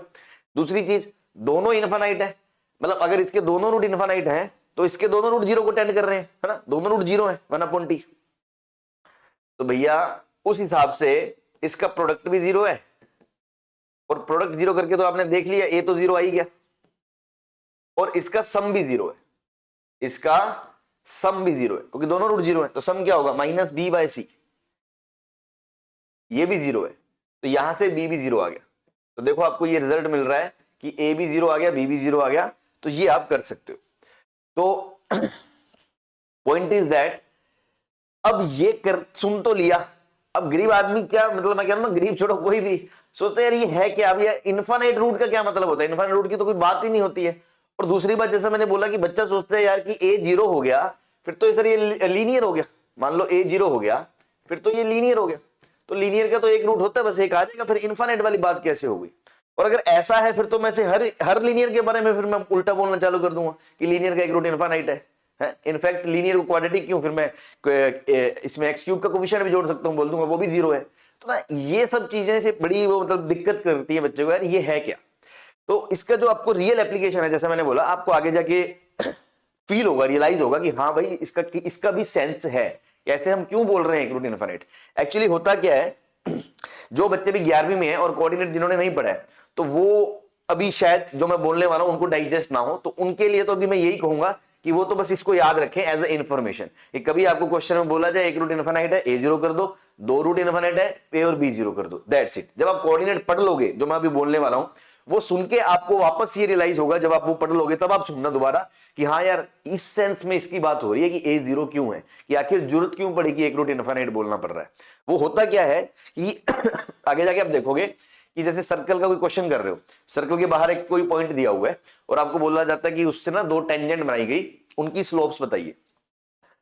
दूसरी चीज, दोनों इनफाइनाइट है, मतलब अगर इसके दोनों रूट इनफाइनाइट हैं तो इसके दोनों रूट 0 को टेंड कर रहे हैं, है ना, दोनों रूट 0 है 1/t। तो भैया उस हिसाब से इसका प्रोडक्ट भी 0 है और प्रोडक्ट 0 करके तो आपने देख लिया a तो 0 आ ही गया, और इसका सम भी 0 है, इसका सम भी 0 है क्योंकि दोनों रूट 0 है। तो सम क्या होगा, माइनस b बाय सी, ये भी 0 है तो यहां से b भी 0 आ गया। तो देखो आपको ये रिजल्ट मिल रहा है कि a भी 0 आ गया, b भी 0 आ गया। तो ये आप कर सकते हो। तो पॉइंट इज दैट अब ये कर सुन तो लिया, अब गरीब आदमी क्या, मतलब मैं कह रहा हूं ना, गरीब छोड़ो कोई भी सोचते यार ये है क्या, अब ये इनफाइनाइट रूट का क्या मतलब होता है, इनफाइनाइट रूट की तो कोई बात ही नहीं होती है। और दूसरी बात, जैसा मैंने बोला कि बच्चा सोचता है यार कि a 0 हो गया फिर तो सर ये लीनियर हो गया, मान लो a 0 हो गया फिर तो ये लीनियर हो गया, तो लीनियर का तो एक रूट होता है, बस एक आ जाएगा, फिर इनफाइनाइट वाली बात कैसे हो गई। और अगर ऐसा है फिर तो मैं से हर लीनियर के बारे में फिर मैं उल्टा बोलना चालू कर दूंगा कि लीनियर का एक रूट इनफाइनाइट है। इनफैक्ट लीनियर को क्वाड्रेटिक क्यों, फिर मैं इसमें एक्स क्यूब का कोफिशिएंट भी जोड़ सकता हूं, बोल दूंगा वो भी 0 है। तो ना ये सब चीजें से बड़ी वो मतलब दिक्कत करती है बच्चे को, यार ये है क्या। तो इसका जो आपको रियल एप्लीकेशन है, जैसा मैंने बोला, आपको आगे जाके फील होगा, रियलाइज होगा कि हाँ भाई इसका भी सेंस है, कैसे हम क्यों बोल रहे हैं एक रूट इनफाइनाइट। एक्चुअली होता क्या है, जो बच्चे भी 11वीं में है और कोऑर्डिनेट जिन्होंने नहीं पढ़ा है तो वो अभी शायद जो मैं बोलने वाला हूं उनको डाइजेस्ट ना हो, तो उनके लिए तो अभी मैं यही कहूंगा कि वो तो बस इसको याद रखें एज ए इंफॉर्मेशन। कभी आपको क्वेश्चन में बोला जाए एक रूट इनफाइनाइट है, a 0 कर दो, 2 रूट इनफाइनाइट है, a और b 0 कर दो, दैट्स इट। जब आप कोऑर्डिनेट पढ़ लोगे, जो मैं अभी बोलने वाला हूं वो सुन के आपको वापस ये रियलाइज होगा, जब आप वो पढ़ लोगे तब आप सुनना दोबारा कि हाँ यार इस सेंस में इसकी बात हो रही है कि a 0 क्यों है, कि आखिर जरूरत क्यों पड़ेगी एक रूट इनफाइनाइट बोलना पड़ रहा है। वो होता क्या है कि आगे जाके आप देखोगे कि जैसे सर्कल का कोई क्वेश्चन कर रहे हो, सर्कल के बाहर एक कोई पॉइंट दिया हुआ है और आपको बोला जाता है कि उससे ना 2 टेंजेंट बनाई गई, उनकी स्लोप्स बताइए।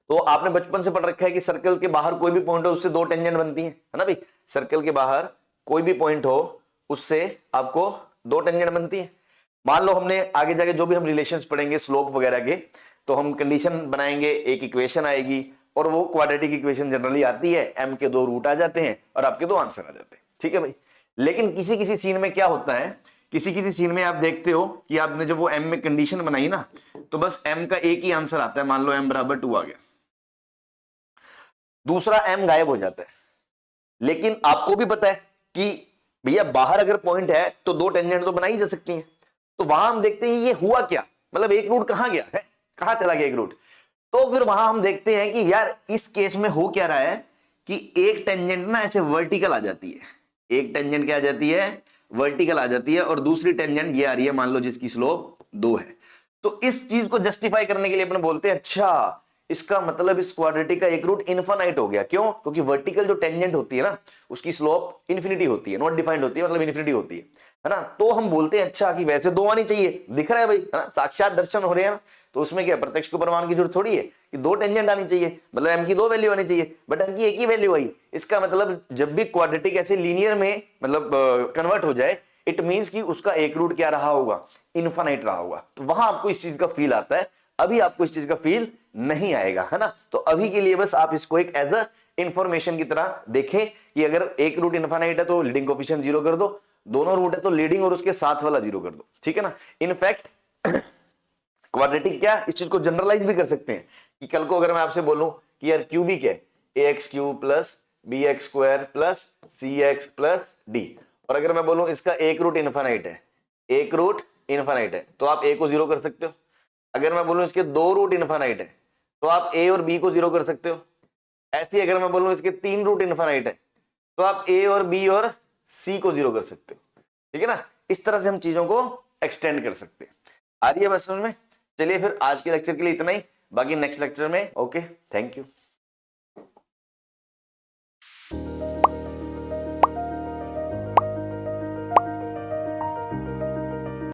तो आपने बचपन से पढ़ रखा है कि सर्कल के बाहर कोई भी पॉइंट हो उससे 2 टेंजेंट बनती है ना भाई। सर्कल के बाहर कोई भी पॉइंट हो उससे आपको 2 टेंजेंट बनती है। मान लो हमने आगे जाके जो भी हम रिलेशंस पढ़ेंगे स्लोप वगैरह के, तो हम कंडीशन बनाएंगे, एक इक्वेशन आएगी और वो क्वाड्रेटिक इक्वेशन जनरली आती है, m के 2 रूट आ जाते हैं और आपके 2 आंसर आ जाते हैं। ठीक है भाई। लेकिन किसी किसी सीन में क्या होता है, किसी किसी सीन में आप देखते हो कि आपने जब वो m में कंडीशन बनाई ना तो बस m का एक ही आंसर आता है, मान लो m बराबर 2 आ गया, दूसरा m गायब हो जाता है। लेकिन आपको भी पता है कि भैया बाहर अगर पॉइंट है तो 2 टेंजेंट तो बनाई जा सकती हैं। तो वहां हम देखते हैं ये हुआ क्या, मतलब एक रूट कहां गया है, कहां चला गया एक रूट। तो फिर वहां हम देखते हैं कि यार इस केस में हो क्या रहा है कि एक टेंजेंट ना ऐसे वर्टिकल आ जाती है, एक टेंजेंट क्या आ जाती है, वर्टिकल आ जाती है, और दूसरी टेंजेंट ये आ रही है मान लो जिसकी स्लोप 2 है। तो इस चीज को जस्टिफाई करने के लिए अपने बोलते हैं अच्छा इसका मतलब इस क्वाड्रेटिक का एक रूट इनफाइनाइट हो गया। क्यों? क्योंकि वर्टिकल जो टेंजेंट होती है ना उसकी स्लोप इन्फिनिटी होती है, नॉट डिफाइंड होती है, मतलब इन्फिनिटी होती है ना। तो हम बोलते हैं अच्छा कि वैसे 2 आनी चाहिए, दिख रहा है भाई, है ना, साक्षात दर्शन हो रहे हैं ना, तो उसमें क्या प्रत्यक्ष को प्रमाण की जरूरत थोड़ी है कि 2 टेंजेंट आनी चाहिए, मतलब m की 2 वैल्यू आनी चाहिए, बट m की एक ही वैल्यू आई। इसका मतलब जब भी क्वाड्रेटिक ऐसे लीनियर में मतलब कन्वर्ट हो जाए, इट मींस कि उसका एक रूट क्या रहा होगा, इनफाइनाइट रहा होगा। तो वहां आपको इस चीज का फील आता है, अभी आपको इस चीज का फील नहीं आएगा, है ना। तो अभी के लिए बस आप इसको एक एज अ इंफॉर्मेशन की तरह देखें कि अगर एक रूट इनफाइनाइट है तो लीडिंग कोएफिशिएंट 0 कर दो, दोनों रूट है तो लीडिंग और उसके साथ वाला जीरो कर दो, ठीक है ना। इनफैक्ट क्वाड्रेटिक क्या, इस चीज को जनरलाइज भी कर सकते हैं कि कल को अगर मैं आपसे बोलूं कि यार क्यूबिक है ax cube plus bx square plus cx plus d, और अगर मैं बोलूं इसका एक रूट इनफाइनाइट है, एक रूट इनफाइनाइट है, तो आप a को जीरो कर सकते हो। अगर मैं बोलूं इसके दो रूट इनफाइनाइट है तो आप a और b को जीरो कर सकते हो। ऐसे ही अगर मैं बोलूं इसके तीन रूट इनफाइनाइट है तो आप a और b और c को जीरो कर सकते हो, ठीक है ना। इस तरह से हम चीजों को एक्सटेंड कर सकते हैं। आ रही है बात समझ में। चलिए फिर आज के लेक्चर के लिए इतना ही, बाकी नेक्स्ट लेक्चर में। Okay, thank you.